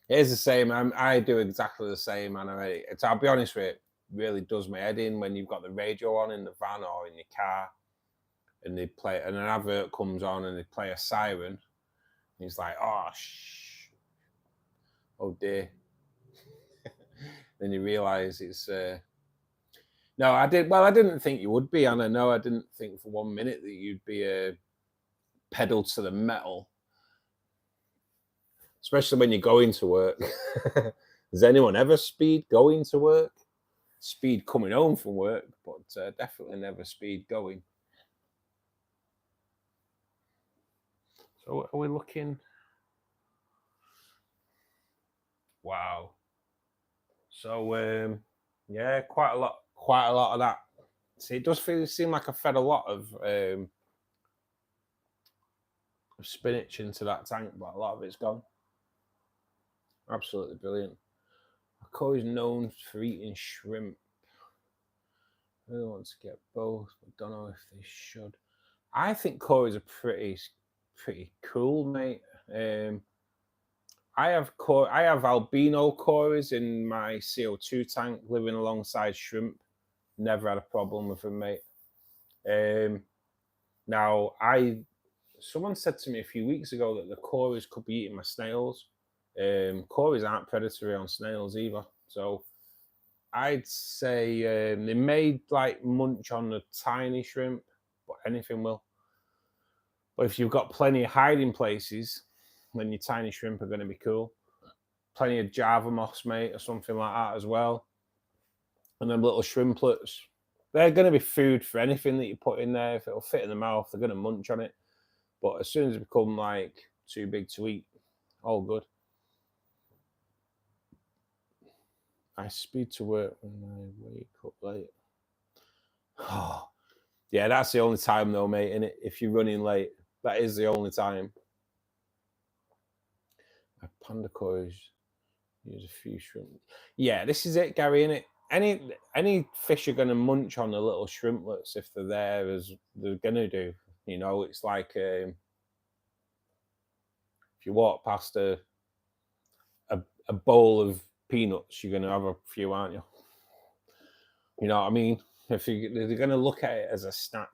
It is the same. I do exactly the same, and I'll be honest with you, it really does my head in when you've got the radio on in the van or in your car, and they play, and an advert comes on, and they play a siren. And it's like, oh, oh dear. Then you realise it's. No, I did. Well, I didn't think you would be, Anna. No, I didn't think for 1 minute that you'd be pedal to the metal. Especially when you're going to work. Does anyone ever speed going to work? Speed coming home from work, but definitely never speed going. So are we looking? Wow. So yeah, quite a lot of that. See, it does seem like I fed a lot of spinach into that tank, but a lot of it's gone. Absolutely brilliant. Aquarium is known for eating shrimp. I really want to get both, but don't know if they should. I think Corys are pretty cool, mate. I have albino Corys in my CO2 tank, living alongside shrimp. Never had a problem with them, mate. Now, someone said to me a few weeks ago that the Corys could be eating my snails. Corys aren't predatory on snails either, so I'd say they may like munch on the tiny shrimp, but anything will. But if you've got plenty of hiding places, then your tiny shrimp are going to be cool. Plenty of Java moss, mate, or something like that as well. And them little shrimplets, they're going to be food for anything that you put in there. If it'll fit in the mouth, they're going to munch on it. But as soon as it become like too big to eat, all good. I speed to work when I wake up late. Oh, yeah, that's the only time though, mate, innit? If you're running late, that is the only time. My panda coys use a few shrimp. Yeah, this is it, Gary, innit? any fish are going to munch on the little shrimplets if they're there, as they're going to do. You know, it's like if you walk past a bowl of peanuts, you're going to have a few, aren't you? You know what I mean? If they're going to look at it as a snack,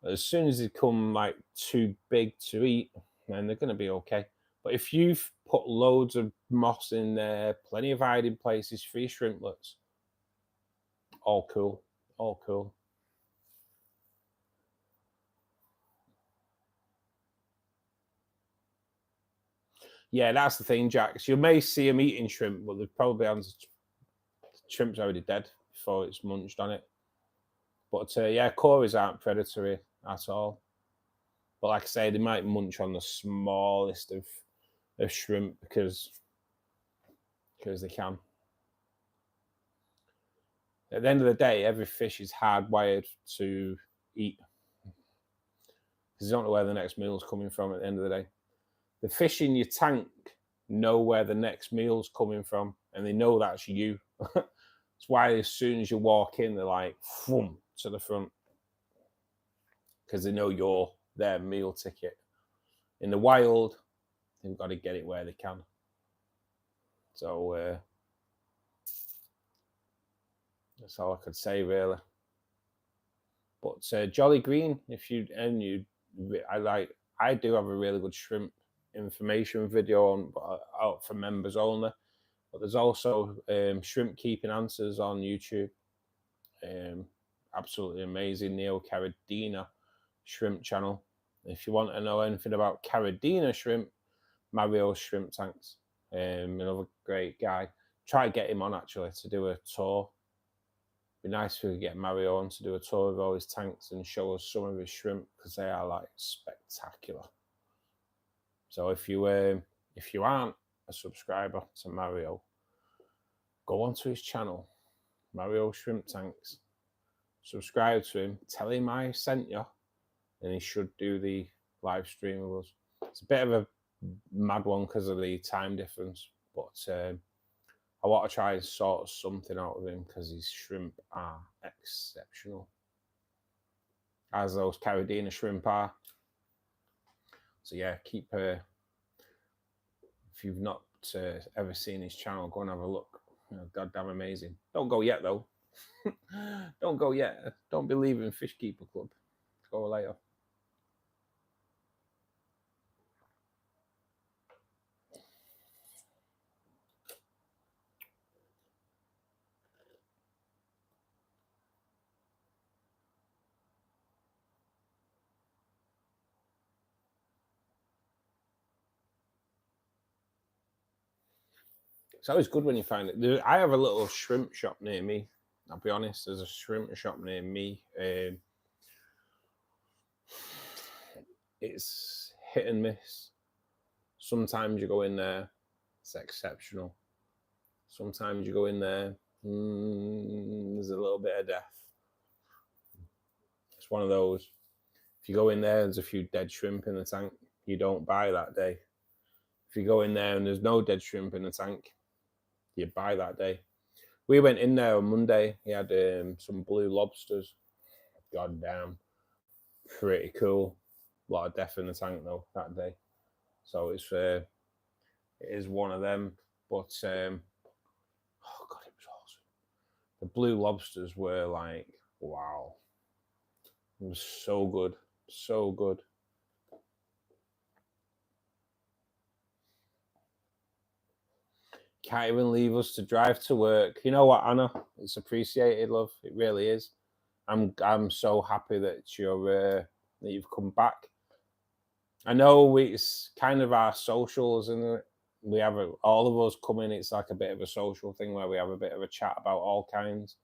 as soon as they come like too big to eat, then they're going to be okay. But if you've put loads of moss in there, plenty of hiding places for your shrimplets, all cool, all cool. Yeah, that's the thing, Jax. You may see them eating shrimp, but they're probably shrimp's already dead before it's munched on it. But yeah, cories aren't predatory at all. But like I say, they might munch on the smallest of shrimp because they can. At the end of the day, every fish is hardwired to eat because you don't know where the next meal's coming from at the end of the day. The fish in your tank know where the next meal's coming from, and they know that's you. That's why as soon as you walk in, they're like, boom, to the front, because they know you're their meal ticket. In the wild, they've got to get it where they can. So that's all I could say, really. But Jolly Green, I do have a really good shrimp information video on out for members only. But there's also shrimp keeping answers on YouTube. Absolutely amazing Neo Caridina shrimp channel. If you want to know anything about Caridina shrimp, Mario's Shrimp Tanks, another great guy. Try to get him on actually to do a tour. Be nice if we could get Mario on to do a tour of all his tanks and show us some of his shrimp, because they are like spectacular. So if you aren't a subscriber to Mario, go onto his channel, Mario Shrimp Tanks. Subscribe to him. Tell him I sent you, and he should do the live stream with us. It's a bit of a mad one because of the time difference, but I want to try and sort something out of him because his shrimp are exceptional, as those Caridina shrimp are. So yeah, keep if you've not ever seen his channel, go and have a look. Goddamn amazing. Don't go yet though. Don't go yet. Don't believe in Fishkeeper Club. Go later. It's always good when you find it. I have a little shrimp shop near me. I'll be honest, there's a shrimp shop near me. It's hit and miss. Sometimes you go in there, it's exceptional. Sometimes you go in there, there's a little bit of death. It's one of those. If you go in there, there's a few dead shrimp in the tank, you don't buy that day. If you go in there and there's no dead shrimp in the tank, you buy that day. We went in there on Monday. He had some blue lobsters. God damn, pretty cool. A lot of death in the tank though that day. So it is one of them. But oh god, it was awesome. The blue lobsters were like, wow. It was so good, so good. Can't even leave us to drive to work. You know what, Anna? It's appreciated, love. It really is. I'm so happy that you've come back. I know it's kind of our socials, and we have all of us come in. It's like a bit of a social thing where we have a bit of a chat about all kinds.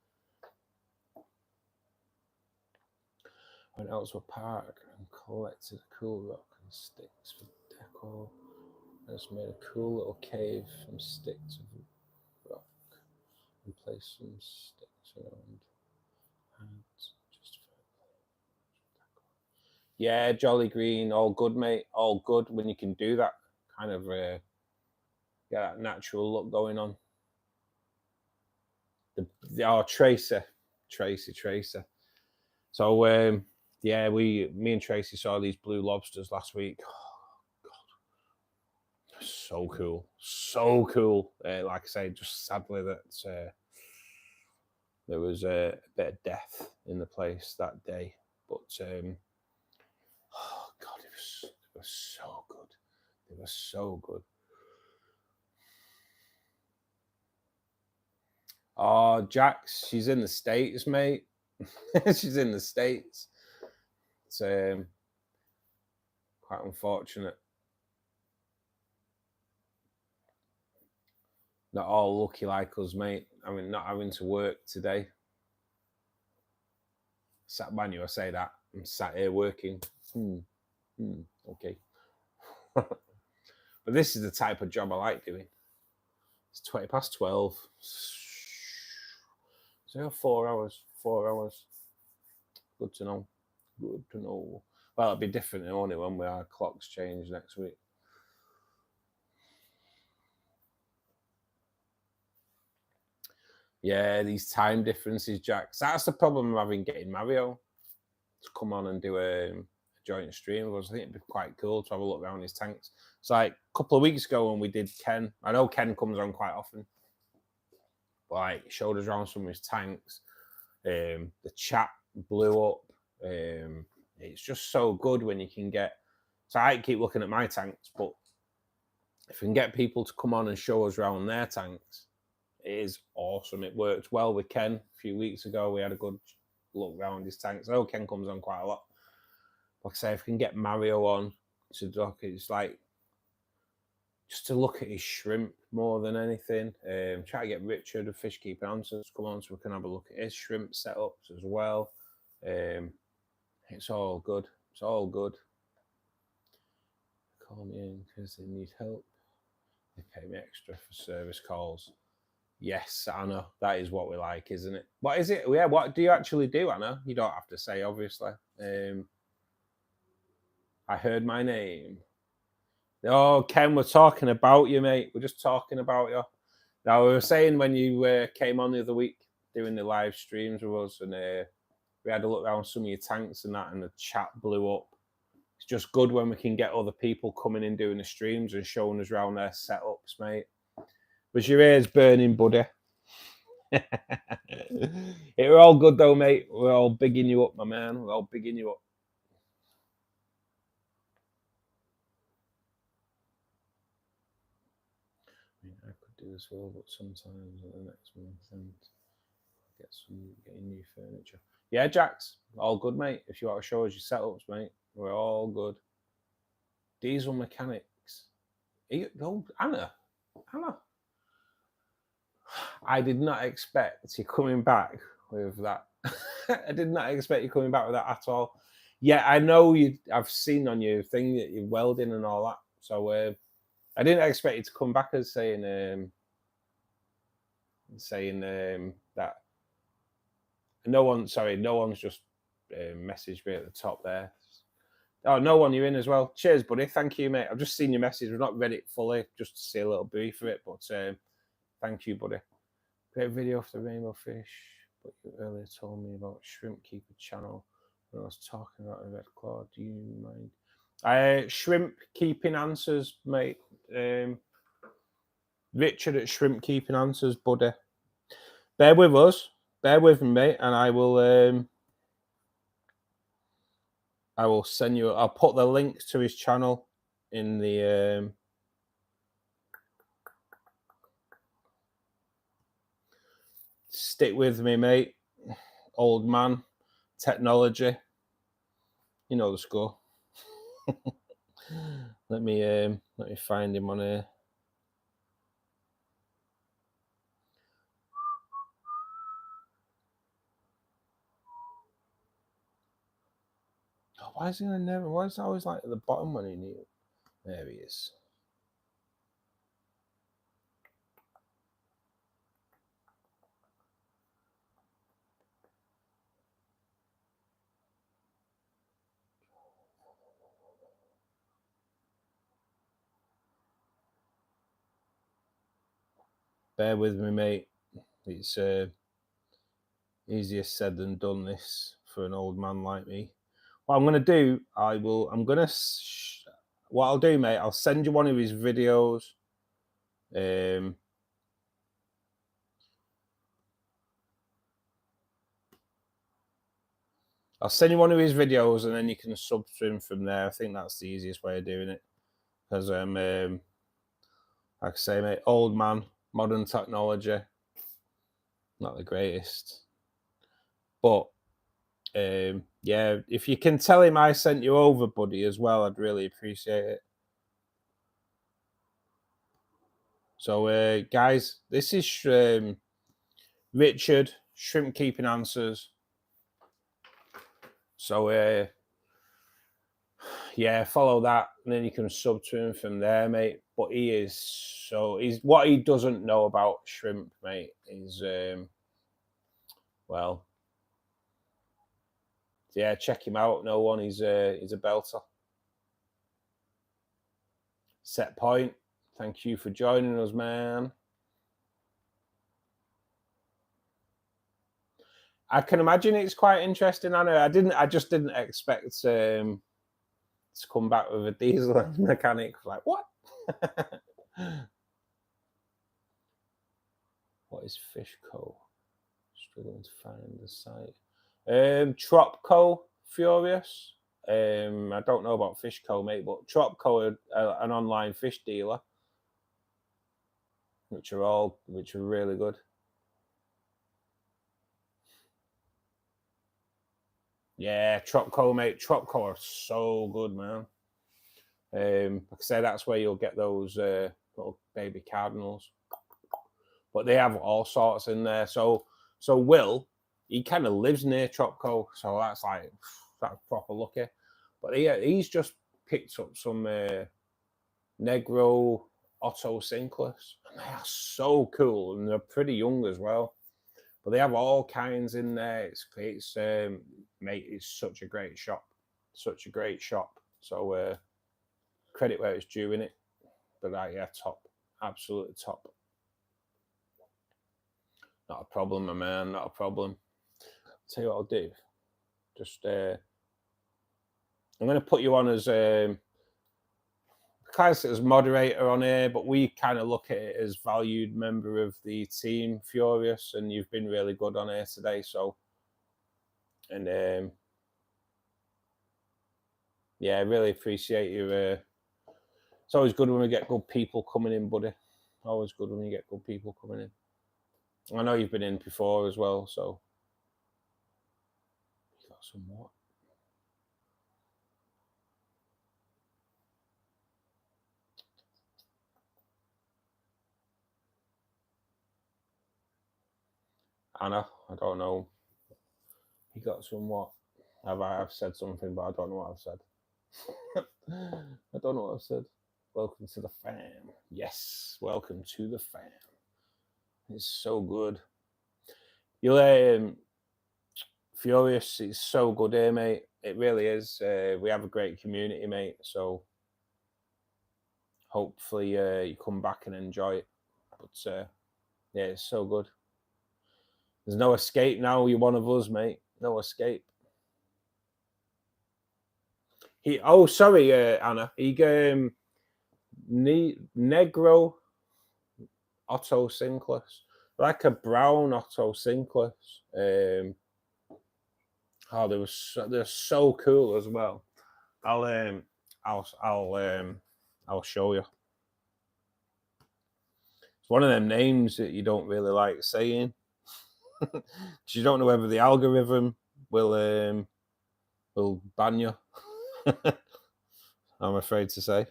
Went out to a park and collected a cool rock and sticks for decor. I just made a cool little cave from sticks of rock and placed some sticks around. Yeah, Jolly Green, all good, mate. All good when you can do that kind of get that natural look going on. Tracer. So yeah, me and Tracy saw these blue lobsters last week. Oh, God. So cool. Like I say, just sadly that there was a bit of death in the place that day. But oh God, it was so good. It was so good. Oh, Jax, she's in the States, mate. She's in the States. It's quite unfortunate. Not all lucky like us, mate. I mean, not having to work today. Sat by you, I say that. I'm sat here working. Okay. But this is the type of job I like doing. It's 20 past 12. So 4 hours. 4 hours. Good to know. Good to know. Well, it'll be different only when our clocks change next week. Yeah, these time differences, Jack. That's the problem I'm having getting Mario to come on and do a joint stream. Because I think it'd be quite cool to have a look around his tanks. It's like a couple of weeks ago when we did Ken. I know Ken comes on quite often. But like showed us around some of his tanks. The chat blew up. It's just so good when you can get. So I keep looking at my tanks, but if we can get people to come on and show us around their tanks, it is awesome. It worked well with Ken a few weeks ago. We had a good look around his tanks. Oh, Ken comes on quite a lot. Like I say, if we can get Mario on to look, it's like just to look at his shrimp more than anything. Try to get Richard of Fishkeeping Answers to come on so we can have a look at his shrimp setups as well. It's all good. It's all good. Call me in because they need help. They pay me extra for service calls. Yes, Anna, that is what we like, isn't it? What is it? Yeah, what do you actually do, Anna? You don't have to say, obviously. I heard my name. Oh, Ken, we're talking about you, mate. We're just talking about you. Now, we were saying when you came on the other week doing the live streams with us, and we had a look around some of your tanks and that, and the chat blew up. It's just good when we can get other people coming in doing the streams and showing us around their setups, mate. Was your ears burning, buddy? We're all good though, mate. We're all bigging you up, my man. We're all bigging you up. I could do as well, but sometimes at the next month and getting new furniture. Yeah, Jax, all good, mate. If you want to show us your setups, mate, we're all good. Diesel mechanics. Anna. I did not expect you coming back with that. I did not expect you coming back with that at all. Yeah, I know you. I've seen on your thing that you're welding and all that. So I didn't expect you to come back as saying that. No one's just messaged me at the top there. Oh, no one, you're in as well. Cheers, buddy. Thank you, mate. I've just seen your message. We've not read it fully, just to see a little brief of it. But thank you, buddy. Great video of the rainbow fish. But you earlier told me about Shrimp Keeper channel when I was talking about a red claw. Do you mind? Shrimp Keeping Answers, mate. Richard at Shrimp Keeping Answers, buddy. Bear with us. Bear with me, mate, and I will send you. I'll put the link to his channel in the. Stick with me, mate. Old man, technology. You know the score. Let me find him on here. Oh, why is he never? Why is he always like at the bottom when he needs? There he is. Bear with me, mate. It's Easier said than done, this, for an old man like me. What I'm going to do, what I'll do, mate, I'll send you one of his videos. I'll send you one of his videos and then you can sub to him from there. I think that's the easiest way of doing it. Because, like I say, mate, old man, modern technology, not the greatest. But, yeah, if you can tell him I sent you over, buddy, as well, I'd really appreciate it. So, guys, this is Richard, Shrimp Keeping Answers. So, yeah, follow that, and then you can sub to him from there, mate. But he's what he doesn't know about shrimp, mate, is well, yeah, check him out. No one, he's a belter. Set Point, thank you for joining us, man. I can imagine it's quite interesting. I know I just didn't expect to come back with a diesel mechanic. Like, what? What is Fishco? Struggling to find the site. Tropco Furious. I don't know about Fishco, mate, but Tropco are an online fish dealer, which are really good. Yeah, Tropco, mate. Tropco are so good, man. Like I say, that's where you'll get those little baby cardinals. But they have all sorts in there. So Will, he kind of lives near Tropco, so that's proper lucky. But he's just picked up some Negro Otto Sinclaires. And they are so cool, and they're pretty young as well. But they have all kinds in there. Mate, it's such a great shop. Such a great shop. So credit where it's due in it. But yeah, top. Absolutely top. Not a problem, my man. Not a problem. I'll tell you what I'll do. Just I'm going to put you on as as moderator on here, but we kind of look at it as valued member of the team, Furious, and you've been really good on here today. So, and yeah, I really appreciate you. It's always good when we get good people coming in, buddy. Always good when you get good people coming in. I know you've been in before as well, so you got some more. Anna, I don't know. You got some what? I've said something, but I don't know what I've said. I don't know what I've said. Welcome to the fam. Yes, welcome to the fam. It's so good. You'll Furious, it's so good here, mate. It really is. We have a great community, mate. So hopefully you come back and enjoy it. But yeah, it's so good. There's no escape now. You're one of us, mate. No escape. Sorry, Anna. Negro Otto Sinclaires, like a brown Otto Sinclaires. They're so cool as well. I'll show you. It's one of them names that you don't really like saying, because you don't know whether the algorithm will ban you. I'm afraid to say.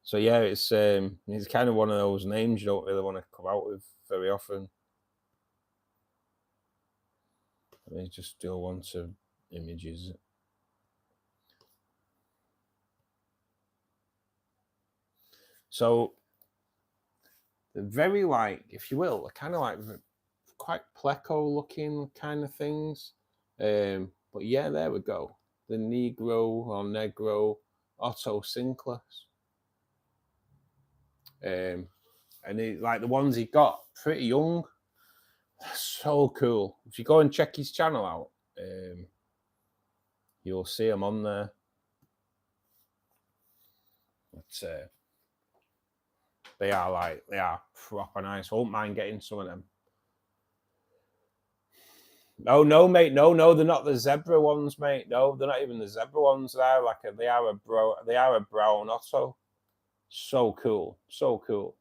So yeah, it's kind of one of those names you don't really want to come out with very often. Let me just do one to images. So they're very if you will, they're kind of quite pleco looking kind of things. But yeah, there we go. The Negro Otto Sinclaires. And like the ones he got, pretty young. So cool. If you go and check his channel out, you'll see him on there. But they are proper nice. I won't mind getting some of them. Oh no, mate. No, they're not the zebra ones, mate. No, they're not even the zebra ones. They are a brown Otto. So cool. So cool.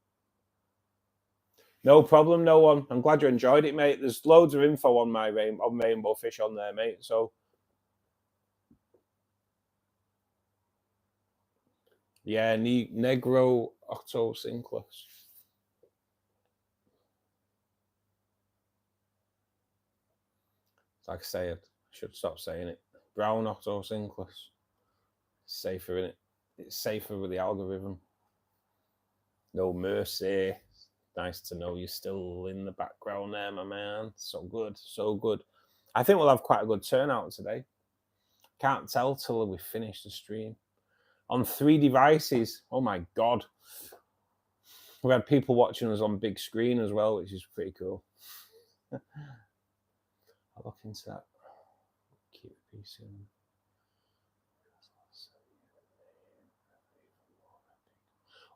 No problem, no one. I'm glad you enjoyed it, mate. There's loads of info on my rainbow fish on there, mate. So yeah, Negro Otto Sinclair. Like I said, I should stop saying it. Brown Otto Sinclair. Safer, innit? It's safer with the algorithm. No mercy. Nice to know you're still in the background there, my man. So good, so good. I think we'll have quite a good turnout today. Can't tell till we finish the stream. On 3 devices. Oh my God. We had people watching us on big screen as well, which is pretty cool. I'll look into that. Keep the piece in.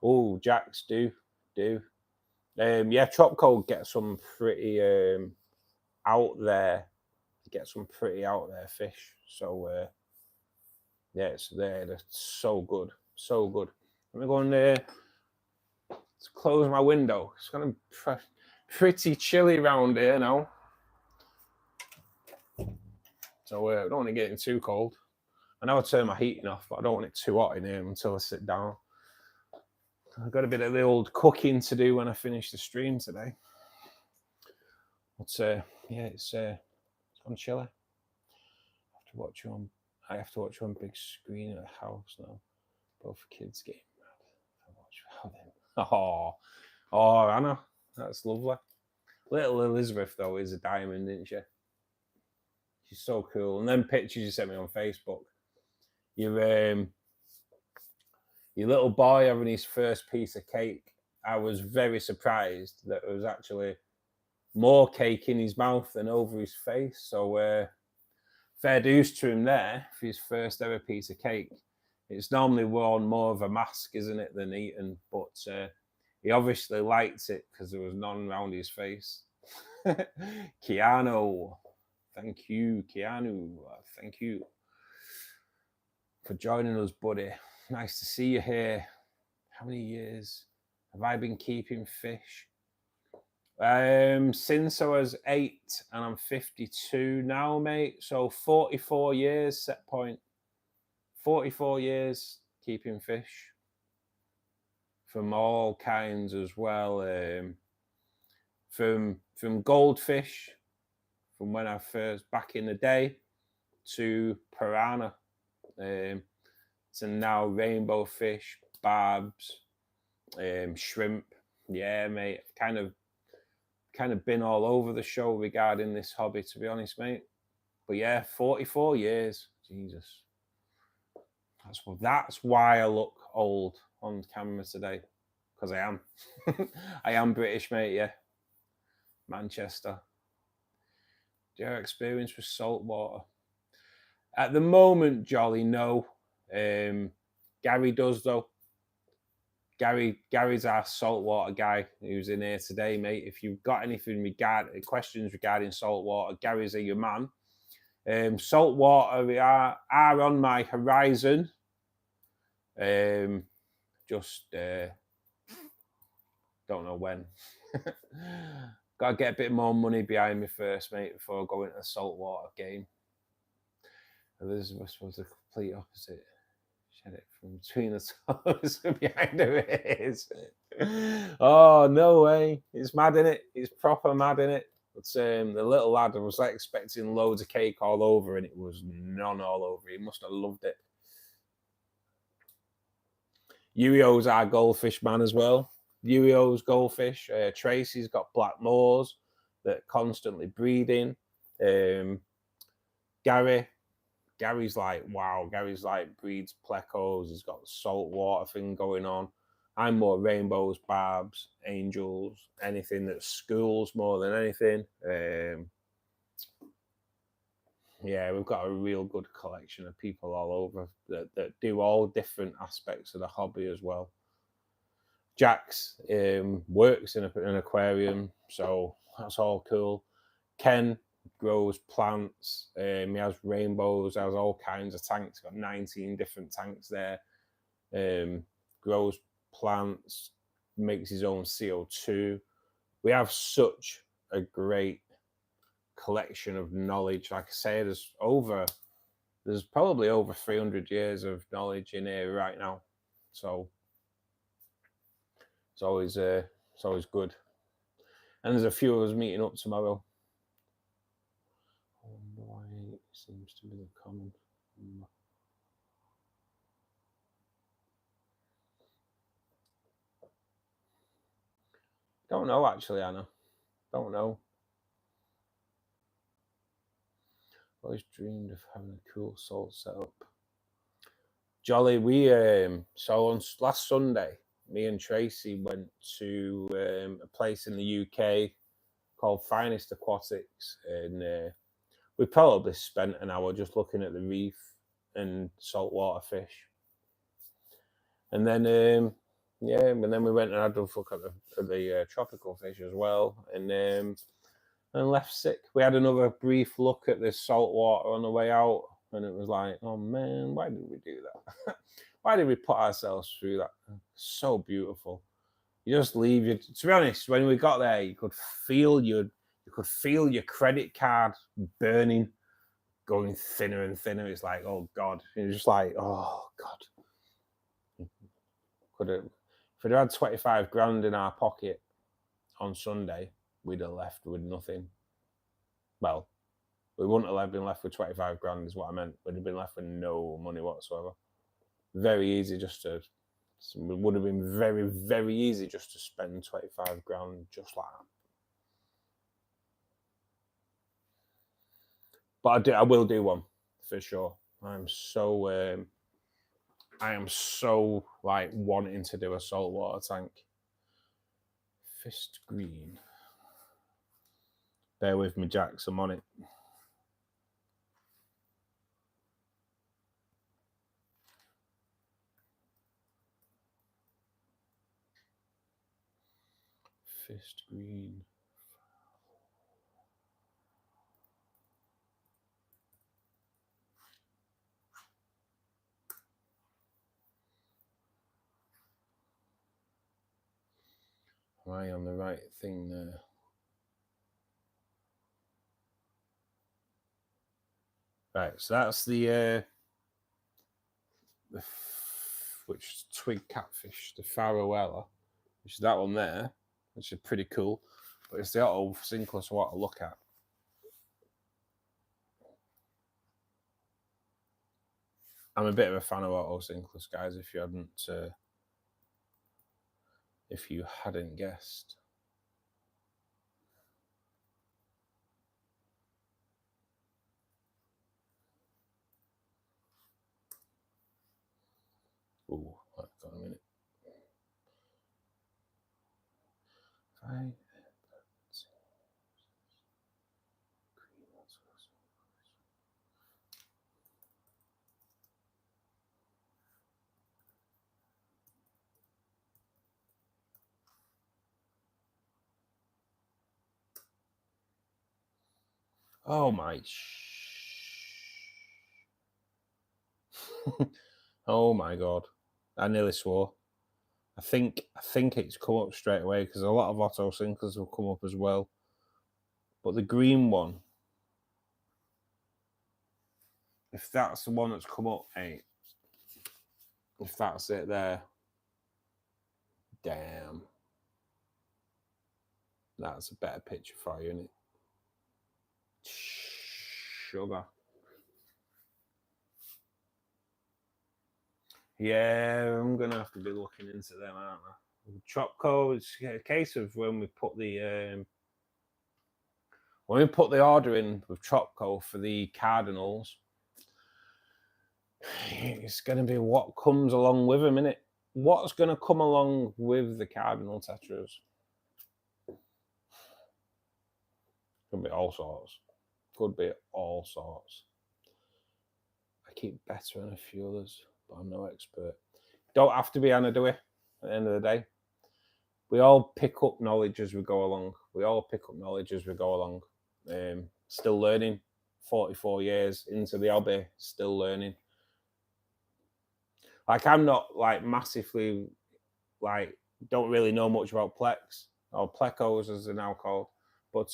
Oh, Jacks, do. Yeah, Tropco gets some pretty out there. Get some pretty out there fish. So yeah, it's there. They're so good, so good. Let me go in there. Let's close my window. It's gonna be pretty chilly around here now. So I don't want to get it too cold. I know I turn my heating off, but I don't want it too hot in here until I sit down. I've got a bit of the old cooking to do when I finish the stream today. But yeah, it's gone chilly. I have to watch you on big screen at the house now. Both kids getting mad. Oh, Anna, that's lovely. Little Elizabeth though is a diamond, isn't she? She's so cool. And then pictures you sent me on Facebook. Your little boy having his first piece of cake. I was very surprised that there was actually more cake in his mouth than over his face. So fair dues to him there for his first ever piece of cake. It's normally worn more of a mask, isn't it, than eaten? But he obviously liked it because there was none around his face. Keanu. Thank you, Keanu. Thank you for joining us, buddy. Nice to see you here. How many years have I been keeping fish? Since I was 8 and I'm 52 now, mate. So 44 years, set point. 44 years keeping fish. From all kinds as well. From goldfish, from when I first, back in the day, to piranha. To now rainbow fish, barbs, shrimp. Yeah, mate. I've kind of been all over the show regarding this hobby, to be honest, mate. But yeah, 44 years. Jesus. That's why I look old on camera today. Because I am. I am British, mate, yeah. Manchester. Do you have experience with salt water? At the moment, Jolly, no. Gary does, though. Gary's our saltwater guy who's in here today, mate. If you've got anything questions regarding saltwater, Gary's your man. Saltwater are on my horizon. Just don't know when. Got to get a bit more money behind me first, mate, before I go into the saltwater game. Elizabeth was the complete opposite. Shed it from between the toes behind her ears. Oh, no way. It's mad, innit? It's proper mad, innit? But the little lad, I was like expecting loads of cake all over, and it was none all over. He must have loved it. Yuio's our goldfish man as well. Yuio's goldfish. Tracy's got black moors that constantly breeding. Gary's like, wow. Gary's like breeds plecos. He's got the saltwater thing going on. I'm more rainbows, barbs, angels, anything that schools more than anything. Yeah, we've got a real good collection of people all over that do all different aspects of the hobby as well. Jax works in an aquarium, so that's all cool. Ken grows plants. He has rainbows, has all kinds of tanks. Got 19 different tanks there. Grows plants, makes his own CO2. We have such a great collection of knowledge. Like I say, there's probably over 300 years of knowledge in here right now. So it's always good. And there's a few of us meeting up tomorrow. Oh boy, seems to be the common. Don't know actually, Anna. Don't know. Always dreamed of having a cool salt setup. Jolly, we so on last Sunday, me and Tracy went to a place in the UK called Finest Aquatics, and we probably spent an hour just looking at the reef and saltwater fish. And then and then we went and had a look at the tropical fish as well, and left sick. We had another brief look at this saltwater on the way out, and it was like, oh man, why did we do that? Why did we put ourselves through that? So beautiful. You just leave it. To be honest, when we got there, you could feel your credit card burning, going thinner and thinner. It's like, oh God. You're just like, oh God. If we'd had 25 grand in our pocket on Sunday, we'd have left with nothing. Well, we wouldn't have been left with 25 grand is what I meant. We'd have been left with no money whatsoever. Very easy just to, it would have been very, very easy just to spend 25 grand just like that. But I will do one for sure. I am so like wanting to do a saltwater tank. Fist green. Bear with me, Jax. I'm on it. Fist green. Am I on the right thing there? Right, so that's the which twig catfish, the Farowella, which is that one there, which is pretty cool. But it's the auto sinkless I want to look at. I'm a bit of a fan of auto sinkless, guys. If you hadn't guessed. Oh, I've got a minute. Oh my! Oh my God! I nearly swore. I think it's come up straight away because a lot of auto sinkers will come up as well. But the green one, if that's the one that's come up, hey, if that's it there, damn, that's a better picture for you, isn't it? Sugar. Yeah, I'm gonna have to be looking into them, aren't I? Tropco, it's a case of when we put the order in with Tropco for the cardinals, it's going to be what comes along with them, innit? what's going to come along with the cardinal tetras? Could be all sorts. Could be all sorts. I keep betta and a few others, but I'm no expert. Don't have to be Anna, do we? At the end of the day, we all pick up knowledge as we go along. We all pick up knowledge as we go along. Still learning. 44 years into the hobby, still learning. Like, I'm not like massively, like, don't really know much about plex or plecos as they're now called, but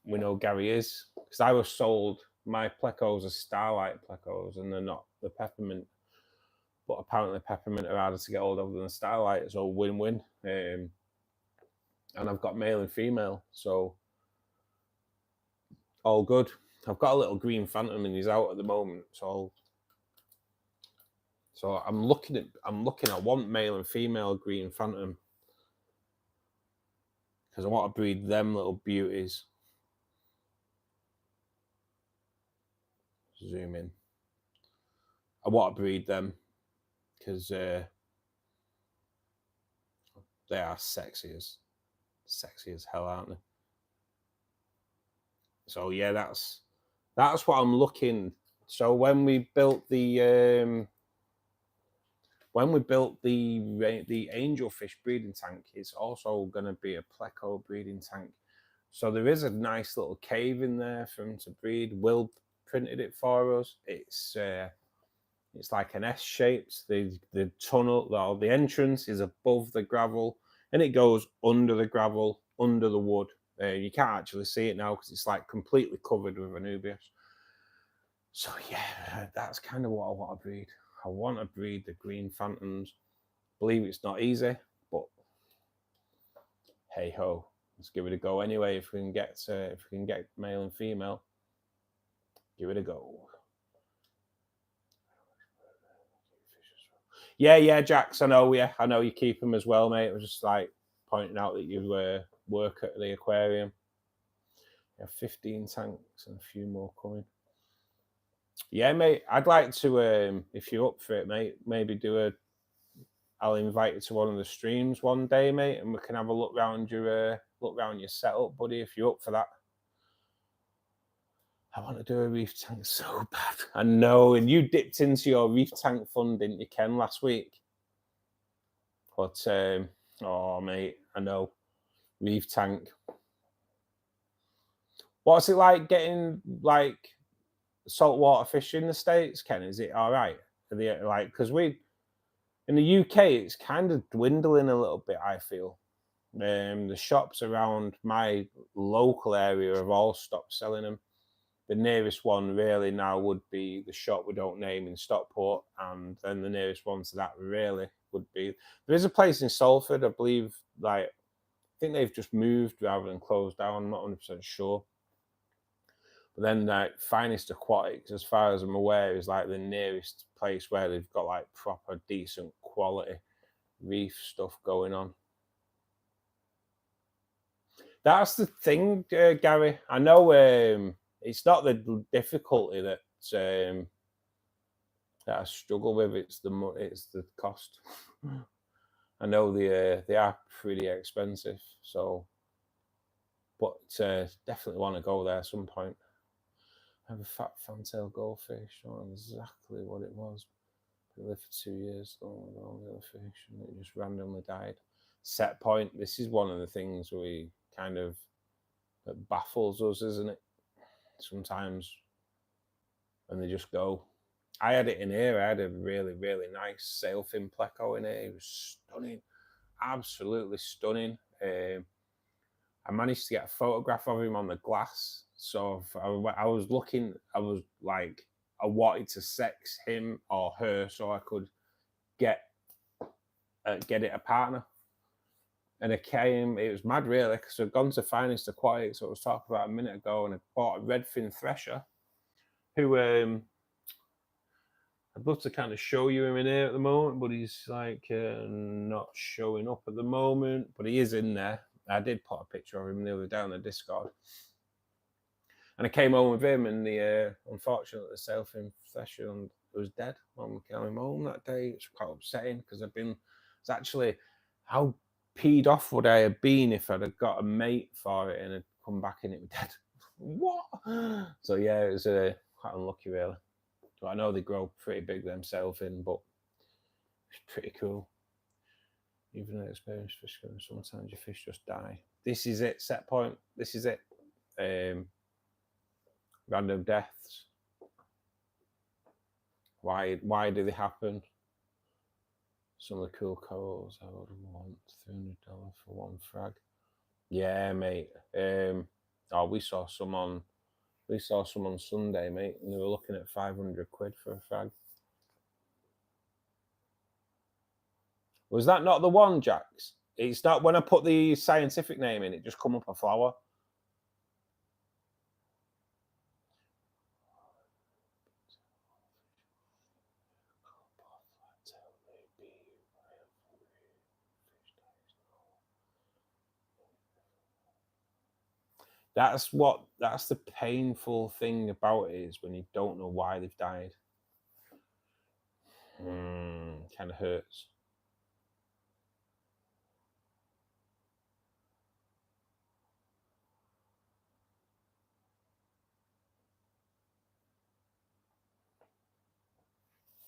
we know Gary is, because I was sold my plecos as starlight plecos, and they're not the peppermint. But apparently peppermint are harder to get hold of than the starlight, so win-win. And I've got male and female, so all good. I've got a little green phantom and he's out at the moment, so I'm looking at I want male and female green phantom, because I want to breed them little beauties. Zoom in. I want to breed them because they are sexy as hell, aren't they? So yeah, that's what I'm looking. So when we built the angelfish breeding tank, it's also going to be a pleco breeding tank. So there is a nice little cave in there for him to breed. Will printed it for us. It's like an S shaped. The tunnel, or the entrance, is above the gravel, and it goes under the gravel, under the wood. You can't actually see it now because it's like completely covered with anubias. So yeah, that's kind of what I want to breed. I want to breed the green phantoms. Believe it's not easy, but hey ho, let's give it a go anyway. If we can get male and female, give it a go. Yeah, Jax, I know. Yeah, I know you keep them as well, mate. I was just like pointing out that you work at the aquarium. You have 15 tanks and a few more coming. Yeah, mate. I'd like to, if you're up for it, mate, maybe I'll invite you to one of the streams one day, mate, and we can have a look round your setup, buddy. If you're up for that. I want to do a reef tank so bad. I know, and you dipped into your reef tank fund, didn't you, Ken, last week? But oh, mate, I know. Reef tank. What's it like getting like saltwater fish in the States, Ken? Is it all right? Like, because in the UK, it's kind of dwindling a little bit, I feel. The shops around my local area have all stopped selling them. The nearest one really now would be the shop we don't name in Stockport, and then the nearest one to that really would be, there is a place in Salford, I believe, like, I think they've just moved rather than closed down. I'm not 100% sure. But then like Finest Aquatics, as far as I'm aware, is like the nearest place where they've got like proper decent quality reef stuff going on. That's the thing, Gary. I know it's not the difficulty that I struggle with. It's the cost. I know they are pretty expensive, so, but definitely want to go there at some point. I have a fat fantail goldfish. I don't know exactly what it was. It lived for 2 years along with all the other fish, and it just randomly died. Set point. This is one of the things that baffles us, isn't it? Sometimes when they just go. I had it in here. I had a really, really nice sailfin pleco in here. It was stunning, absolutely stunning. I managed to get a photograph of him on the glass. So I was looking, I was like, I wanted to sex him or her so I could get it a partner. And it was mad really, because I'd gone to Finest Aquatics, so I was talking about a minute ago, and I bought a redfin thresher who I'd love to kind of show you him in here at the moment, but he's like not showing up at the moment, but he is in there. I did put a picture of him the other day on the Discord. And I came home with him, and unfortunately the sailfin thresher was dead when we came home that day. It's quite upsetting because it's actually, how peed off would I have been if I'd have got a mate for it and had come back and it was dead. What? So yeah, it was quite unlucky really. But I know they grow pretty big themselves but it's pretty cool. Even an experienced fisher, sometimes your fish just die. This is it, set point. This is it. Random deaths. Why do they happen? Some of the cool corals I would want $300 for one frag. Yeah, mate. We saw some on Sunday, mate, and they were looking at 500 quid for a frag. Was that not the one, Jax? It's not. When I put the scientific name in, it just come up a flower. That's the painful thing about it, is when you don't know why they've died. Kind of hurts.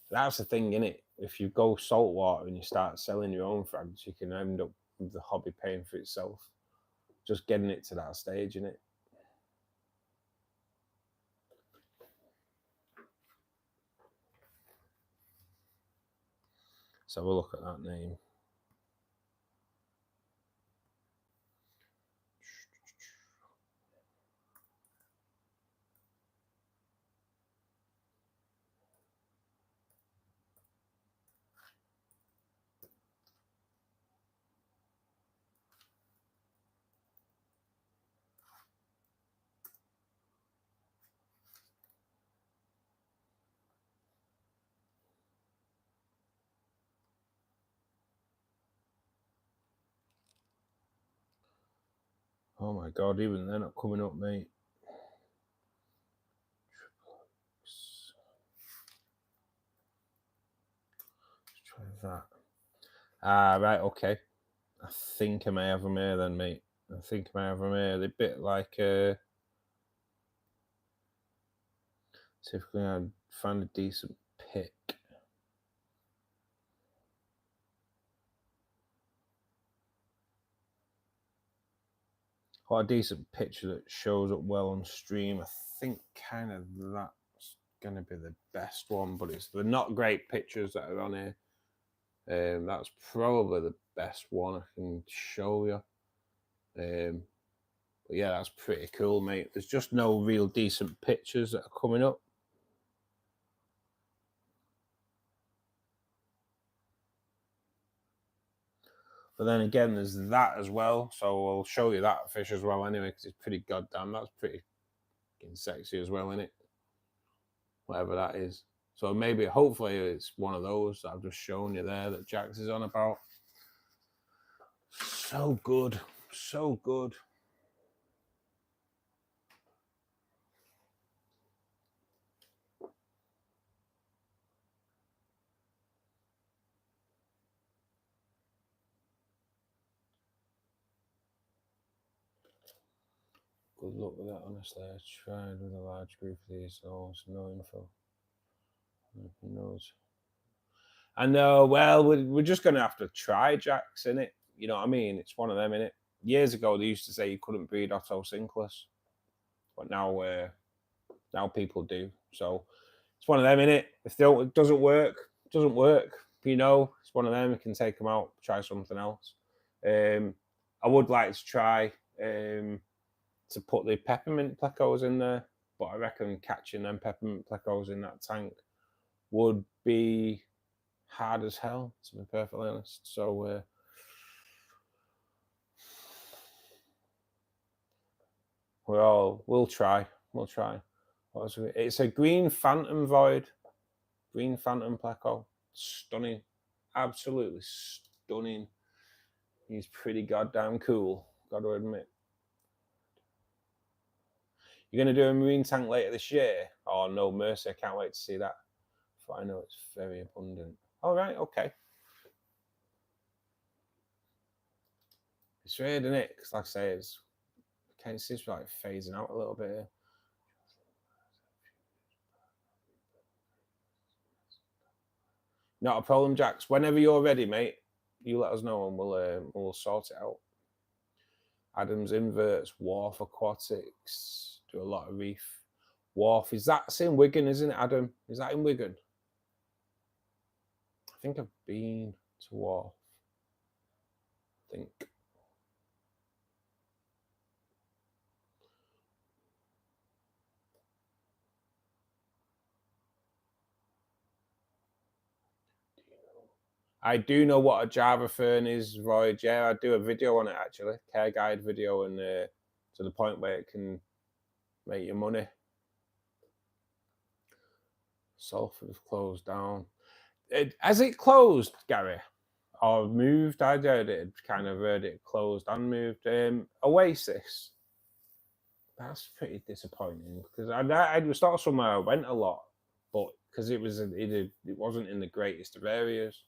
That's the thing, innit? If you go saltwater and you start selling your own frags, you can end up with the hobby paying for itself. Just getting it to that stage, innit? So we'll look at that name. Oh my god, even they're not coming up, mate. Let's try that. Right, okay. I think I may have them here then, mate. I think I may have them here. They're a bit like see if we can find a decent pick. Or a decent picture that shows up well on stream. I think kind of that's gonna be the best one, but they're not great pictures that are on here. That's probably the best one I can show you. But yeah, that's pretty cool, mate. There's just no real decent pictures that are coming up. But then again, there's that as well. So I'll show you that fish as well anyway, because it's pretty goddamn. That's pretty sexy as well, isn't it? Whatever that is. So maybe, hopefully, it's one of those that I've just shown you there that Jax is on about. So good. So good. Good luck with that, honestly. I tried with a large group of these, almost no info. Who knows? I know, well, we're just going to have to try, Jax, innit? You know what I mean? It's one of them, innit? Years ago, they used to say you couldn't breed Otto Sinclair's, but now people do. So it's one of them, innit? If it doesn't work, it doesn't work. You know, it's one of them. We can take them out, try something else. I would like to try to put the peppermint plecos in there, but I reckon catching them peppermint plecos in that tank would be hard as hell, to be perfectly honest. So we'll try. It's a green phantom void, green phantom pleco. Stunning, absolutely stunning. He's pretty goddamn cool, gotta admit. You're gonna do a marine tank later this year? Oh no mercy, I can't wait to see that. I know it's very abundant. All right, okay. It's weird, isn't it? Because like I say, it's kind of seems like phasing out a little bit here. Not a problem, Jax. Whenever you're ready, mate, you let us know and we'll sort it out. Adam's Inverts, Wharf Aquatics, do a lot of reef. Wharf, that's in Wigan, isn't it, Adam? Is that in Wigan? I think I've been to Wharf. I think. I do know what a Java fern is, Void. Yeah, I do a video on it actually, care guide video, and to the point where it can make you money. Salford have closed down. Has it closed, Gary? Or moved? I heard it. Kind of heard it closed and moved. Oasis. That's pretty disappointing because I was not somewhere I went a lot, but because it wasn't in the greatest of areas.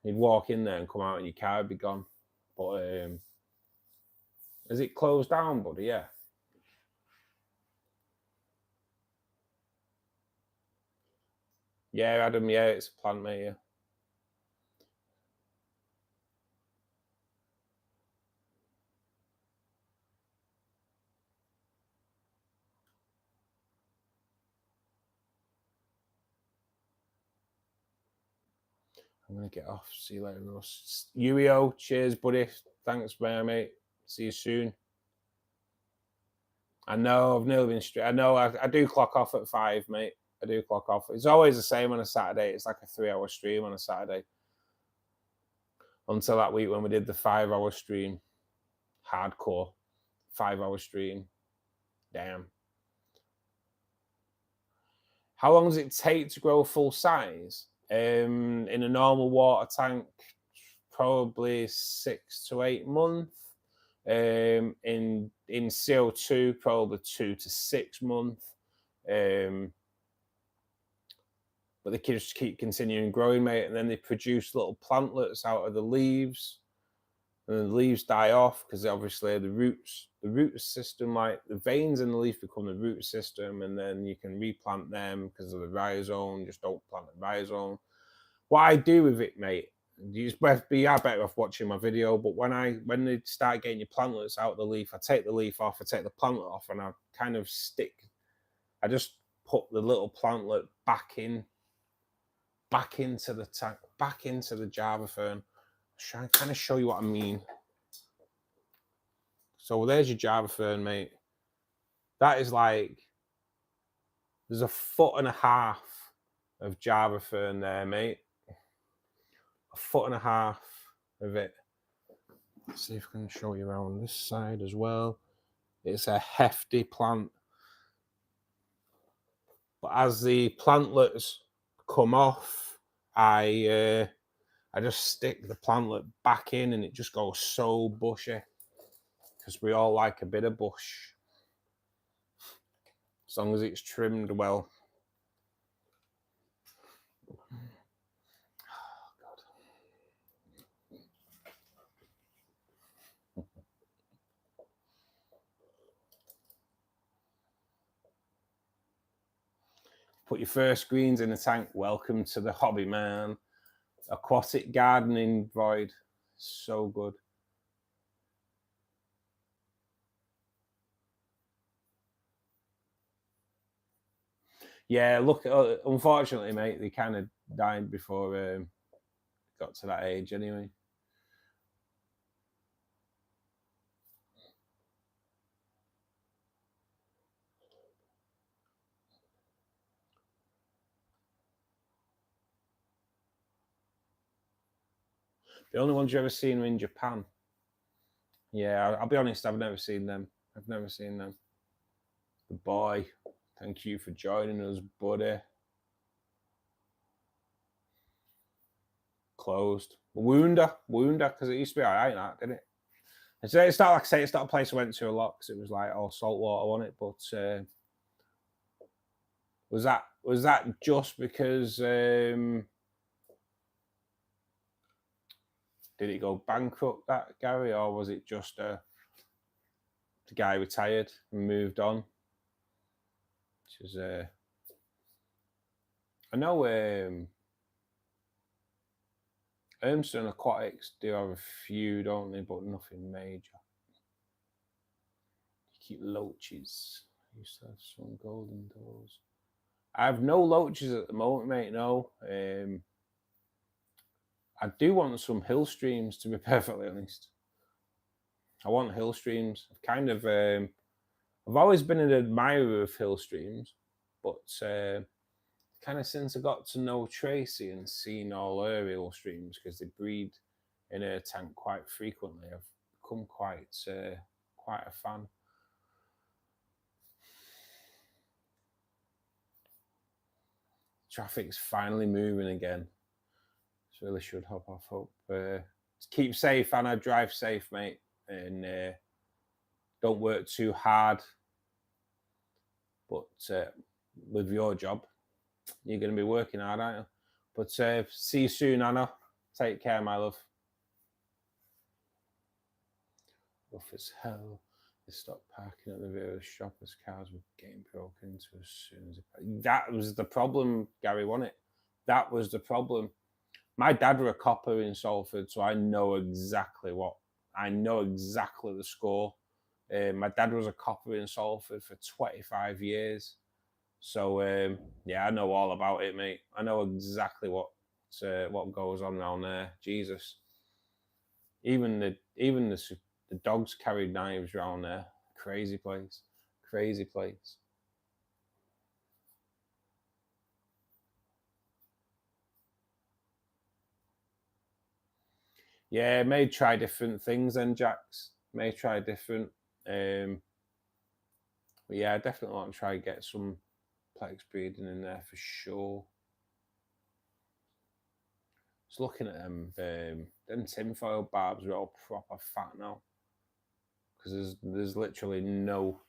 You'd walk in there and come out and your car would be gone. But has it closed down, buddy? Yeah. Yeah, Adam, yeah, it's a plant, mate, yeah. I'm going to get off. See you later, Russ. Uio, cheers, buddy. Thanks, mate. See you soon. I know, I've nearly been straight. I know, I do clock off at 5, mate. I do clock off. It's always the same on a Saturday. It's like a 3-hour stream on a Saturday. Until that week when we did the 5-hour stream. Hardcore. 5-hour stream. Damn. How long does it take to grow full size? In a normal water tank, probably 6 to 8 months. In CO2, probably 2 to 6 months. But the kids keep continuing growing, mate, and then they produce little plantlets out of the leaves, and then the leaves die off because obviously the root system, like the veins in the leaf become the root system, and then you can replant them because of the rhizome. Just don't plant the rhizome. What I do with it, mate, you are better off watching my video, but when they start getting your plantlets out of the leaf, I take the leaf off, I take the plantlet off, and I kind of I just put the little plantlet back into the tank, back into the Java fern. I'll kind of show you what I mean. So there's your Java fern, mate. That is like, there's 1.5 foot of Java fern there, mate. 1.5 foot of it. Let's see if I can show you around this side as well. It's a hefty plant. But as the plantlets come off, I just stick the plantlet back in and it just goes so bushy. Because we all like a bit of bush. As long as it's trimmed well. Put your first greens in the tank. Welcome to the hobby, man. Aquatic gardening, Void. So good. Yeah, look, unfortunately, mate, they kind of died before got to that age anyway. The only ones you've ever seen are in Japan. Yeah, I'll be honest, I've never seen them. I've never seen them. The boy, thank you for joining us, buddy. Closed. Wounda, because it used to be all right, that, didn't it? It's not, like I say, it's not a place I went to a lot because it was like all salt water on it, but was that Was that just because did it go bankrupt, that Gary, or was it just the guy retired and moved on? Which is I know Ermston Aquatics do have a few, don't they? But nothing major. You keep loaches. I used to have some golden doors. I have no loaches at the moment, mate. No. I do want some hill streams, to be perfectly honest. I want hill streams. I've always been an admirer of hill streams, but kind of since I got to know Tracy and seen all her hill streams, because they breed in her tank quite frequently, I've become quite a fan. Traffic's finally moving again. So really should hop off. Hope keep safe, Anna. Drive safe, mate, and don't work too hard. But with your job, you're going to be working hard, aren't you? But see you soon, Anna. Take care, my love. Rough as hell. They stopped parking at the rear of the shop as cars were getting broken into as soon as that was the problem, Gary, wasn't it? That was the problem. My dad were a copper in Salford, so I know exactly the score. My dad was a copper in Salford for 25 years. So, yeah, I know all about it, mate. I know exactly what goes on around there. Jesus. Even the dogs carried knives around there. Crazy place. Crazy place. Yeah, may try different things then, Jax. May try different. But yeah, I definitely want to try and get some plex breeding in there for sure. Just looking at them tinfoil barbs are all proper fat now, because there's literally no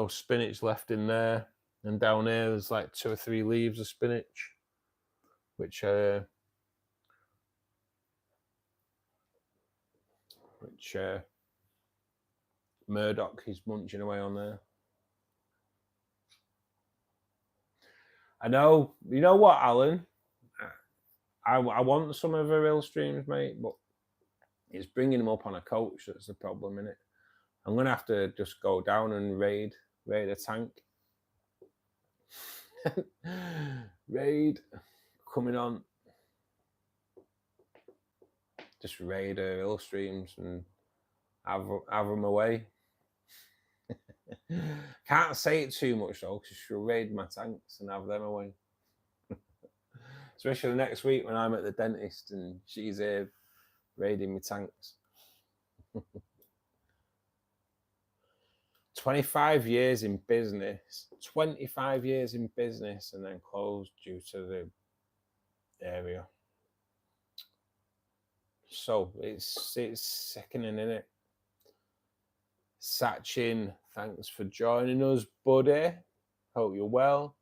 spinach left in there, and down here there's like 2 or 3 leaves of spinach, which Murdoch is munching away on there. I know. You know what, Alan? I want some of her hill streams, mate, but it's bringing them up on a coach that's the problem, innit? I'm going to have to just go down and raid a tank. Raid coming on. Just raid her hill streams and have them away. Can't say it too much though, because she'll raid my tanks and have them away. Especially next week when I'm at the dentist and she's here raiding my tanks. 25 years in business, 25 years in business, and then closed due to the area. So it's sickening, isn't it? Sachin, thanks for joining us, buddy. Hope you're well.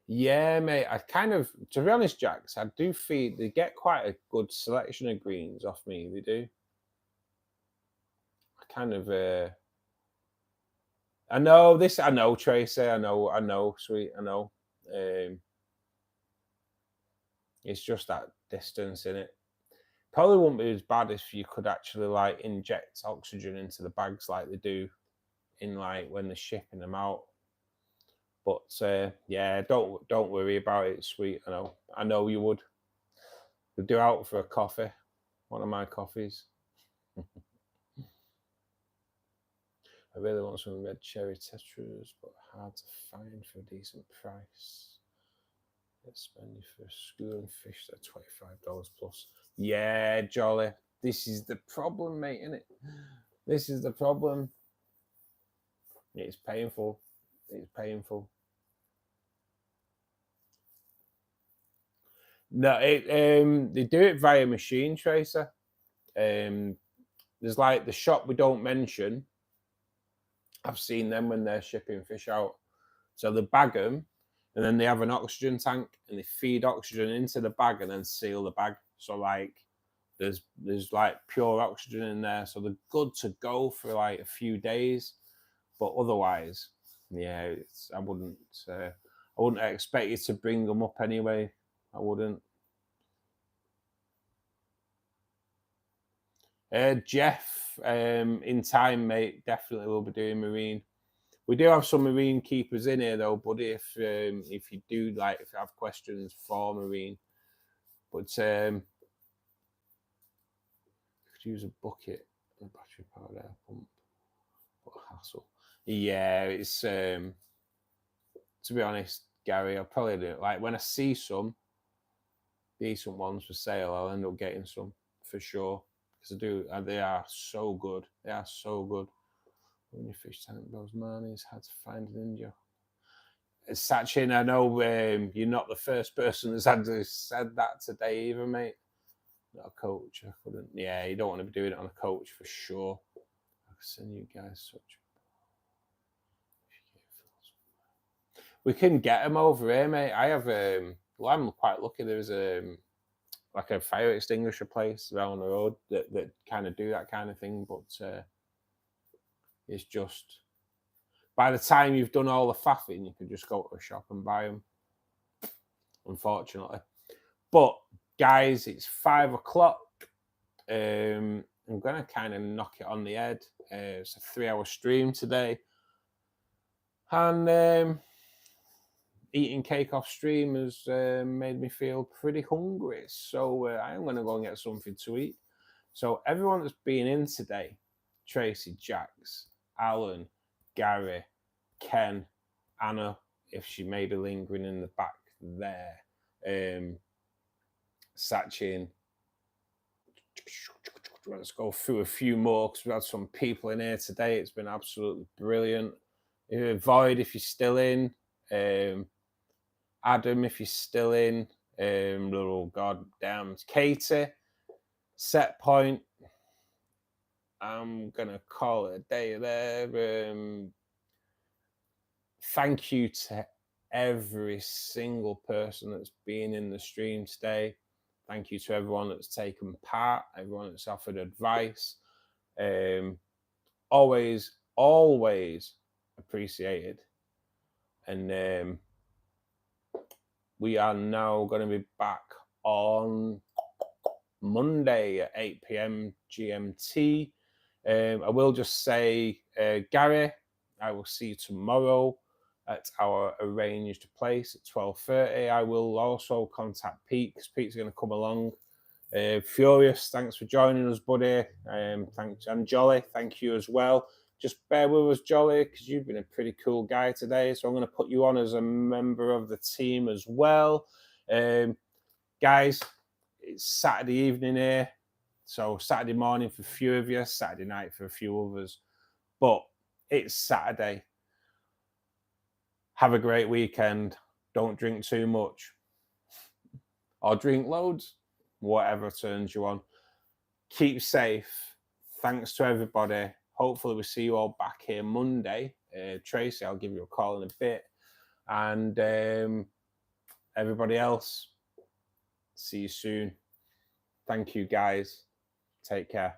Yeah, mate. I kind of, to be honest, Jax, I do feed. They get quite a good selection of greens off me. They do. I kind of. I know this. I know Tracy. I know, sweet. I know. It's just that distance in it. Probably wouldn't be as bad if you could actually like inject oxygen into the bags like they do in like when they're shipping them out. But yeah, don't worry about it, sweet. I know you would. We'd do out for a coffee, one of my coffees. I really want some red cherry tetras, but hard to find for a decent price. Let's spend you for school and fish at $25 plus. Yeah, jolly. This is the problem, mate, isn't it? This is the problem. It's painful. It's painful. No, they do it via machine tracer. there's like the shop we don't mention. I've seen them when they're shipping fish out. So they bag them, and then they have an oxygen tank, and they feed oxygen into the bag and then seal the bag. So like there's like pure oxygen in there, so they're good to go for like a few days. But otherwise, yeah, I wouldn't expect you to bring them up anyway. I wouldn't. Jeff, in time, mate, definitely will be doing marine. We do have some marine keepers in here though, buddy. If you do like, if you have questions for marine, but could use a bucket and a battery powered air pump. What a hassle. Yeah, it's to be honest, Gary, I'll probably do it. Like when I see some decent ones for sale, I'll end up getting some for sure. Because I do, they are so good. They are so good. When your fish tank goes, man, he's had to find a ninja. Sachin, I know you're not the first person that's said that today either, mate. Not a coach. I couldn't. Yeah, you don't want to be doing it on a coach for sure. I can send you guys such. We can get them over here, mate. I have. Well, I'm quite lucky. There's like a fire extinguisher place around the road that kind of do that kind of thing, but it's just by the time you've done all the faffing, you can just go to a shop and buy them. Unfortunately, but guys, it's 5 o'clock. I'm gonna kind of knock it on the head. It's a 3-hour stream today, and eating cake off stream has made me feel pretty hungry. So I'm gonna go and get something to eat. So everyone that's been in today, Tracy, Jax, Alan, Gary, Ken, Anna, if she may be lingering in the back there, Sachin. Let's go through a few more because we've had some people in here today. It's been absolutely brilliant. Void, if you're still in. Adam, if you're still in. Little goddamn Katie. Set point. I'm gonna call it a day there. Thank you to every single person that's been in the stream today. Thank you to everyone that's taken part, everyone that's offered advice. Always appreciated. And we are now going to be back on Monday at 8 p.m. GMT. I will just say, Gary, I will see you tomorrow at our arranged place at 12:30. I will also contact Pete because Pete's going to come along. Furious, thanks for joining us, buddy. Thanks, and Jolly, thank you as well. Just bear with us, Jolly, because you've been a pretty cool guy today. So I'm going to put you on as a member of the team as well. Guys, it's Saturday evening here. So Saturday morning for a few of you, Saturday night for a few others. But it's Saturday. Have a great weekend. Don't drink too much. Or drink loads. Whatever turns you on. Keep safe. Thanks to everybody. Hopefully we'll see you all back here Monday. Tracy, I'll give you a call in a bit. And everybody else, see you soon. Thank you, guys. Take care.